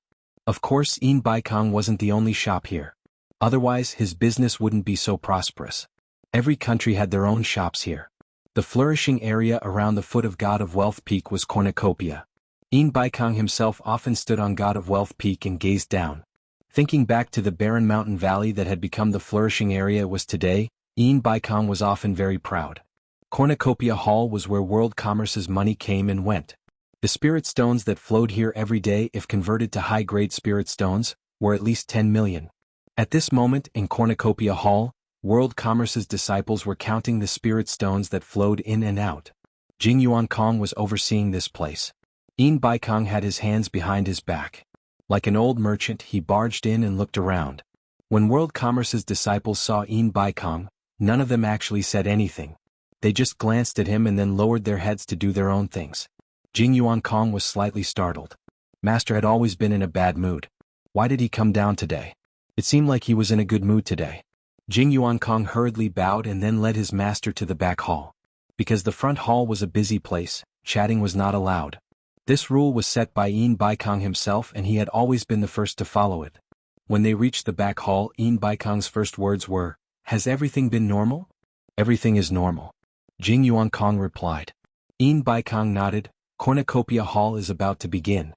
[SPEAKER 1] Of course, Yin Baikong wasn't the only shop here. Otherwise, his business wouldn't be so prosperous. Every country had their own shops here. The flourishing area around the foot of God of Wealth Peak was Cornucopia. Yin Baikong himself often stood on God of Wealth Peak and gazed down. Thinking back to the barren mountain valley that had become the flourishing area it was today, Yin Baikong was often very proud. Cornucopia Hall was where World Commerce's money came and went. The spirit stones that flowed here every day, if converted to high-grade spirit stones, were at least 10 million. At this moment in Cornucopia Hall, World Commerce's disciples were counting the spirit stones that flowed in and out. Jing Yuankong was overseeing this place. Yin Baikong had his hands behind his back. Like an old merchant, he barged in and looked around. When World Commerce's disciples saw Yin Baikong, none of them actually said anything. They just glanced at him and then lowered their heads to do their own things. Jing Yuankong was slightly startled. Master had always been in a bad mood. Why did he come down today? It seemed like he was in a good mood today. Jing Yuankong hurriedly bowed and then led his master to the back hall. Because the front hall was a busy place, chatting was not allowed. This rule was set by Yin Baikong himself and he had always been the first to follow it. When they reached the back hall, Yin Baikong's first words were, "Has everything been normal?" "Everything is normal," Jing Yuankong replied. Yin Baikong nodded. "Cornucopia Hall is about to begin.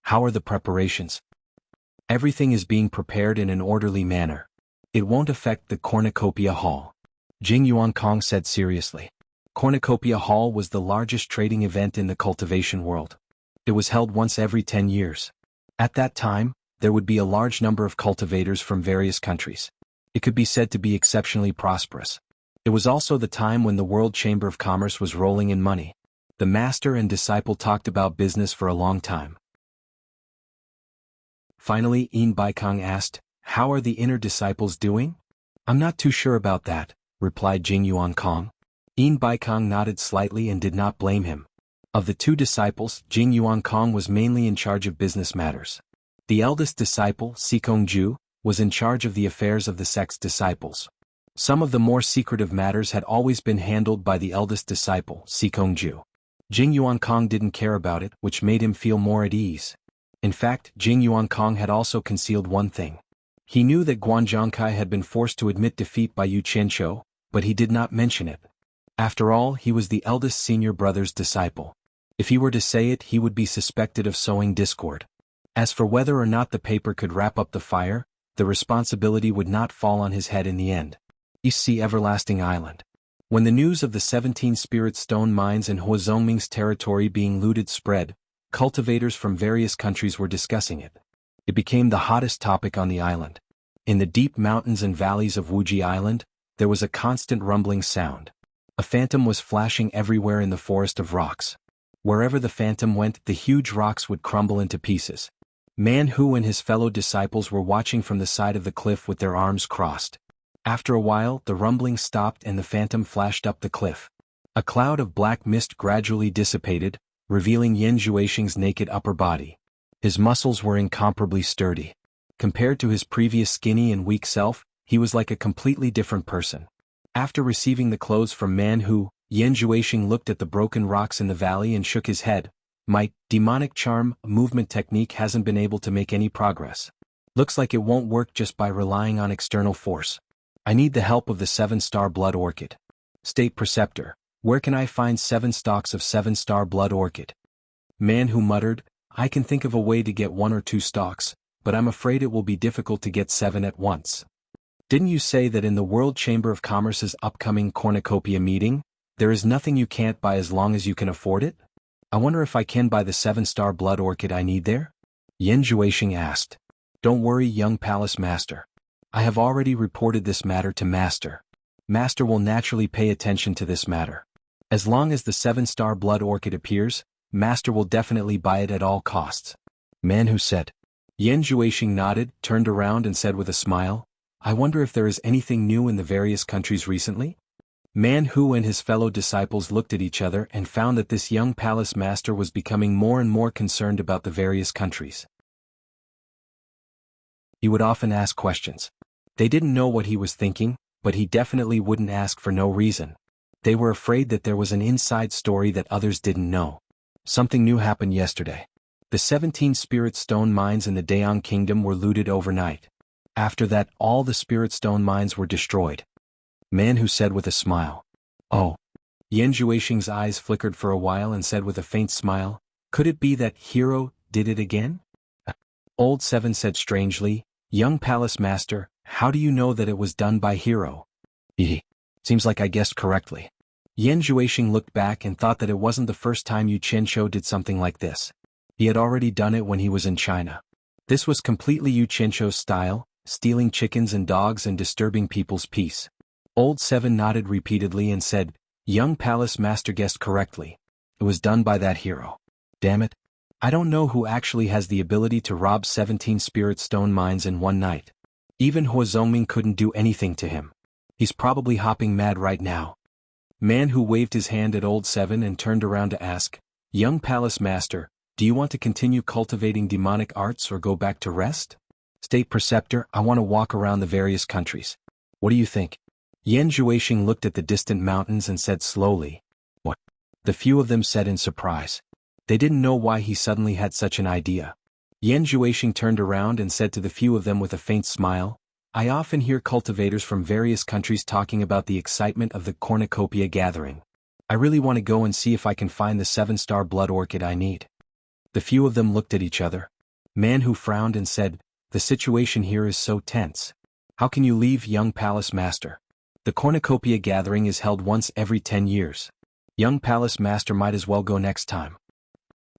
[SPEAKER 1] How are the preparations?" "Everything is being prepared in an orderly manner. It won't affect the Cornucopia Hall," Jing Yuankong said seriously. Cornucopia Hall was the largest trading event in the cultivation world. It was held once every 10 years. At that time, there would be a large number of cultivators from various countries. It could be said to be exceptionally prosperous. It was also the time when the World Chamber of Commerce was rolling in money. The master and disciple talked about business for a long time. Finally, Yin Baikong asked, "How are the inner disciples doing?" "I'm not too sure about that," replied Jing Yuankong. Yin Baikong nodded slightly and did not blame him. Of the two disciples, Jing Yuankong was mainly in charge of business matters. The eldest disciple, Sikongju, was in charge of the affairs of the sect's disciples. Some of the more secretive matters had always been handled by the eldest disciple, Sikongju. Jing Yuankong didn't care about it, which made him feel more at ease. In fact, Jing Yuankong had also concealed one thing. He knew that Guanzhongkai had been forced to admit defeat by Yu Qianqiu, but he did not mention it. After all, he was the eldest senior brother's disciple. If he were to say it, he would be suspected of sowing discord. As for whether or not the paper could wrap up the fire, the responsibility would not fall on his head in the end. East Sea Everlasting Island. When the news of the 17 spirit stone mines in Huazongming's territory being looted spread, cultivators from various countries were discussing it. It became the hottest topic on the island. In the deep mountains and valleys of Wuji Island, there was a constant rumbling sound. A phantom was flashing everywhere in the forest of rocks. Wherever the phantom went, the huge rocks would crumble into pieces. Man Hu and his fellow disciples were watching from the side of the cliff with their arms crossed. After a while, the rumbling stopped and the phantom flashed up the cliff. A cloud of black mist gradually dissipated, revealing Yan Zhuixing's naked upper body. His muscles were incomparably sturdy. Compared to his previous skinny and weak self, he was like a completely different person. After receiving the clothes from Man Hu, Yan Zhuixing looked at the broken rocks in the valley and shook his head. "My demonic charm movement technique hasn't been able to make any progress. Looks like it won't work just by relying on external force. I need the help of the 7-star blood orchid." "State Preceptor, where can I find 7 stalks of 7-star blood orchid?" Man Hu muttered, "I can think of a way to get 1 or 2 stalks, but I'm afraid it will be difficult to get 7 at once." "Didn't you say that in the World Chamber of Commerce's upcoming cornucopia meeting, there is nothing you can't buy as long as you can afford it? I wonder if I can buy the 7-star blood orchid I need there?" Yan Zhuixing asked. "Don't worry, young palace master. I have already reported this matter to Master. Master will naturally pay attention to this matter. As long as the 7-star blood orchid appears, Master will definitely buy it at all costs." Man Hu said. Yan Zhuixing nodded, turned around and said with a smile, "I wonder if there is anything new in the various countries recently?" Man Hu and his fellow disciples looked at each other and found that this young palace master was becoming more and more concerned about the various countries. He would often ask questions. They didn't know what he was thinking, but he definitely wouldn't ask for no reason. They were afraid that there was an inside story that others didn't know. Something new happened yesterday. The 17 spirit stone mines in the Daong Kingdom were looted overnight. After that, all the spirit stone mines were destroyed. Man Hu said with a smile. "Oh." Yan Zhuixing's eyes flickered for a while and said with a faint smile, "Could it be that Hero did it again?" Old Seven said strangely, "Young palace master, how do you know that it was done by Hero?" Seems like I guessed correctly." Yan Zhuixing looked back and thought that it wasn't the first time Yu Qianqiu did something like this. He had already done it when he was in China. This was completely Yu Qianqiu's style, stealing chickens and dogs and disturbing people's peace. Old Seven nodded repeatedly and said, "Young palace master guessed correctly. It was done by that Hero. Damn it. I don't know who actually has the ability to rob 17 spirit stone mines in one night. Even Huazongming couldn't do anything to him. He's probably hopping mad right now." Man Hu waved his hand at Old Seven and turned around to ask, "Young palace master, do you want to continue cultivating demonic arts or go back to rest?" "State Preceptor, I want to walk around the various countries. What do you think?" Yan Zhuixing looked at the distant mountains and said slowly, the few of them said in surprise. They didn't know why he suddenly had such an idea. Yan Juexing turned around and said to the few of them with a faint smile, I often hear cultivators from various countries talking about the excitement of the cornucopia gathering. I really want to go and see if I can find the 7-star blood orchid I need. The few of them looked at each other. Man Hu frowned and said, the situation here is so tense. How can you leave, young palace master? The cornucopia gathering is held once every 10 years. Young palace master might as well go next time.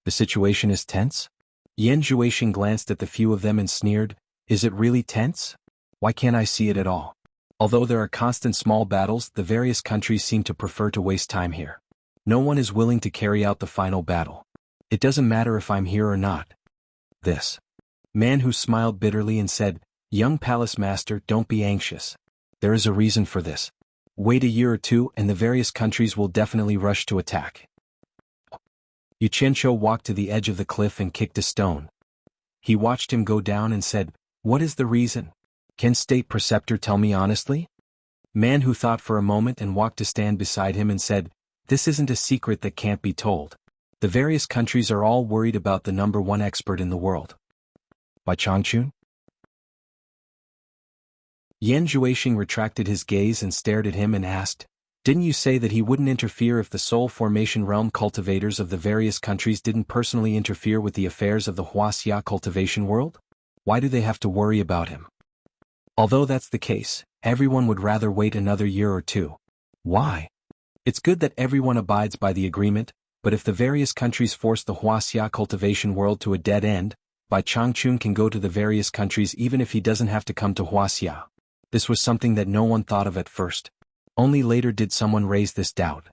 [SPEAKER 1] The situation is tense? Yan Juexing glanced at the few of them and sneered, is it really tense? Why can't I see it at all? Although there are constant small battles, the various countries seem to prefer to waste time here. No one is willing to carry out the final battle. It doesn't matter if I'm here or not. This man who smiled bitterly and said, young palace master, don't be anxious. There is a reason for this. Wait a year or two and the various countries will definitely rush to attack. Yu Qianqiu walked to the edge of the cliff and kicked a stone. He watched him go down and said, what is the reason? Can State Preceptor tell me honestly? Man Hu thought for a moment and walked to stand beside him and said, this isn't a secret that can't be told. The various countries are all worried about the number one expert in the world. By Changchun? Yan Juexing retracted his gaze and stared at him and asked, didn't you say that he wouldn't interfere if the soul formation realm cultivators of the various countries didn't personally interfere with the affairs of the Huaxia cultivation world? Why do they have to worry about him? Although that's the case, everyone would rather wait another year or two. Why? It's good that everyone abides by the agreement, but if the various countries force the Huaxia cultivation world to a dead end, Bai Changchun can go to the various countries even if he doesn't have to come to Huaxia. This was something that no one thought of at first. Only later did someone raise this doubt.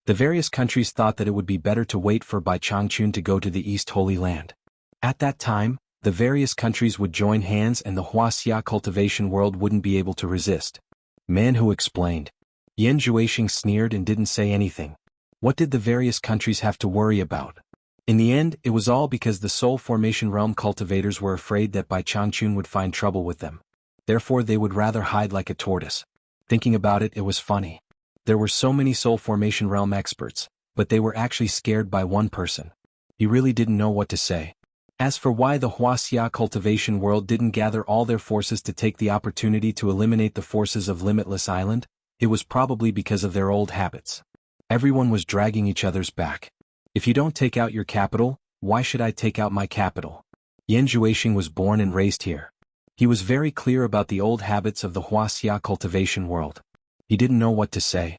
[SPEAKER 1] The various countries thought that it would be better to wait for Bai Changchun to go to the East Holy Land. At that time, the various countries would join hands and the Huaxia cultivation world wouldn't be able to resist. Man Hu explained. Yan Juexing sneered and didn't say anything. What did the various countries have to worry about? In the end, it was all because the soul formation realm cultivators were afraid that Bai Changchun would find trouble with them. Therefore they would rather hide like a tortoise. Thinking about it, it was funny. There were so many soul formation realm experts, but they were actually scared by one person. He really didn't know what to say. As for why the Huaxia cultivation world didn't gather all their forces to take the opportunity to eliminate the forces of Limitless Island, it was probably because of their old habits. Everyone was dragging each other's back. If you don't take out your capital, why should I take out my capital? Yan Juexing was born and raised here. He was very clear about the old habits of the Huaxia cultivation world. He didn't know what to say.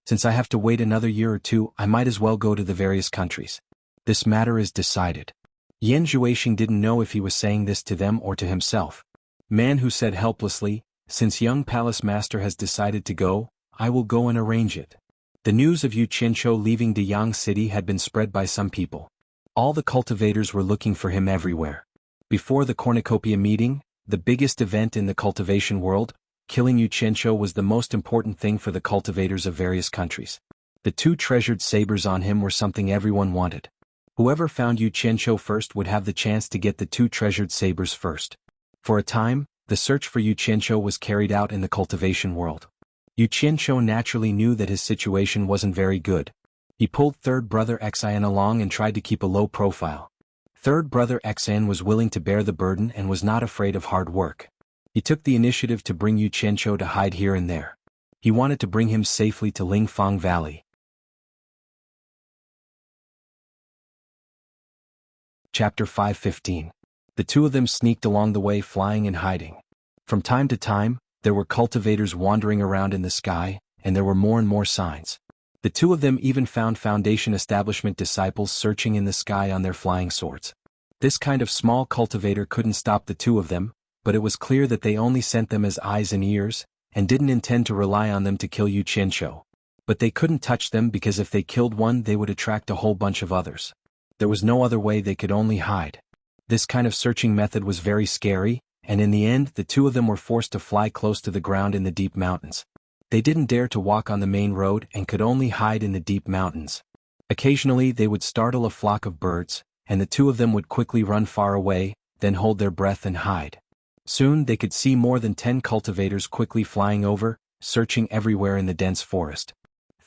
[SPEAKER 1] Since I have to wait another year or two, I might as well go to the various countries. This matter is decided. Yan Juexing didn't know if he was saying this to them or to himself. Man Hu said helplessly, since young palace master has decided to go, I will go and arrange it. The news of Yu Qianqiu leaving Deyang City had been spread by some people. All the cultivators were looking for him everywhere. Before the cornucopia meeting, the biggest event in the cultivation world, killing Yu Qianqiu was the most important thing for the cultivators of various countries. The 2 treasured sabers on him were something everyone wanted. Whoever found Yu Qianqiu first would have the chance to get the 2 treasured sabers first. For a time, the search for Yu Qianqiu was carried out in the cultivation world. Yu Qianqiu naturally knew that his situation wasn't very good. He pulled third brother Xian along and tried to keep a low profile. Third brother Xian was willing to bear the burden and was not afraid of hard work. He took the initiative to bring Yu Qianqiu to hide here and there. He wanted to bring him safely to Lingfang Valley. Chapter 5:15. The 2 of them sneaked along the way, flying and hiding. From time to time, there were cultivators wandering around in the sky, and there were more and more signs. The 2 of them even found Foundation Establishment disciples searching in the sky on their flying swords. This kind of small cultivator couldn't stop the 2 of them, but it was clear that they only sent them as eyes and ears, and didn't intend to rely on them to kill Yu Qianqiu. But they couldn't touch them because if they killed one they would attract a whole bunch of others. There was no other way, they could only hide. This kind of searching method was very scary, and in the end the 2 of them were forced to fly close to the ground in the deep mountains. They didn't dare to walk on the main road and could only hide in the deep mountains. Occasionally they would startle a flock of birds, and the 2 of them would quickly run far away, then hold their breath and hide. Soon they could see more than 10 cultivators quickly flying over, searching everywhere in the dense forest.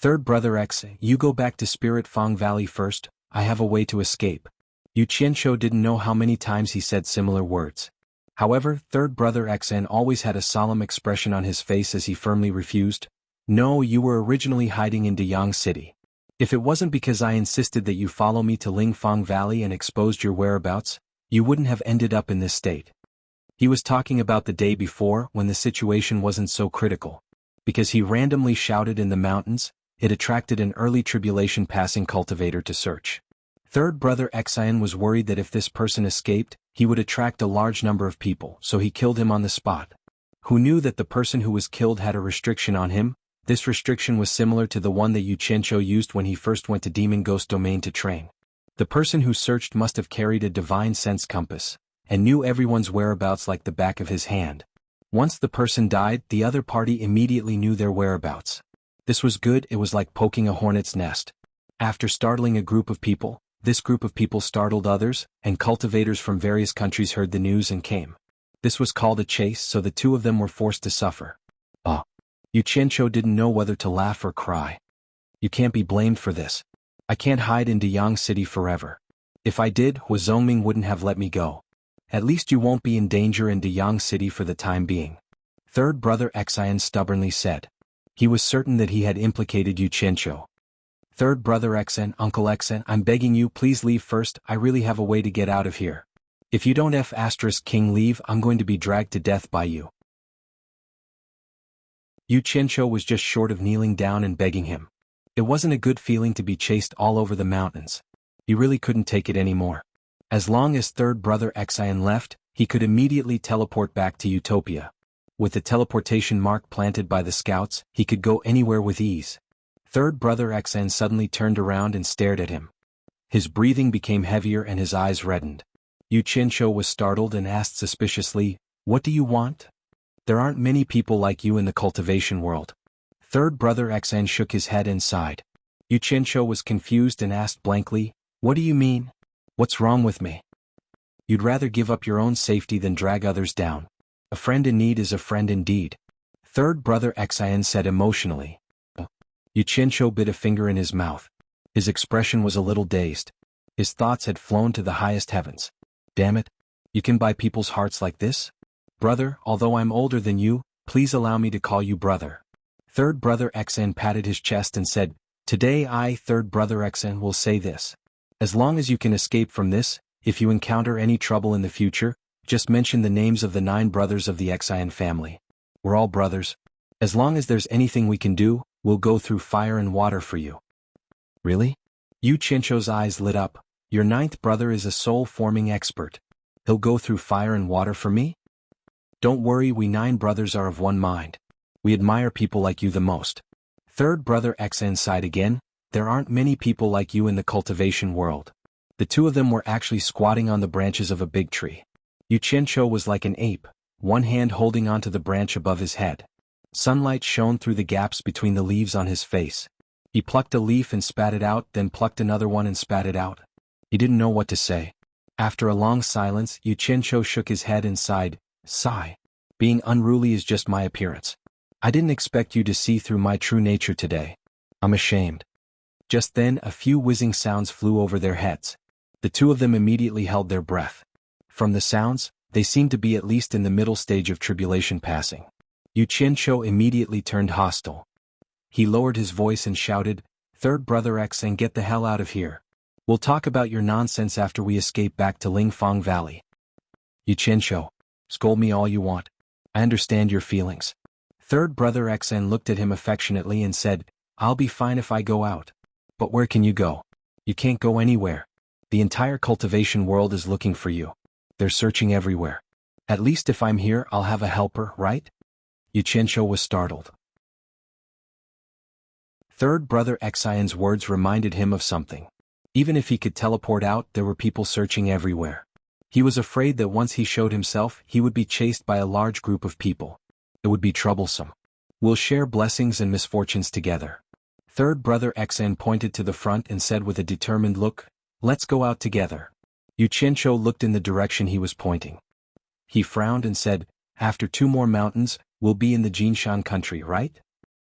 [SPEAKER 1] Third brother X, you go back to Spirit Fong Valley first, I have a way to escape. Yu Qianqiu didn't know how many times he said similar words. However, third brother Xn always had a solemn expression on his face as he firmly refused. No, you were originally hiding in Deyang City. If it wasn't because I insisted that you follow me to Lingfang Valley and exposed your whereabouts, you wouldn't have ended up in this state. He was talking about the day before when the situation wasn't so critical. Because he randomly shouted in the mountains, it attracted an early tribulation passing cultivator to search. Third brother Xian was worried that if this person escaped, he would attract a large number of people, so he killed him on the spot. Who knew that the person who was killed had a restriction on him? This restriction was similar to the one that Yu Qianqiu used when he first went to Demon Ghost Domain to train. The person who searched must have carried a divine sense compass, and knew everyone's whereabouts like the back of his hand. Once the person died, the other party immediately knew their whereabouts. This was good, it was like poking a hornet's nest. After startling a group of people, this group of people startled others, and cultivators from various countries heard the news and came. This was called a chase, so the two of them were forced to suffer. Yu Qianqiu didn't know whether to laugh or cry. You can't be blamed for this. I can't hide in Deyang City forever. If I did, Hua Zongming wouldn't have let me go. At least you won't be in danger in Deyang City for the time being. Third brother Xian stubbornly said. He was certain that he had implicated Yu Qianqiu. Third brother Xn, Uncle Xn, I'm begging you, please leave first, I really have a way to get out of here. If you don't King leave, I'm going to be dragged to death by you. Yu Qianqiu was just short of kneeling down and begging him. It wasn't a good feeling to be chased all over the mountains. He really couldn't take it anymore. As long as third brother Xian left, he could immediately teleport back to Utopia. With the teleportation mark planted by the scouts, he could go anywhere with ease. Third brother Xn suddenly turned around and stared at him. His breathing became heavier and his eyes reddened. Yu Qianqiu was startled and asked suspiciously, "What do you want?" "There aren't many people like you in the cultivation world." Third brother Xn shook his head and sighed. Yu Qianqiu was confused and asked blankly, "What do you mean? What's wrong with me?" "You'd rather give up your own safety than drag others down. A friend in need is a friend indeed," third brother Xian said emotionally. Yu Qianqiu bit a finger in his mouth. His expression was a little dazed. His thoughts had flown to the highest heavens. Damn it. You can buy people's hearts like this? "Brother, although I'm older than you, please allow me to call you brother." Third brother Xn patted his chest and said, "Today I, third brother Xn, will say this. As long as you can escape from this, if you encounter any trouble in the future, just mention the names of the 9 brothers of the Xian family. We're all brothers. As long as there's anything we can do, we'll go through fire and water for you." "Really?" Yu Qianqiu's eyes lit up. "Your 9th brother is a soul-forming expert. He'll go through fire and water for me?" "Don't worry, we 9 brothers are of one mind. We admire people like you the most." Third brother Xn sighed again. "There aren't many people like you in the cultivation world." The two of them were actually squatting on the branches of a big tree. Yu Qianqiu was like an ape, one hand holding onto the branch above his head. Sunlight shone through the gaps between the leaves on his face. He plucked a leaf and spat it out, then plucked another one and spat it out. He didn't know what to say. After a long silence, Yu Qianqiu shook his head and sighed. "Sigh. Being unruly is just my appearance. I didn't expect you to see through my true nature today. I'm ashamed." Just then a few whizzing sounds flew over their heads. The two of them immediately held their breath. From the sounds, they seemed to be at least in the middle stage of tribulation passing. Yu Qianqiu immediately turned hostile. He lowered his voice and shouted, "Third brother X, and get the hell out of here. We'll talk about your nonsense after we escape back to Lingfang Valley." "Yu Qianqiu, scold me all you want. I understand your feelings." Third brother Xn looked at him affectionately and said, "I'll be fine if I go out. But where can you go? You can't go anywhere. The entire cultivation world is looking for you. They're searching everywhere. At least if I'm here, I'll have a helper, right?" Yu Qianqiu was startled. Third brother Xian's words reminded him of something. Even if he could teleport out, there were people searching everywhere. He was afraid that once he showed himself, he would be chased by a large group of people. It would be troublesome. "We'll share blessings and misfortunes together." Third brother Xn pointed to the front and said with a determined look, "Let's go out together." Yu Qianqiu looked in the direction he was pointing. He frowned and said, "After 2 more mountains, we'll be in the Jinshan country, right?"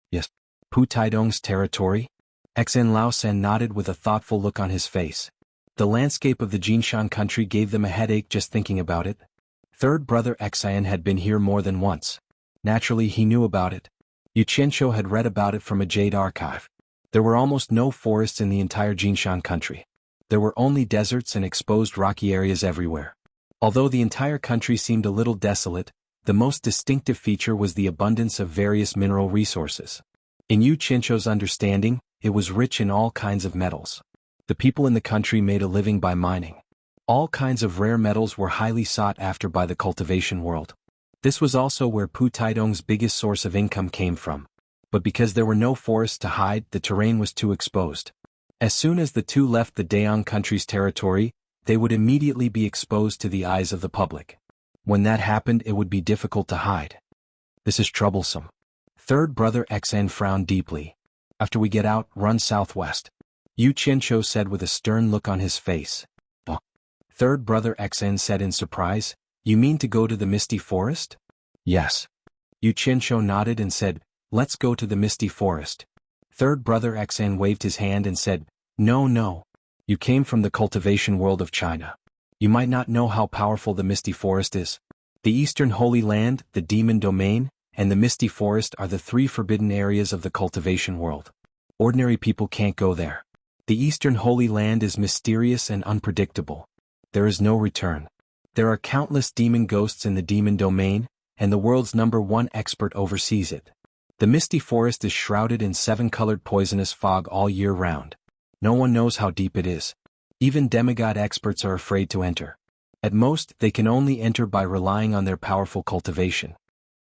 [SPEAKER 1] "Yes." Pu Taidong's territory? Xen Laosen nodded with a thoughtful look on his face. The landscape of the Jinshan country gave them a headache just thinking about it. Third brother Xian had been here more than once. Naturally he knew about it. Yu Qianqiu had read about it from a jade archive. There were almost no forests in the entire Jinshan country. There were only deserts and exposed rocky areas everywhere. Although the entire country seemed a little desolate, the most distinctive feature was the abundance of various mineral resources. In Yu Qianqiu's understanding, it was rich in all kinds of metals. The people in the country made a living by mining. All kinds of rare metals were highly sought after by the cultivation world. This was also where Pu Taidong's biggest source of income came from. But because there were no forests to hide, the terrain was too exposed. As soon as the two left the Dayang country's territory, they would immediately be exposed to the eyes of the public. When that happened, it would be difficult to hide. This is troublesome. Third brother Xen frowned deeply. After we get out, run southwest. Yu Qianqiu said with a stern look on his face. Third brother Xen said in surprise, "You mean to go to the misty forest?" "Yes." Yu Qianqiu nodded and said, "Let's go to the misty forest." Third brother Xen waved his hand and said, No. You came from the cultivation world of China. You might not know how powerful the misty forest is. The Eastern Holy Land, the Demon Domain, and the Misty Forest are the three forbidden areas of the cultivation world. Ordinary people can't go there. The Eastern Holy Land is mysterious and unpredictable. There is no return. There are countless demon ghosts in the Demon Domain, and the world's #1 expert oversees it. The Misty Forest is shrouded in 7-colored poisonous fog all year round. No one knows how deep it is. Even demigod experts are afraid to enter. At most, they can only enter by relying on their powerful cultivation.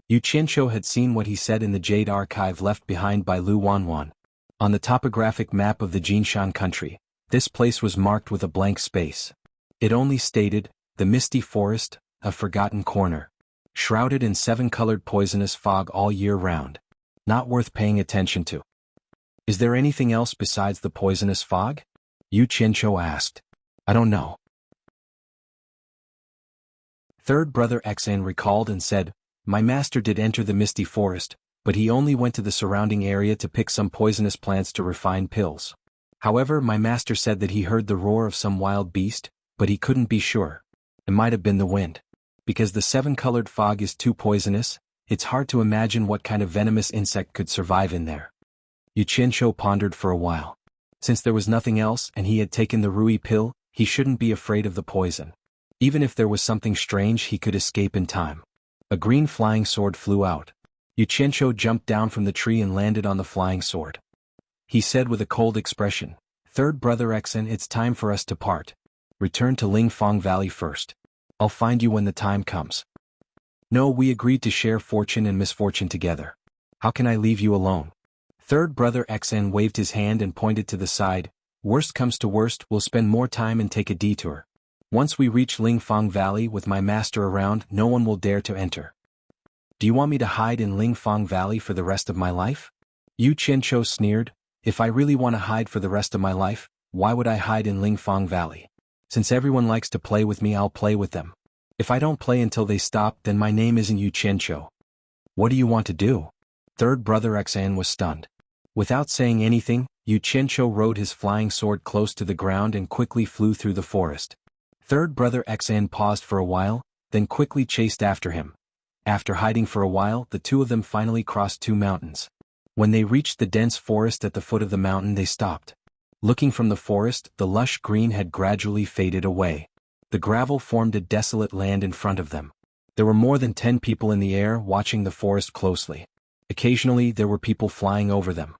[SPEAKER 1] Yu Qianqiu had seen what he said in the jade archive left behind by Lu Wanwan. On the topographic map of the Jinshan country, this place was marked with a blank space. It only stated, the Misty Forest, a forgotten corner. Shrouded in 7-colored poisonous fog all year round. Not worth paying attention to. Is there anything else besides the poisonous fog? Yu Qianqiu asked. I don't know. Third brother Xen recalled and said, My master did enter the Misty Forest, but he only went to the surrounding area to pick some poisonous plants to refine pills. However, my master said that he heard the roar of some wild beast, but he couldn't be sure. It might have been the wind. Because the 7-colored fog is too poisonous, it's hard to imagine what kind of venomous insect could survive in there. Yu Qianqiu pondered for a while. Since there was nothing else and he had taken the Rui pill, he shouldn't be afraid of the poison. Even if there was something strange, he could escape in time. A green flying sword flew out. Yu Qianqiu jumped down from the tree and landed on the flying sword. He said with a cold expression, Third brother Xen, it's time for us to part. Return to Lingfang Valley first. I'll find you when the time comes. No, we agreed to share fortune and misfortune together. How can I leave you alone? Third brother Xen waved his hand and pointed to the side. Worst comes to worst, we'll spend more time and take a detour. Once we reach Lingfang Valley with my master around, no one will dare to enter. Do you want me to hide in Lingfang Valley for the rest of my life? Yu Qianqiu sneered. If I really want to hide for the rest of my life, why would I hide in Lingfang Valley? Since everyone likes to play with me, I'll play with them. If I don't play until they stop, then my name isn't Yu Qianqiu. What do you want to do? Third brother Xen was stunned. Without saying anything, Yu Qianqiu rode his flying sword close to the ground and quickly flew through the forest. Third brother Xen paused for a while, then quickly chased after him. After hiding for a while, the two of them finally crossed 2 mountains. When they reached the dense forest at the foot of the mountain, they stopped. Looking from the forest, the lush green had gradually faded away. The gravel formed a desolate land in front of them. There were more than 10 people in the air watching the forest closely. Occasionally, there were people flying over them.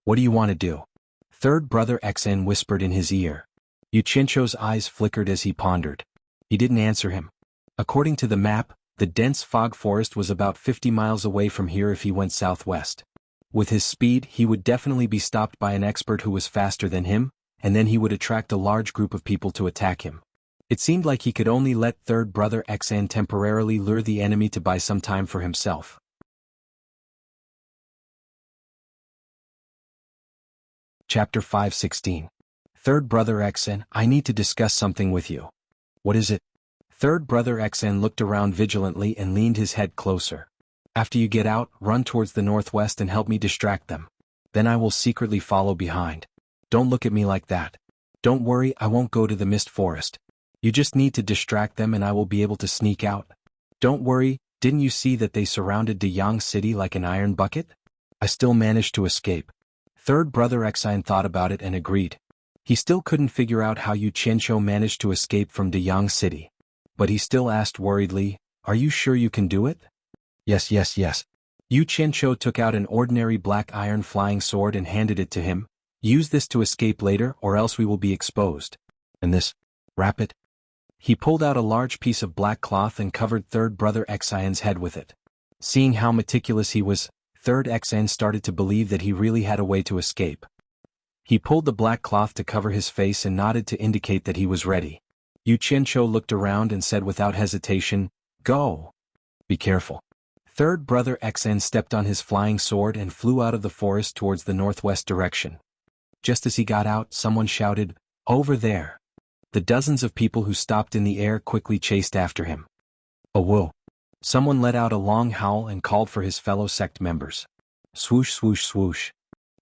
[SPEAKER 1] What do you want to do? Third brother Xen whispered in his ear. Yu Qianqiu's eyes flickered as he pondered. He didn't answer him. According to the map, the dense fog forest was about 50 miles away from here if he went southwest. With his speed, he would definitely be stopped by an expert who was faster than him, and then he would attract a large group of people to attack him. It seemed like he could only let third brother Xen temporarily lure the enemy to buy some time for himself. Chapter 5:16. Third brother Xen, I need to discuss something with you. What is it? Third brother Xen looked around vigilantly and leaned his head closer. After you get out, run towards the northwest and help me distract them. Then I will secretly follow behind. Don't look at me like that. Don't worry, I won't go to the mist forest. You just need to distract them and I will be able to sneak out. Don't worry, didn't you see that they surrounded Deyang City like an iron bucket? I still managed to escape. Third brother Exine thought about it and agreed. He still couldn't figure out how Yu Qianqiu managed to escape from Deyang City. But he still asked worriedly, "Are you sure you can do it?" Yes. Yu Qianqiu took out an ordinary black iron flying sword and handed it to him. Use this to escape later or else we will be exposed. And this? Wrap it. He pulled out a large piece of black cloth and covered third brother Xian's head with it. Seeing how meticulous he was, third Xian started to believe that he really had a way to escape. He pulled the black cloth to cover his face and nodded to indicate that he was ready. Yu Qianqiu looked around and said without hesitation, "Go." Be careful. Third brother Xian stepped on his flying sword and flew out of the forest towards the northwest direction. Just as he got out, someone shouted, "Over there." The dozens of people who stopped in the air quickly chased after him. "Oh whoa." Someone let out a long howl and called for his fellow sect members. Swoosh swoosh swoosh.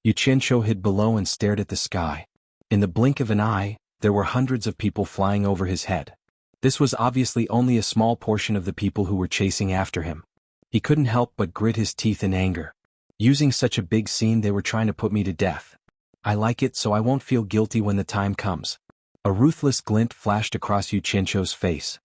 [SPEAKER 1] Yu Qianqiu hid below and stared at the sky. In the blink of an eye, there were hundreds of people flying over his head. This was obviously only a small portion of the people who were chasing after him. He couldn't help but grit his teeth in anger. Using such a big scene, they were trying to put me to death. I like it so I won't feel guilty when the time comes. A ruthless glint flashed across Yu Qianqiu's face.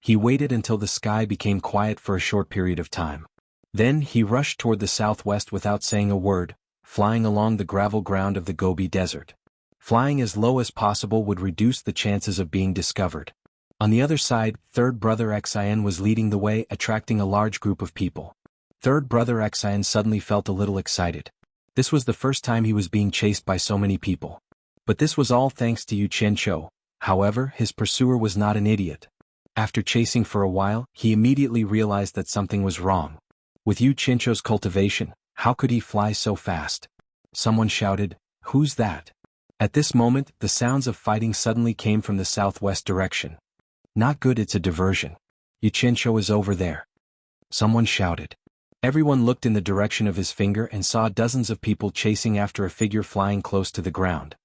[SPEAKER 1] He waited until the sky became quiet for a short period of time. Then he rushed toward the southwest without saying a word, flying along the gravel ground of the Gobi Desert. Flying as low as possible would reduce the chances of being discovered. On the other side, third brother Xian was leading the way, attracting a large group of people. Third brother Xian suddenly felt a little excited. This was the first time he was being chased by so many people. But this was all thanks to Yu Qianqiu. However, his pursuer was not an idiot. After chasing for a while, he immediately realized that something was wrong. With Yu Qianqiu's cultivation, how could he fly so fast? Someone shouted, "Who's that?" At this moment, the sounds of fighting suddenly came from the southwest direction. Not good, it's a diversion. Yu Qianqiu is over there. Someone shouted. Everyone looked in the direction of his finger and saw dozens of people chasing after a figure flying close to the ground.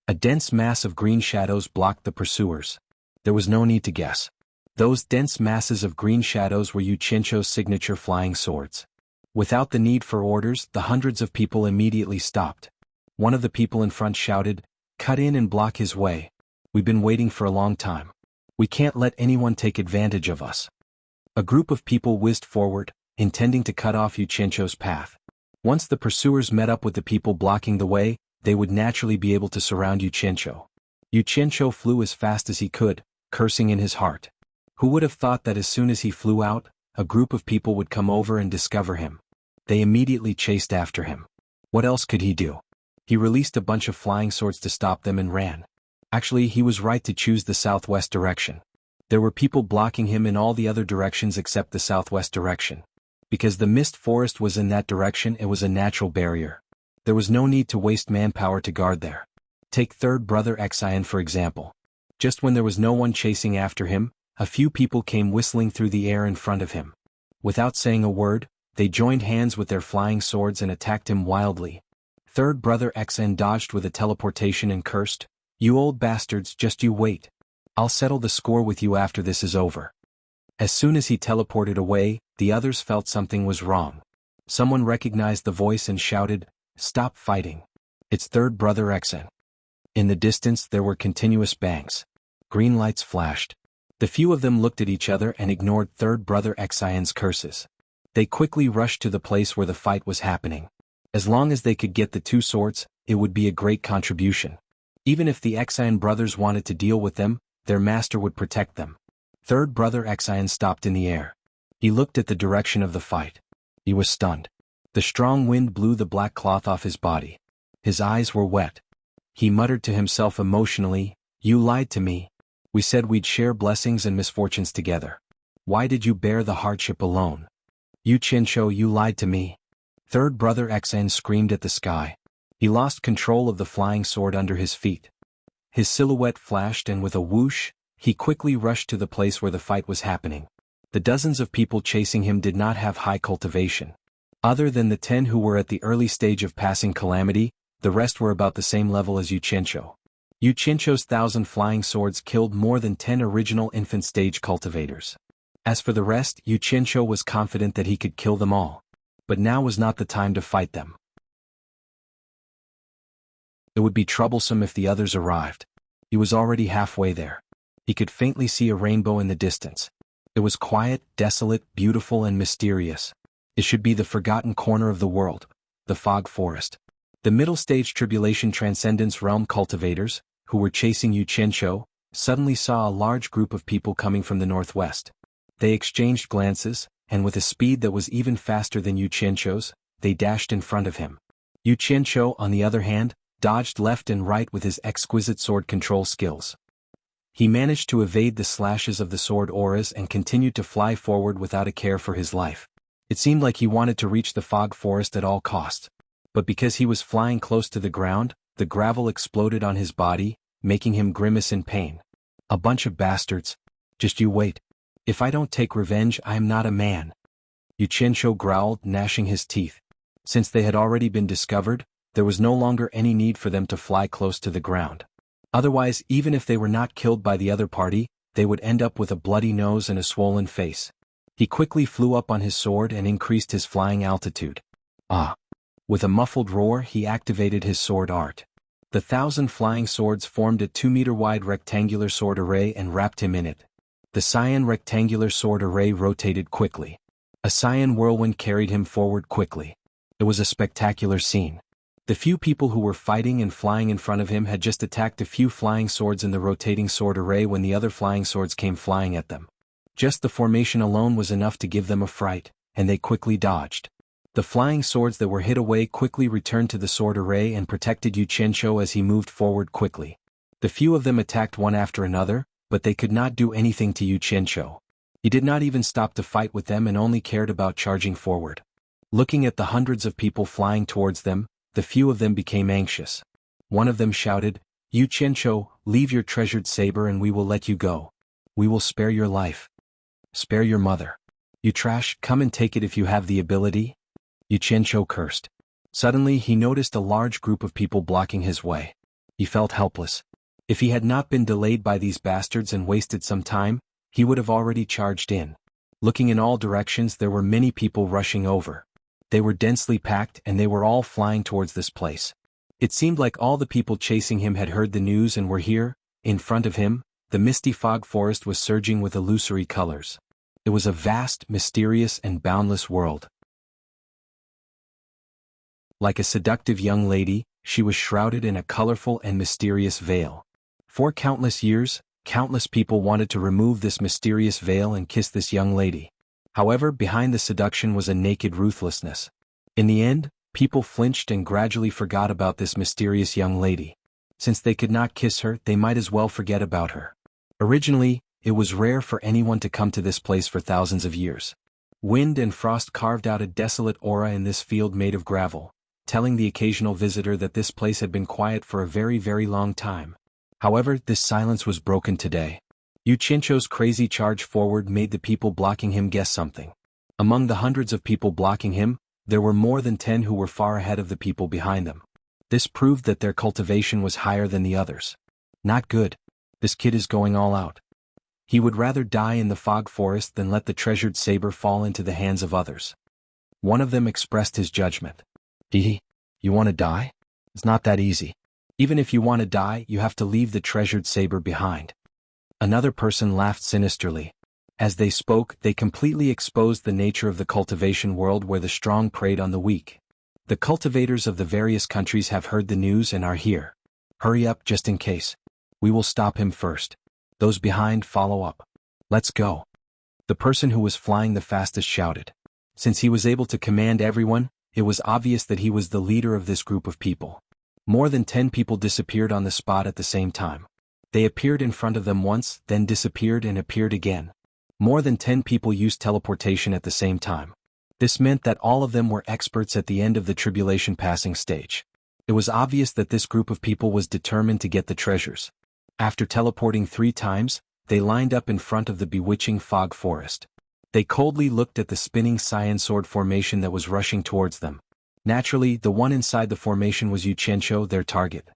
[SPEAKER 1] A dense mass of green shadows blocked the pursuers. There was no need to guess. Those dense masses of green shadows were Yu Qianqiu's signature flying swords. Without the need for orders, the hundreds of people immediately stopped. One of the people in front shouted, "Cut in and block his way. We've been waiting for a long time. We can't let anyone take advantage of us." A group of people whizzed forward, intending to cut off Yu Qianqiu's path. Once the pursuers met up with the people blocking the way, they would naturally be able to surround Yu Qianqiu. Yu Qianqiu flew as fast as he could, cursing in his heart. Who would have thought that as soon as he flew out, a group of people would come over and discover him? They immediately chased after him. What else could he do? He released a bunch of flying swords to stop them and ran. Actually, he was right to choose the southwest direction. There were people blocking him in all the other directions except the southwest direction. Because the mist forest was in that direction, it was a natural barrier. There was no need to waste manpower to guard there. Take third brother Xian for example. Just when there was no one chasing after him, a few people came whistling through the air in front of him. Without saying a word, they joined hands with their flying swords and attacked him wildly. Third brother Xian dodged with a teleportation and cursed, "You old bastards, just you wait. I'll settle the score with you after this is over." As soon as he teleported away, the others felt something was wrong. Someone recognized the voice and shouted, "Stop fighting. It's third brother Xian." In the distance there were continuous bangs. Green lights flashed. The few of them looked at each other and ignored third brother Xian's curses. They quickly rushed to the place where the fight was happening. As long as they could get the two swords, it would be a great contribution. Even if the Xian brothers wanted to deal with them, their master would protect them. Third brother Xian stopped in the air. He looked at the direction of the fight. He was stunned. The strong wind blew the black cloth off his body. His eyes were wet. He muttered to himself emotionally, "You lied to me. We said we'd share blessings and misfortunes together. Why did you bear the hardship alone? Yu Qianqiu, you lied to me." Third brother Xian screamed at the sky. He lost control of the flying sword under his feet. His silhouette flashed and with a whoosh, he quickly rushed to the place where the fight was happening. The dozens of people chasing him did not have high cultivation. Other than the 10 who were at the early stage of passing calamity, the rest were about the same level as Yuchencho. Yuchencho's 1,000 flying swords killed more than 10 original infant stage cultivators. As for the rest, Yuchencho was confident that he could kill them all. But now was not the time to fight them. It would be troublesome if the others arrived. He was already halfway there. He could faintly see a rainbow in the distance. It was quiet, desolate, beautiful and mysterious. It should be the forgotten corner of the world, the fog forest. The middle stage tribulation transcendence realm cultivators, who were chasing Yuchencho, suddenly saw a large group of people coming from the northwest. They exchanged glances, and with a speed that was even faster than Yuchencho's, they dashed in front of him. Yuchencho, on the other hand, dodged left and right with his exquisite sword control skills. He managed to evade the slashes of the sword auras and continued to fly forward without a care for his life. It seemed like he wanted to reach the fog forest at all costs. But because he was flying close to the ground, the gravel exploded on his body, making him grimace in pain. A bunch of bastards. Just you wait. If I don't take revenge, I am not a man. Yuchencho growled, gnashing his teeth. Since they had already been discovered, there was no longer any need for them to fly close to the ground. Otherwise, even if they were not killed by the other party, they would end up with a bloody nose and a swollen face. He quickly flew up on his sword and increased his flying altitude. Ah! With a muffled roar, he activated his sword art. The 1,000 flying swords formed a 2-meter-wide rectangular sword array and wrapped him in it. The cyan rectangular sword array rotated quickly. A cyan whirlwind carried him forward quickly. It was a spectacular scene. The few people who were fighting and flying in front of him had just attacked a few flying swords in the rotating sword array when the other flying swords came flying at them. Just the formation alone was enough to give them a fright, and they quickly dodged. The flying swords that were hit away quickly returned to the sword array and protected Yuchencho as he moved forward quickly. The few of them attacked one after another, but they could not do anything to Yuchencho. He did not even stop to fight with them and only cared about charging forward. Looking at the hundreds of people flying towards them, the few of them became anxious. One of them shouted, "Yuchencho, leave your treasured saber and we will let you go. We will spare your life. Spare your mother. You trash, come and take it if you have the ability." Yuchencho cursed. Suddenly he noticed a large group of people blocking his way. He felt helpless. If he had not been delayed by these bastards and wasted some time, he would have already charged in. Looking in all directions, there were many people rushing over. They were densely packed and they were all flying towards this place. It seemed like all the people chasing him had heard the news and were here. In front of him, the misty fog forest was surging with illusory colors. It was a vast, mysterious and boundless world. Like a seductive young lady, she was shrouded in a colorful and mysterious veil. For countless years, countless people wanted to remove this mysterious veil and kiss this young lady. However, behind the seduction was a naked ruthlessness. In the end, people flinched and gradually forgot about this mysterious young lady. Since they could not kiss her, they might as well forget about her. Originally, it was rare for anyone to come to this place for thousands of years. Wind and frost carved out a desolate aura in this field made of gravel, telling the occasional visitor that this place had been quiet for a very, very long time. However, this silence was broken today. Yuchencho's crazy charge forward made the people blocking him guess something. Among the hundreds of people blocking him, there were more than 10 who were far ahead of the people behind them. This proved that their cultivation was higher than the others. Not good. This kid is going all out. He would rather die in the fog forest than let the treasured saber fall into the hands of others. One of them expressed his judgment. You want to die? It's not that easy. Even if you want to die, you have to leave the treasured saber behind. Another person laughed sinisterly. As they spoke, they completely exposed the nature of the cultivation world where the strong preyed on the weak. The cultivators of the various countries have heard the news and are here. Hurry up just in case. We will stop him first. Those behind follow up. Let's go. The person who was flying the fastest shouted. Since he was able to command everyone, it was obvious that he was the leader of this group of people. More than 10 people disappeared on the spot at the same time. They appeared in front of them once, then disappeared and appeared again. More than 10 people used teleportation at the same time. This meant that all of them were experts at the end of the tribulation passing stage. It was obvious that this group of people was determined to get the treasures. After teleporting 3 times, they lined up in front of the bewitching fog forest. They coldly looked at the spinning cyan sword formation that was rushing towards them. Naturally, the one inside the formation was Yu Qianqiu, their target.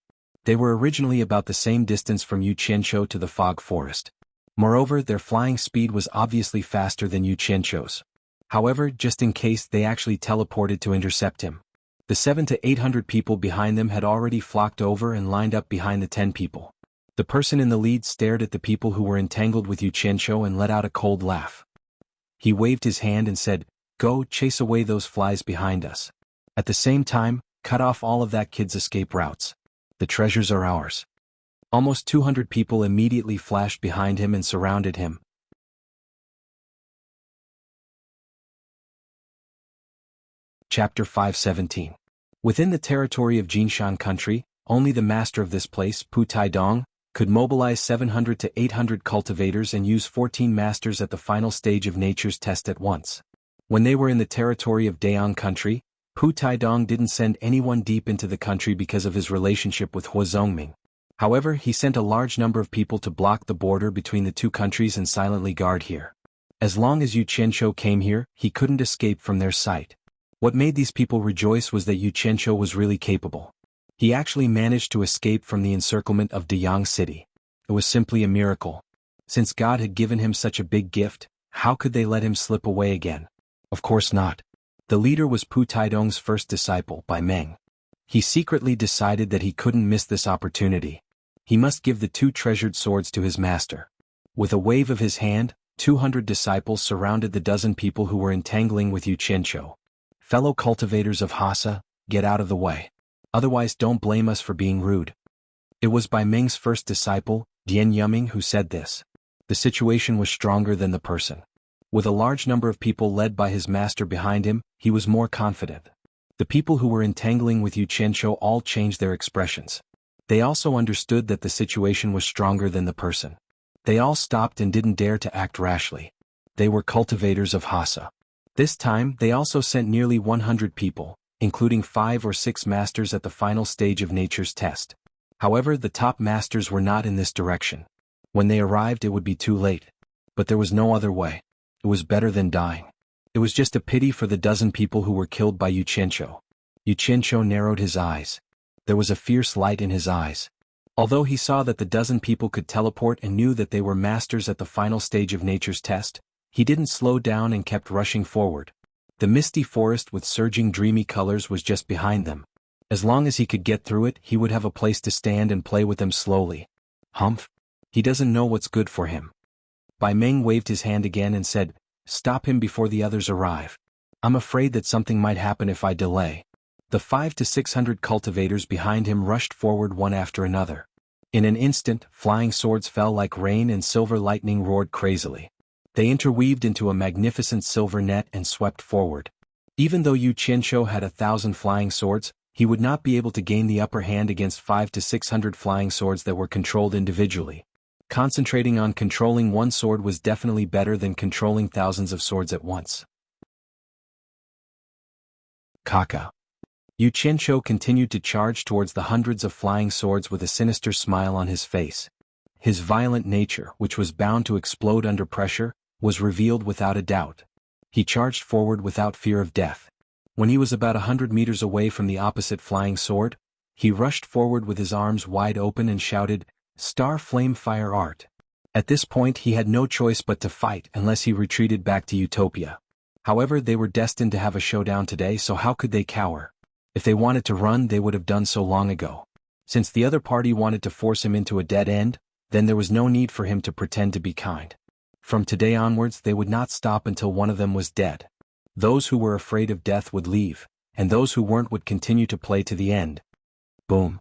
[SPEAKER 1] They were originally about the same distance from Yu Qianqiu to the fog forest. Moreover, their flying speed was obviously faster than Yu Qianqiu's. However, just in case, they actually teleported to intercept him. The 700 to 800 people behind them had already flocked over and lined up behind the 10 people. The person in the lead stared at the people who were entangled with Yu Qianqiu and let out a cold laugh. He waved his hand and said, "Go, chase away those flies behind us. At the same time, cut off all of that kid's escape routes. The treasures are ours." Almost 200 people immediately flashed behind him and surrounded him. Chapter 5:17. Within the territory of Jinshan country, only the master of this place, Pu Taidong, could mobilize 700 to 800 cultivators and use 14 masters at the final stage of nature's test at once. When they were in the territory of Dayang country, Pu Taidong didn't send anyone deep into the country because of his relationship with Huazongming. However, he sent a large number of people to block the border between the two countries and silently guard here. As long as Yu Qianqiu came here, he couldn't escape from their sight. What made these people rejoice was that Yu Qianqiu was really capable. He actually managed to escape from the encirclement of Dayang city. It was simply a miracle. Since God had given him such a big gift, how could they let him slip away again? Of course not. The leader was Pu Taidong's first disciple, Bai Meng. He secretly decided that he couldn't miss this opportunity. He must give the two treasured swords to his master. With a wave of his hand, 200 disciples surrounded the dozen people who were entangling with Yu Qianqiu. "Fellow cultivators of Hassa, get out of the way. Otherwise don't blame us for being rude." It was Bai Meng's first disciple, Dian Yuming, who said this. The situation was stronger than the person. With a large number of people led by his master behind him, he was more confident. The people who were entangling with Yu Qianqiu all changed their expressions. They also understood that the situation was stronger than the person. They all stopped and didn't dare to act rashly. They were cultivators of Hassa. This time, they also sent nearly 100 people, including 5 or 6 masters at the final stage of nature's test. However, the top masters were not in this direction. When they arrived, it would be too late. But there was no other way. It was better than dying. It was just a pity for the dozen people who were killed by Yu Qianqiu. Yu Qianqiu narrowed his eyes. There was a fierce light in his eyes. Although he saw that the dozen people could teleport and knew that they were masters at the final stage of nature's test, he didn't slow down and kept rushing forward. The misty forest with surging dreamy colors was just behind them. As long as he could get through it, he would have a place to stand and play with them slowly. Humph. He doesn't know what's good for him. Bai Meng waved his hand again and said, "Stop him before the others arrive. I'm afraid that something might happen if I delay." The 500 to 600 cultivators behind him rushed forward one after another. In an instant, flying swords fell like rain and silver lightning roared crazily. They interweaved into a magnificent silver net and swept forward. Even though Yu Qianqiu had 1,000 flying swords, he would not be able to gain the upper hand against 500 to 600 flying swords that were controlled individually. Concentrating on controlling one sword was definitely better than controlling thousands of swords at once. Kaka. Yu Qianqiu continued to charge towards the hundreds of flying swords with a sinister smile on his face. His violent nature, which was bound to explode under pressure, was revealed without a doubt. He charged forward without fear of death. When he was about 100 meters away from the opposite flying sword, he rushed forward with his arms wide open and shouted, "Star Flame Fire Art." At this point he had no choice but to fight unless he retreated back to Utopia. However, they were destined to have a showdown today, so how could they cower? If they wanted to run, they would have done so long ago. Since the other party wanted to force him into a dead end, then there was no need for him to pretend to be kind. From today onwards they would not stop until one of them was dead. Those who were afraid of death would leave, and those who weren't would continue to play to the end. Boom.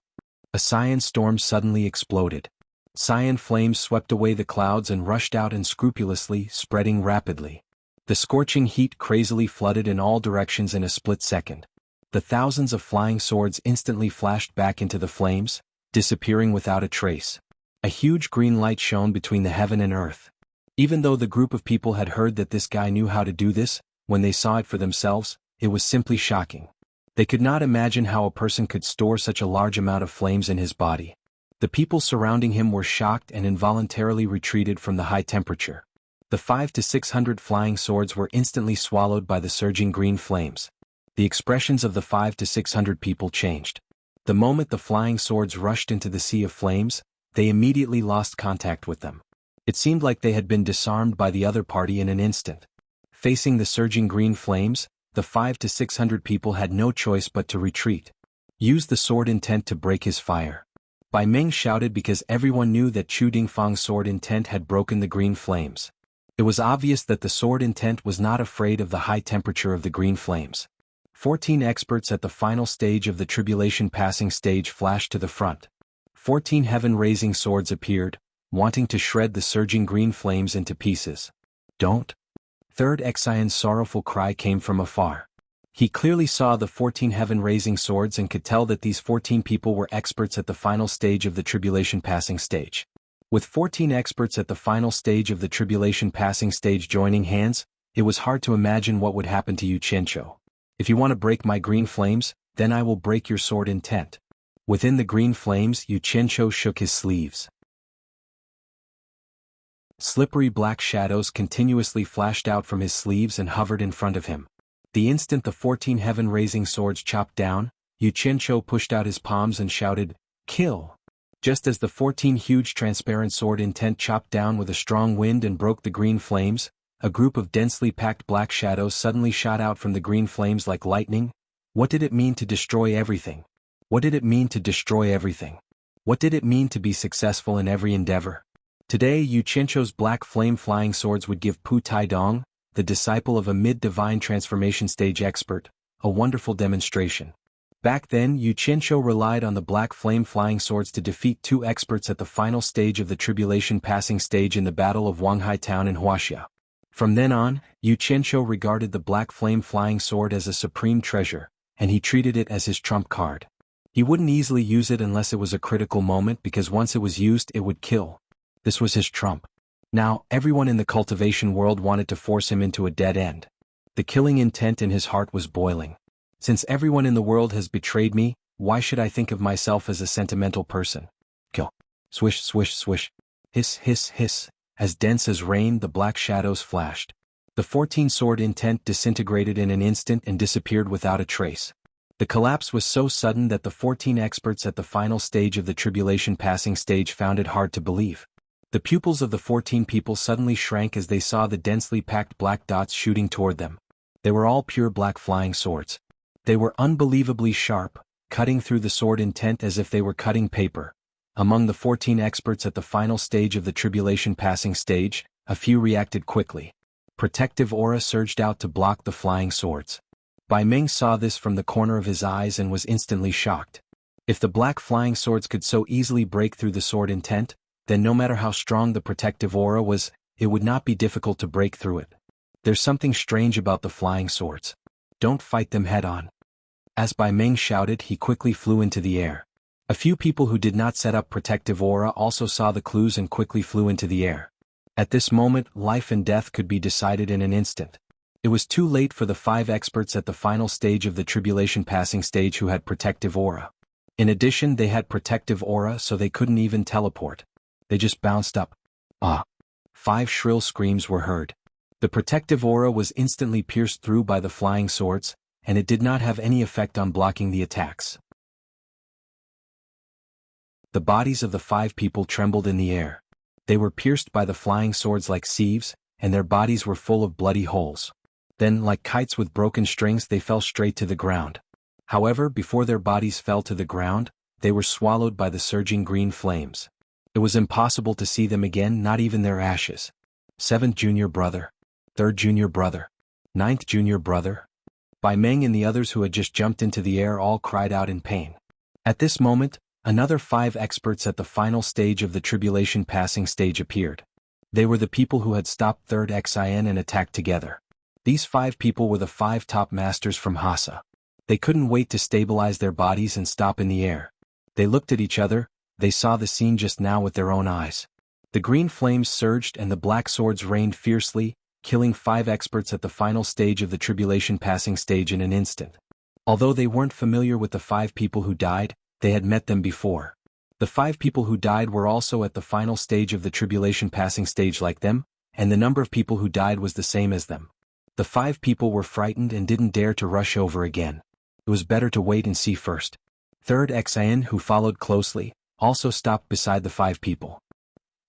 [SPEAKER 1] A cyan storm suddenly exploded. Cyan flames swept away the clouds and rushed out unscrupulously, spreading rapidly. The scorching heat crazily flooded in all directions in a split second. The thousands of flying swords instantly flashed back into the flames, disappearing without a trace. A huge green light shone between the heaven and earth. Even though the group of people had heard that this guy knew how to do this, when they saw it for themselves, it was simply shocking. They could not imagine how a person could store such a large amount of flames in his body. The people surrounding him were shocked and involuntarily retreated from the high temperature. The 5 to 600 flying swords were instantly swallowed by the surging green flames. The expressions of the 5 to 600 people changed. The moment the flying swords rushed into the sea of flames, they immediately lost contact with them. It seemed like they had been disarmed by the other party in an instant. Facing the surging green flames, the 5 to 600 people had no choice but to retreat. Use the sword intent to break his fire. Bai Meng shouted because everyone knew that Chu Dingfang's sword intent had broken the green flames. It was obvious that the sword intent was not afraid of the high temperature of the green flames. 14 experts at the final stage of the tribulation passing stage flashed to the front. 14 heaven-raising swords appeared, wanting to shred the surging green flames into pieces. Don't. Third Exion's sorrowful cry came from afar. He clearly saw the 14 heaven-raising swords and could tell that these 14 people were experts at the final stage of the tribulation passing stage. With 14 experts at the final stage of the tribulation passing stage joining hands, it was hard to imagine what would happen to Yu Qianqiu. If you want to break my green flames, then I will break your sword intent. Within the green flames, Yu Qianqiu shook his sleeves. Slippery black shadows continuously flashed out from his sleeves and hovered in front of him. The instant the 14 heaven-raising swords chopped down, Yu Qianqiu pushed out his palms and shouted, "Kill!" Just as the 14 huge transparent sword intent chopped down with a strong wind and broke the green flames, a group of densely packed black shadows suddenly shot out from the green flames like lightning. What did it mean to destroy everything? What did it mean to destroy everything? What did it mean to be successful in every endeavor? Today Yu Qianqiu's black flame-flying swords would give Pu Taidong, the disciple of a mid-divine transformation stage expert, a wonderful demonstration. Back then Yu Qianqiu relied on the black flame-flying swords to defeat 2 experts at the final stage of the tribulation passing stage in the Battle of Wanghai Town in Huaxia. From then on, Yu Qianqiu regarded the black flame-flying sword as a supreme treasure, and he treated it as his trump card. He wouldn't easily use it unless it was a critical moment because once it was used it would kill. This was his trump. Now, everyone in the cultivation world wanted to force him into a dead end. The killing intent in his heart was boiling. Since everyone in the world has betrayed me, why should I think of myself as a sentimental person? Kill. Swish, swish, swish. Hiss, hiss, hiss. As dense as rain, the black shadows flashed. The 14 sword intent disintegrated in an instant and disappeared without a trace. The collapse was so sudden that the 14 experts at the final stage of the tribulation passing stage found it hard to believe. The pupils of the 14 people suddenly shrank as they saw the densely packed black dots shooting toward them. They were all pure black flying swords. They were unbelievably sharp, cutting through the sword intent as if they were cutting paper. Among the 14 experts at the final stage of the tribulation passing stage, a few reacted quickly. Protective aura surged out to block the flying swords. Bai Meng saw this from the corner of his eyes and was instantly shocked. If the black flying swords could so easily break through the sword intent, then no matter how strong the protective aura was, it would not be difficult to break through it. There's something strange about the flying swords. Don't fight them head-on. As Bai Meng shouted, he quickly flew into the air. A few people who did not set up protective aura also saw the clues and quickly flew into the air. At this moment, life and death could be decided in an instant. It was too late for the 5 experts at the final stage of the tribulation passing stage who had protective aura. In addition, they had protective aura, so they couldn't even teleport. They just bounced up. Ah! 5 shrill screams were heard. The protective aura was instantly pierced through by the flying swords, and it did not have any effect on blocking the attacks. The bodies of the 5 people trembled in the air. They were pierced by the flying swords like sieves, and their bodies were full of bloody holes. Then, like kites with broken strings, they fell straight to the ground. However, before their bodies fell to the ground, they were swallowed by the surging green flames. It was impossible to see them again, not even their ashes. 7th junior brother. 3rd junior brother. 9th junior brother. Bai Meng and the others who had just jumped into the air all cried out in pain. At this moment, another 5 experts at the final stage of the tribulation passing stage appeared. They were the people who had stopped 3rd Xin and attacked together. These 5 people were the 5 top masters from Hassa. They couldn't wait to stabilize their bodies and stop in the air. They looked at each other. They saw the scene just now with their own eyes. The green flames surged and the black swords rained fiercely, killing 5 experts at the final stage of the tribulation passing stage in an instant. Although they weren't familiar with the 5 people who died, they had met them before. The 5 people who died were also at the final stage of the tribulation passing stage like them, and the number of people who died was the same as them. The 5 people were frightened and didn't dare to rush over again. It was better to wait and see first. Third Xian, who followed closely, also stopped beside the 5 people.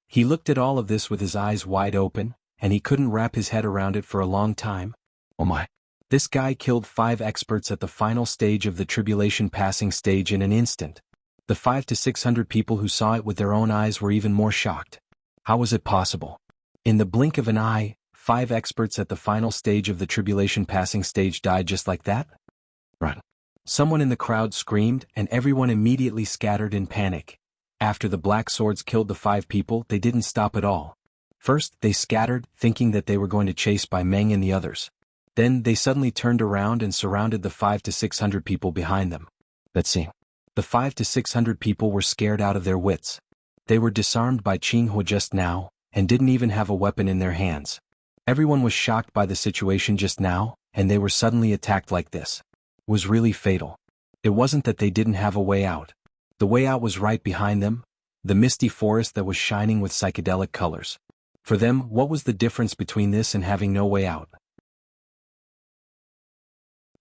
[SPEAKER 1] He looked at all of this with his eyes wide open, and he couldn't wrap his head around it for a long time. Oh my. This guy killed 5 experts at the final stage of the tribulation passing stage in an instant. The 500 to 600 people who saw it with their own eyes were even more shocked. How was it possible? In the blink of an eye, 5 experts at the final stage of the tribulation passing stage died just like that? Run. Someone in the crowd screamed, and everyone immediately scattered in panic. After the black swords killed the 5 people, they didn't stop at all. First, they scattered, thinking that they were going to chase by Meng and the others. Then, they suddenly turned around and surrounded the 500 to 600 people behind them. Let's see. The 500 to 600 people were scared out of their wits. They were disarmed by Qinghua just now, and didn't even have a weapon in their hands. Everyone was shocked by the situation just now, and they were suddenly attacked like this. It was really fatal. It wasn't that they didn't have a way out. The way out was right behind them, the misty forest that was shining with psychedelic colors. For them, what was the difference between this and having no way out?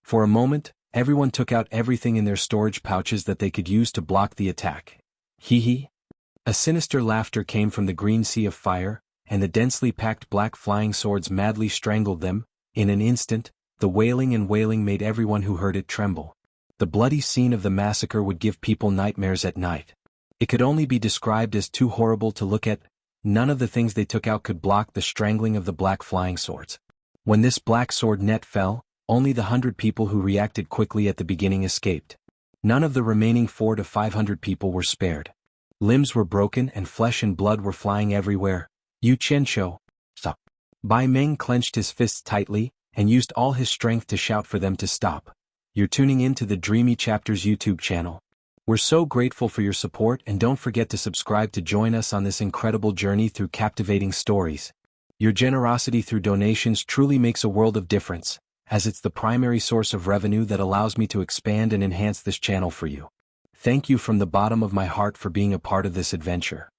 [SPEAKER 1] For a moment, everyone took out everything in their storage pouches that they could use to block the attack. Hee hee. A sinister laughter came from the green sea of fire, and the densely packed black flying swords madly strangled them. In an instant, the wailing and wailing made everyone who heard it tremble. The bloody scene of the massacre would give people nightmares at night. It could only be described as too horrible to look at. None of the things they took out could block the strangling of the black flying swords. When this black sword net fell, only the 100 people who reacted quickly at the beginning escaped. None of the remaining 400 to 500 people were spared. Limbs were broken and flesh and blood were flying everywhere. Yu Qianshou, stop. Bai Meng clenched his fists tightly, and used all his strength to shout for them to stop. You're tuning in to the Dreamy Chapters YouTube channel. We're so grateful for your support, and don't forget to subscribe to join us on this incredible journey through captivating stories. Your generosity through donations truly makes a world of difference, as it's the primary source of revenue that allows me to expand and enhance this channel for you. Thank you from the bottom of my heart for being a part of this adventure.